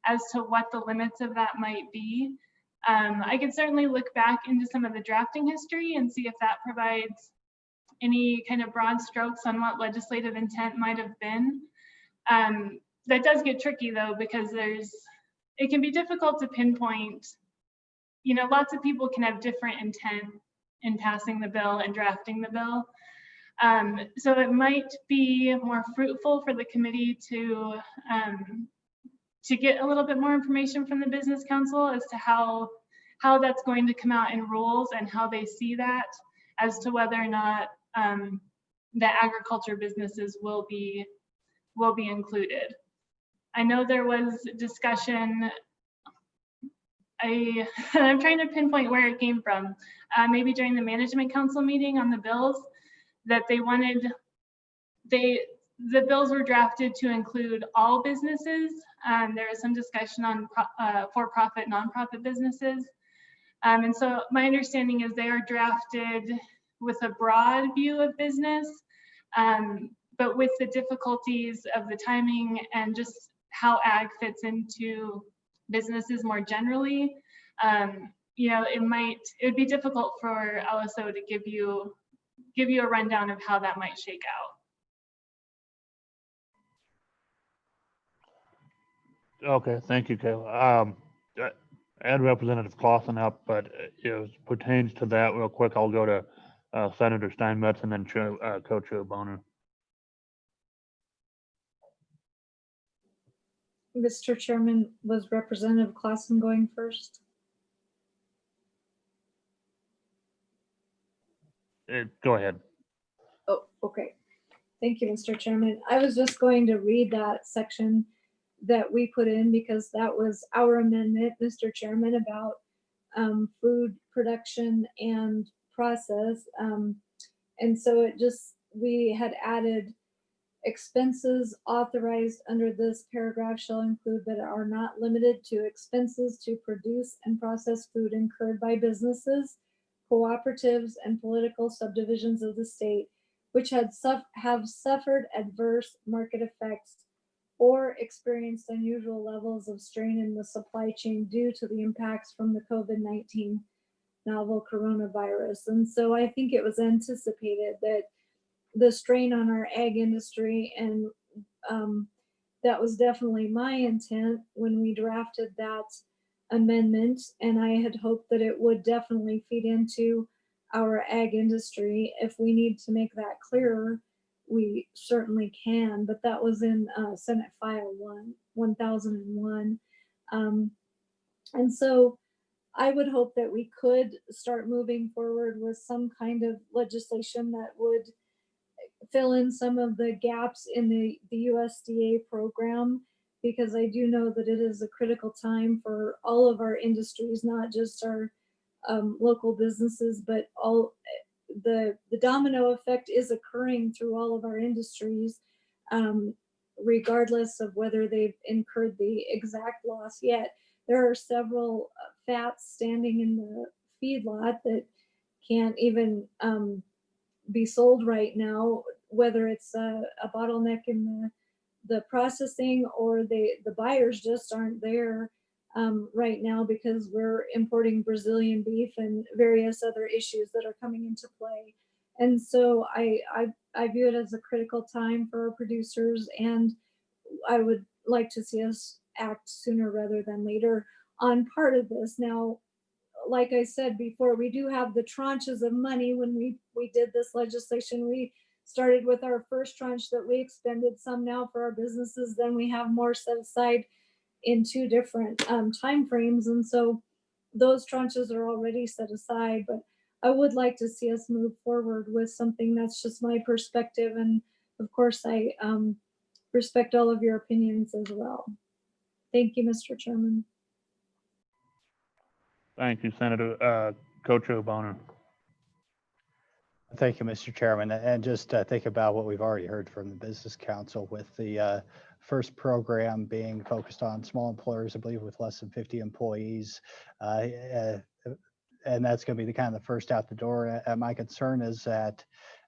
as to what the limits of that might be. I could certainly look back into some of the drafting history and see if that provides any kind of broad strokes on what legislative intent might have been. That does get tricky though, because it can be difficult to pinpoint. Lots of people can have different intent in passing the bill and drafting the bill. So it might be more fruitful for the committee to get a little bit more information from the business council as to how that's going to come out in rules and how they see that, as to whether or not the agriculture businesses will be included. I know there was discussion, I'm trying to pinpoint where it came from, maybe during the management council meeting on the bills, that the bills were drafted to include all businesses. There was some discussion on for-profit, nonprofit businesses. And so my understanding is they are drafted with a broad view of business, but with the difficulties of the timing and just how ag fits into businesses more generally. It would be difficult for LSO to give you a rundown of how that might shake out. Okay, thank you, Kayla. I had Representative Clausen up, but it pertains to that real quick. I'll go to Senator Steinmetz and then Co-Chair Bonner. Mr. Chairman, was Representative Clausen going first? Go ahead. Oh, okay. Thank you, Mr. Chairman. I was just going to read that section that we put in because that was our amendment, Mr. Chairman, about food production and process. And so we had added expenses authorized under this paragraph shall include but are not limited to expenses to produce and process food incurred by businesses, cooperatives, and political subdivisions of the state, which have suffered adverse market effects or experienced unusual levels of strain in the supply chain due to the impacts from the COVID-19 novel coronavirus. And so I think it was anticipated that the strain on our ag industry, and that was definitely my intent when we drafted that amendment. And I had hoped that it would definitely feed into our ag industry. If we need to make that clearer, we certainly can, but that was in Senate File 1001. And so I would hope that we could start moving forward with some kind of legislation that would fill in some of the gaps in the USDA program, because I do know that it is a critical time for all of our industries, not just our local businesses, but all the domino effect is occurring through all of our industries, regardless of whether they've incurred the exact loss yet. There are several fats standing in the feedlot that can't even be sold right now, whether it's a bottleneck in the processing or the buyers just aren't there right now because we're importing Brazilian beef and various other issues that are coming into play. And so I view it as a critical time for our producers, and I would like to see us act sooner rather than later on part of this. Now, like I said before, we do have the tranches of money. When we did this legislation, we started with our first tranche that we expended some now for our businesses. Then we have more set aside in two different time frames. And so those tranches are already set aside, but I would like to see us move forward with something. That's just my perspective. And of course, I respect all of your opinions as well. Thank you, Mr. Chairman. Thank you, Senator. Coach O'Boner. Thank you, Mr. Chairman. And just think about what we've already heard from the Business Council with the first program being focused on small employers, I believe, with less than 50 employees. And that's going to be the kind of the first out the door. My concern is that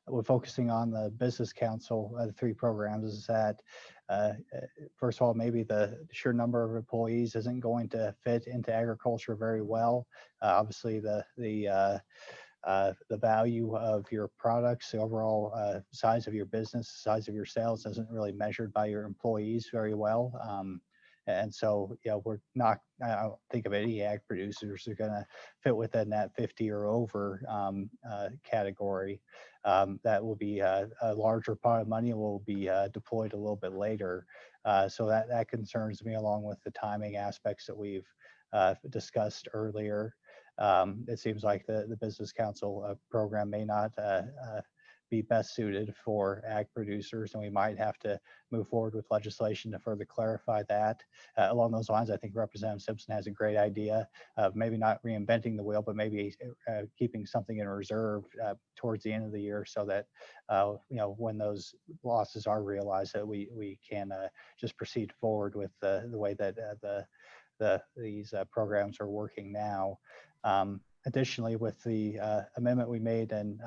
we're focusing on the Business Council, the 3 programs, is that first of all, maybe the sheer number of employees isn't going to fit into agriculture very well. Obviously, the value of your products, the overall size of your business, size of your sales isn't really measured by your employees very well. And so, we're not, I don't think of any ag producers who are going to fit within that 50 or over category. That will be a larger pot of money and will be deployed a little bit later. So that concerns me, along with the timing aspects that we've discussed earlier. It seems like the Business Council program may not be best suited for ag producers, and we might have to move forward with legislation to further clarify that. Along those lines, I think Representative Simpson has a great idea of maybe not reinventing the wheel, but maybe keeping something in reserve towards the end of the year, so that when those losses are realized, that we can just proceed forward with the way that these programs are working now. Additionally, with the amendment we made in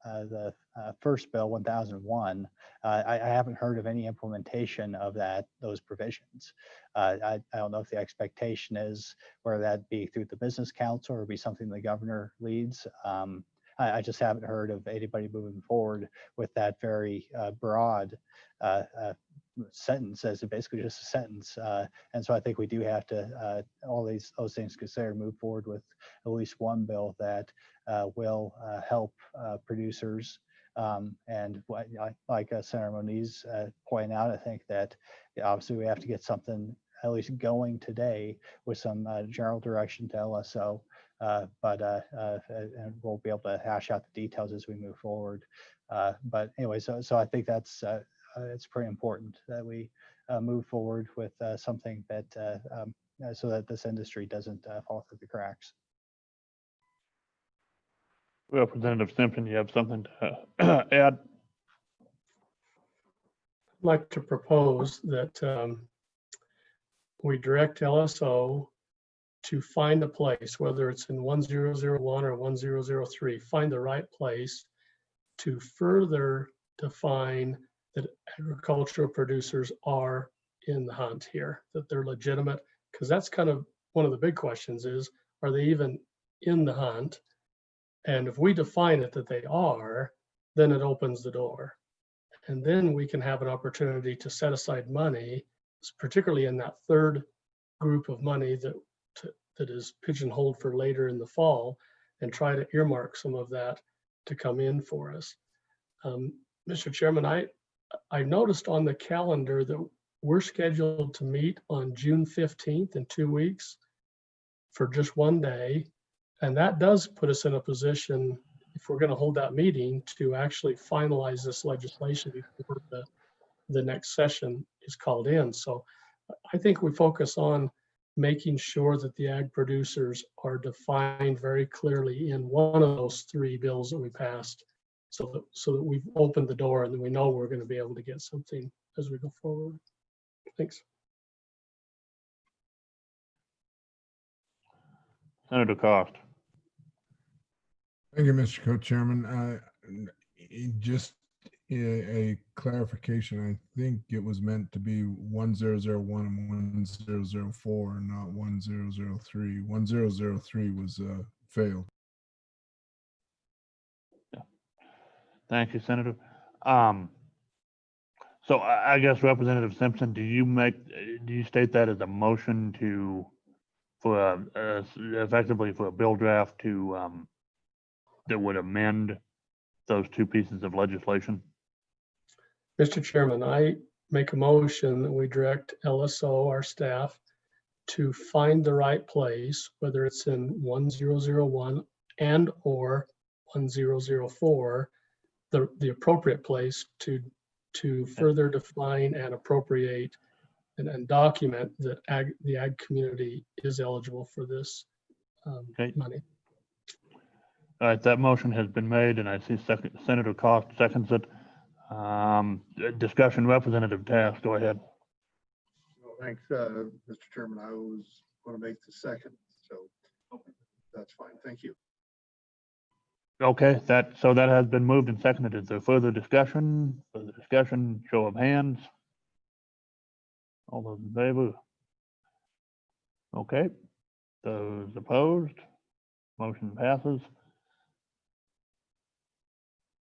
the first bill, 1001, I haven't heard of any implementation of those provisions. I don't know if the expectation is whether that be through the Business Council or be something the governor leads. I just haven't heard of anybody moving forward with that very broad sentence, as basically just a sentence. And so I think we do have to, all those things considered, move forward with at least one bill that will help producers. And like Senator Moniz pointed out, I think that obviously we have to get something at least going today with some general direction to LSO. And we'll be able to hash out the details as we move forward. But anyway, so I think that's it's pretty important that we move forward with something that so that this industry doesn't fall through the cracks. Representative Simpson, you have something to add? I'd like to propose that we direct LSO to find a place, whether it's in 1001 or 1003, find the right place to further define that agricultural producers are in the hunt here, that they're legitimate, because that's kind of one of the big questions is, are they even in the hunt? And if we define it that they are, then it opens the door. And then we can have an opportunity to set aside money, particularly in that third group of money that is pigeonholed for later in the fall, and try to earmark some of that to come in for us. Mr. Chairman, I noticed on the calendar that we're scheduled to meet on June 15th in 2 weeks for just one day. And that does put us in a position, if we're going to hold that meeting, to actually finalize this legislation before the next session is called in. So I think we focus on making sure that the ag producers are defined very clearly in one of those 3 bills that we passed, so that we've opened the door and then we know we're going to be able to get something as we go forward. Thanks. Senator Cost. Thank you, Mr. Co-Chairman. Just a clarification. I think it was meant to be 1001 and 1004, not 1003. 1003 was failed. Yeah. Thank you, Senator. So I guess Representative Simpson, do you state that as a motion effectively for a bill draft to that would amend those 2 pieces of legislation? Mr. Chairman, I make a motion that we direct LSO, our staff, to find the right place, whether it's in 1001 and or 1004, the appropriate place to further define and appropriate and document that the ag community is eligible for this Okay. money. All right, that motion has been made, and I see Senator Cost seconds it. Discussion, Representative Taft, go ahead. Well, thanks, Mr. Chairman. I was going to make the second, so that's fine. Thank you. Okay, so that has been moved and seconded. Is there further discussion? Further discussion, show of hands. All those in favor? Okay, those opposed? Motion passes.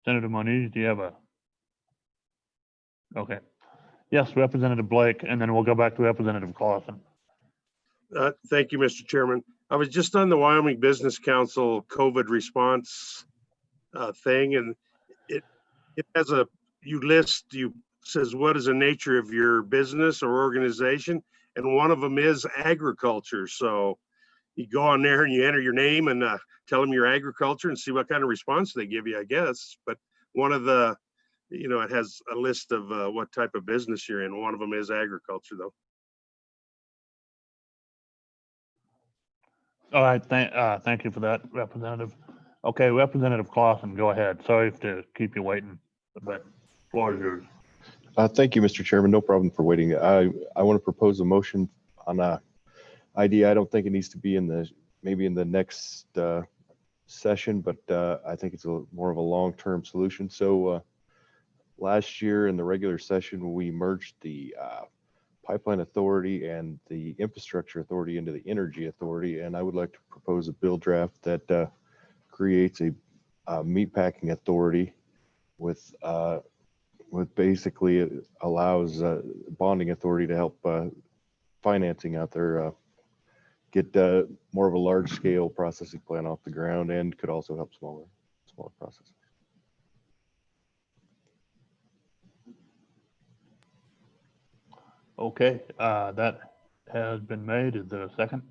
Senator Moniz, do you have a? Okay. Yes, Representative Blake, and then we'll go back to Representative Clausen. Thank you, Mr. Chairman. I was just on the Wyoming Business Council COVID response thing, and it has says what is the nature of your business or organization, and one of them is agriculture. So you go on there and you enter your name and tell them your agriculture and see what kind of response they give you, I guess. But one of the, it has a list of what type of business you're in. One of them is agriculture, though. All right, thank you for that, Representative. Okay, Representative Clausen, go ahead. Sorry to keep you waiting, but floor is yours. Thank you, Mr. Chairman. No problem for waiting. I want to propose a motion on a idea. I don't think it needs to be maybe in the next session, but I think it's more of a long-term solution. So last year in the regular session, we merged the Pipeline Authority and the Infrastructure Authority into the Energy Authority, and I would like to propose a bill draft that creates a meatpacking authority with basically it allows bonding authority to help financing out there get more of a large scale processing plant off the ground, and could also help smaller processing. Okay, that has been made. Is there a second?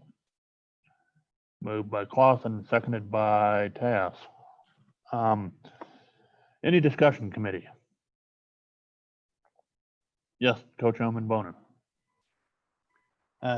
Moved by Clausen, seconded by Tass. Any discussion, committee? Yes, Co-Chairman Boner.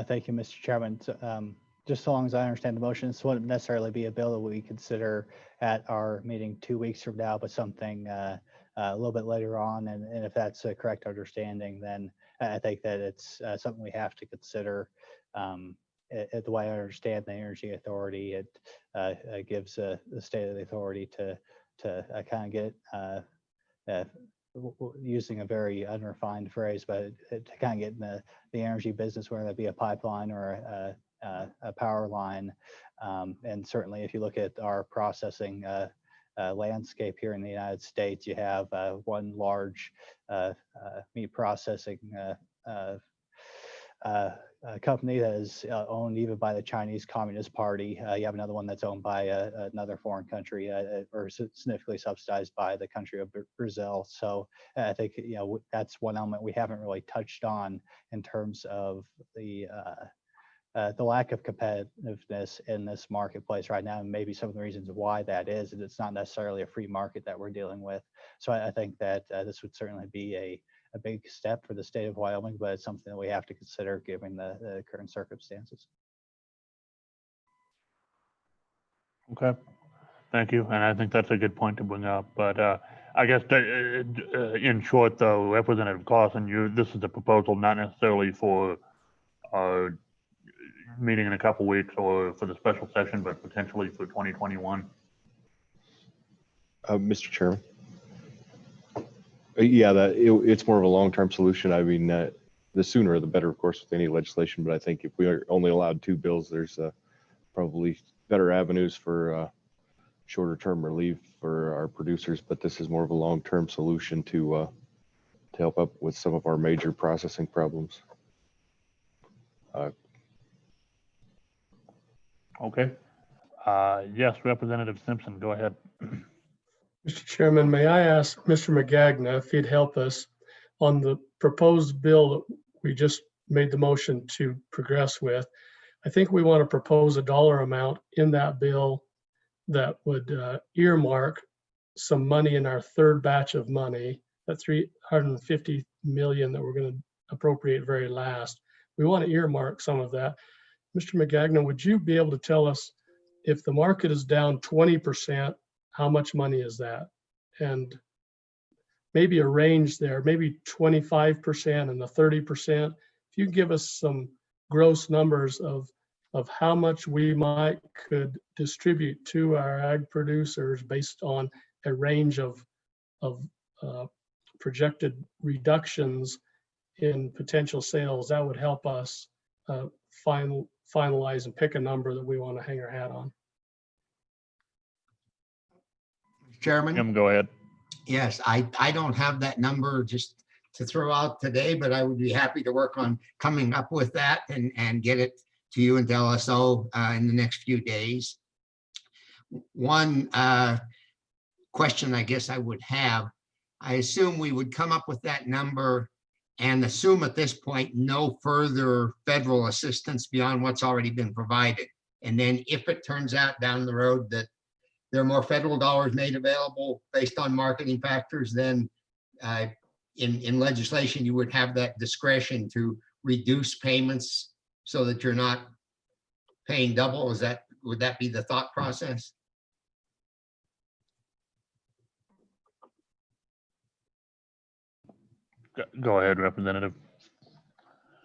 Thank you, Mr. Chairman. So, just so long as I understand the motion, this wouldn't necessarily be a bill that we consider at our meeting 2 weeks from now, but something a little bit later on. And if that's a correct understanding, then I think that it's something we have to consider. The way I understand the Energy Authority, it gives the state of the authority to kind of get using a very unrefined phrase, but to kind of get in the energy business, whether that be a pipeline or a power line. And certainly if you look at our processing landscape here in the United States, you have one large meat processing company that is owned even by the Chinese Communist Party. You have another one that's owned by another foreign country or significantly subsidized by the country of Brazil. So I think that's one element we haven't really touched on in terms of the lack of competitiveness in this marketplace right now, and maybe some of the reasons why that is, and it's not necessarily a free market that we're dealing with. So I think that this would certainly be a big step for the state of Wyoming, but it's something that we have to consider given the current circumstances. Okay, thank you. And I think that's a good point to bring up. But I guess in short, though, Representative Clausen, this is a proposal not necessarily for our meeting in a couple weeks or for the special session, but potentially for 2021. Mr. Chairman. Yeah, it's more of a long-term solution. I mean, the sooner the better, of course, with any legislation. But I think if we are only allowed 2 bills, there's probably better avenues for shorter-term relief for our producers. But this is more of a long-term solution to help up with some of our major processing problems. Okay. Yes, Representative Simpson, go ahead. Mr. Chairman, may I ask Mr. Magagna if he'd help us on the proposed bill that we just made the motion to progress with. I think we want to propose a dollar amount in that bill that would earmark some money in our third batch of money, that 350 million that we're going to appropriate very last. We want to earmark some of that. Mr. McGagnon, would you be able to tell us if the market is down 20%, how much money is that? And maybe a range there, maybe 25% and the 30%. If you give us some gross numbers of how much we could distribute to our ag producers based on a range of projected reductions in potential sales, that would help us finalize and pick a number that we want to hang our hat on. Chairman? Jim, go ahead. Yes, I don't have that number just to throw out today, but I would be happy to work on coming up with that and get it to you and to LSO in the next few days. One question I guess I would have, I assume we would come up with that number and assume at this point no further federal assistance beyond what's already been provided. And then if it turns out down the road that there are more federal dollars made available based on marketing factors, then in legislation, you would have that discretion to reduce payments so that you're not paying double. Would that be the thought process? Go ahead, Representative.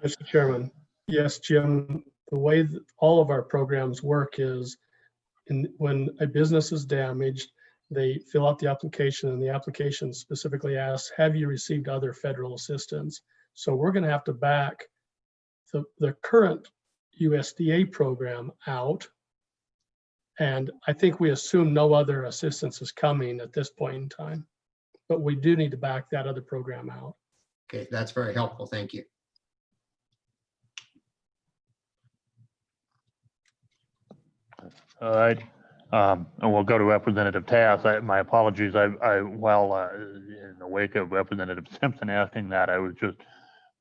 Mr. Chairman, yes, Jim, the way that all of our programs work is when a business is damaged, they fill out the application and the application specifically asks, have you received other federal assistance? So we're going to have to back the current USDA program out. And I think we assume no other assistance is coming at this point in time, but we do need to back that other program out. Okay, that's very helpful. Thank you. All right. And we'll go to Representative Tass. My apologies. While in the wake of Representative Simpson asking that, I was just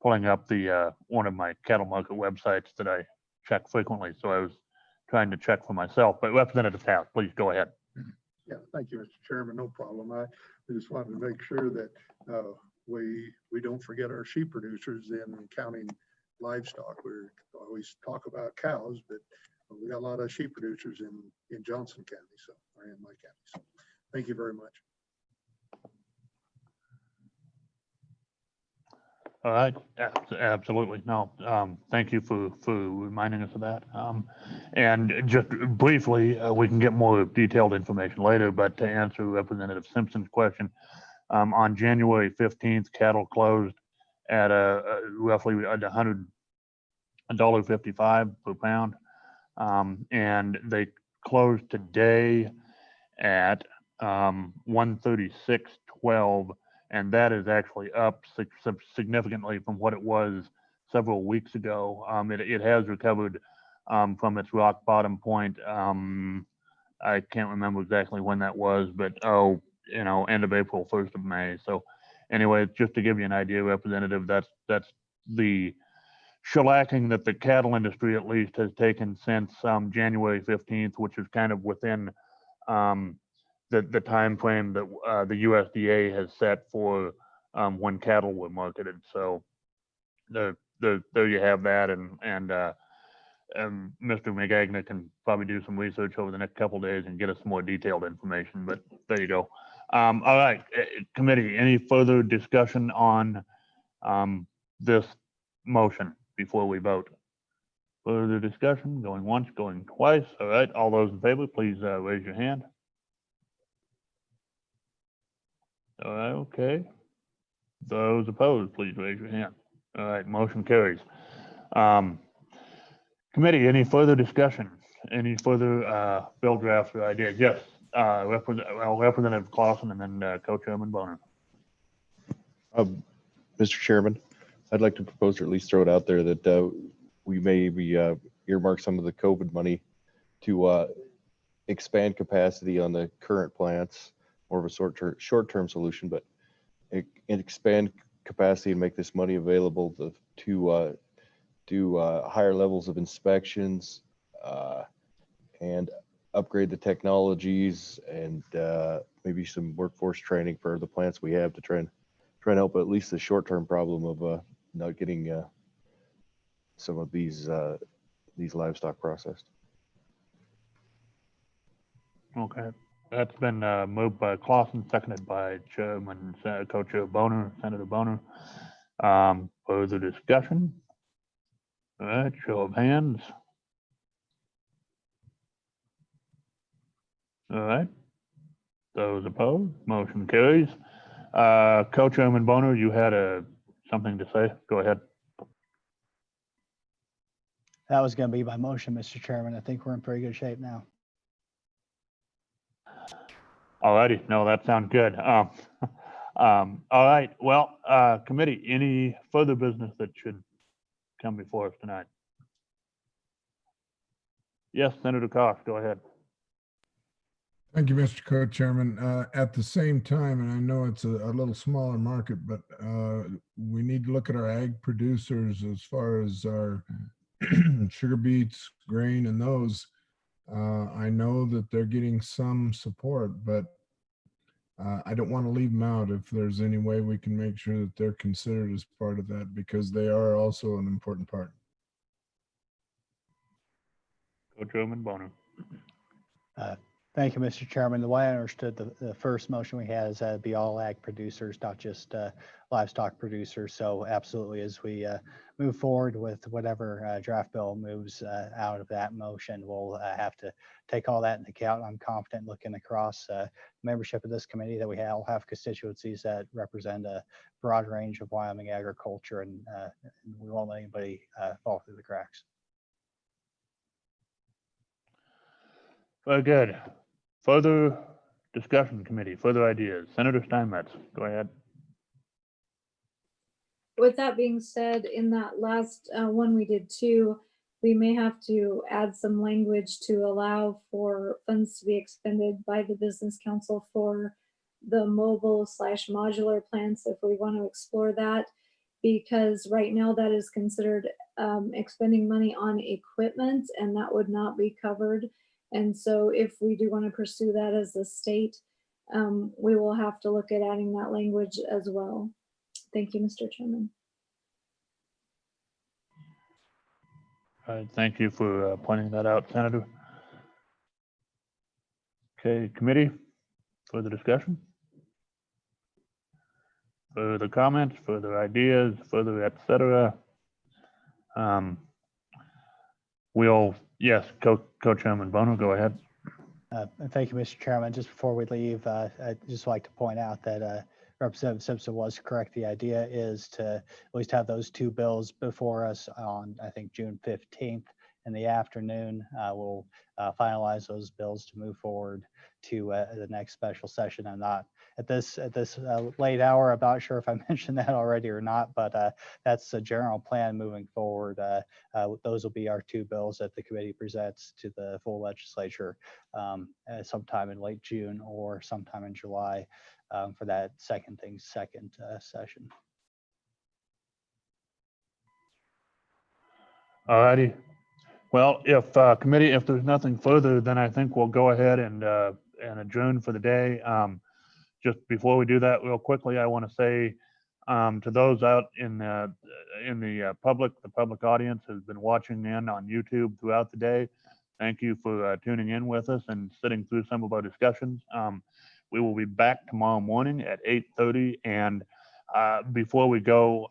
pulling up the one of my cattle market websites that I check frequently. So I was trying to check for myself. But Representative Tass, please go ahead. Yeah, thank you, Mr. Chairman. No problem. I just wanted to make sure that we don't forget our sheep producers in counting livestock. We always talk about cows, but we got a lot of sheep producers in Johnson County, or in my county. So thank you very much. All right, absolutely. No, thank you for reminding us of that. And just briefly, we can get more detailed information later, but to answer Representative Simpson's question, on January 15th, cattle closed at roughly $100.55 per pound. And they closed today at 136.12, and that is actually up significantly from what it was several weeks ago. It has recovered from its rock bottom point. I can't remember exactly when that was, but end of April, 1st of May. So anyway, just to give you an idea, Representative, that's the shellacking that the cattle industry at least has taken since January 15th, which is kind of within the time frame that the USDA has set for when cattle were marketed. So there you have that, and Mr. McGagnon can probably do some research over the next couple of days and get us more detailed information, but there you go. All right, committee, any further discussion on this motion before we vote? Further discussion, going once, going twice. All right, all those in favor, please raise your hand. All right, okay. Those opposed, please raise your hand. All right, motion carries. Committee, any further discussion? Any further bill drafts or ideas? Yes, Representative Clausen and then Co-Chairman Boner. Mr. Chairman, I'd like to propose, or at least throw it out there, that we maybe earmark some of the COVID money to expand capacity on the current plants, more of a short-term solution, but expand capacity and make this money available to do higher levels of inspections, and upgrade the technologies, and maybe some workforce training for the plants we have to try and help at least the short-term problem of not getting some of these livestock processed. Okay, that's been moved by Clausen, seconded by Chairman, Co-Chair Boner, Senator Boner. Further discussion? All right, show of hands. All right. Those opposed, motion carries. Co-Chairman Boner, you had something to say? Go ahead. That was going to be my motion, Mr. Chairman. I think we're in pretty good shape now. All righty. No, that sounds good. All right. Well, committee, any further business that should come before us tonight? Yes, Senator Cox, go ahead. Thank you, Mr. Co-Chairman. At the same time, and I know it's a little smaller market, but we need to look at our ag producers as far as our sugar beets, grain, and those. I know that they're getting some support, but I don't want to leave them out if there's any way we can make sure that they're considered as part of that, because they are also an important part. Co-Chairman Boner. Thank you, Mr. Chairman. The way I understood the first motion we had is that it'd be all ag producers, not just livestock producers. So absolutely, as we move forward with whatever draft bill moves out of that motion, we'll have to take all that into account. I'm confident looking across membership of this committee that we all have constituencies that represent a broad range of Wyoming agriculture, and we won't let anybody fall through the cracks. Very good. Further discussion, committee, further ideas. Senator Steinmetz, go ahead. With that being said, in that last one we did too, we may have to add some language to allow for funds to be expended by the Business Council for the mobile/modular plants if we want to explore that, because right now that is considered expending money on equipment, and that would not be covered. And so if we do want to pursue that as a state, we will have to look at adding that language as well. Thank you, Mr. Chairman. All right, thank you for pointing that out, Senator. Okay, committee, further discussion? Further comments, further ideas, further et cetera? Yes, Co-Chairman Boner, go ahead. Thank you, Mr. Chairman. Just before we leave, I'd just like to point out that Representative Simpson was correct. The idea is to at least have those two bills before us on, I think, June 15th in the afternoon. We'll finalize those bills to move forward to the next special session. I'm not at this late hour. I'm not sure if I mentioned that already or not, but that's the general plan moving forward. Those will be our two bills that the committee presents to the full legislature sometime in late June or sometime in July for that second session. All righty. Well, if committee, if there's nothing further, then I think we'll go ahead and adjourn for the day. Just before we do that, real quickly, I want to say to those out in the public audience who's been watching in on YouTube throughout the day, thank you for tuning in with us and sitting through some of our discussions. We will be back tomorrow morning at 8:30, and before we go,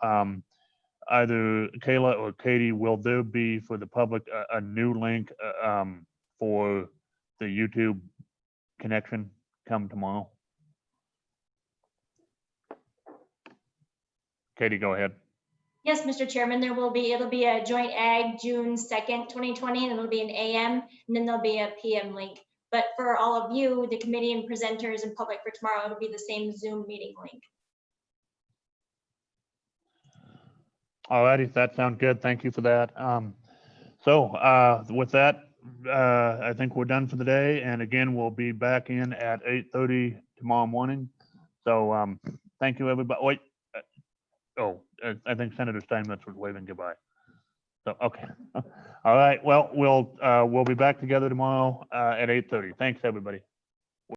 either Kayla or Katie, will there be for the public a new link for the YouTube connection come tomorrow? Katie, go ahead. Yes, Mr. Chairman, it'll be a joint ag June 2nd, 2020, and it'll be an AM, and then there'll be a PM link. But for all of you, the committee and presenters and public for tomorrow, it'll be the same Zoom meeting link. All righty, that sounds good. Thank you for that. So with that, I think we're done for the day. And again, we'll be back in at 8:30 tomorrow morning. So thank you, everybody. Wait. I think Senator Steinmetz was waving goodbye. So, okay. All right. Well, we'll be back together tomorrow at 8:30. Thanks, everybody.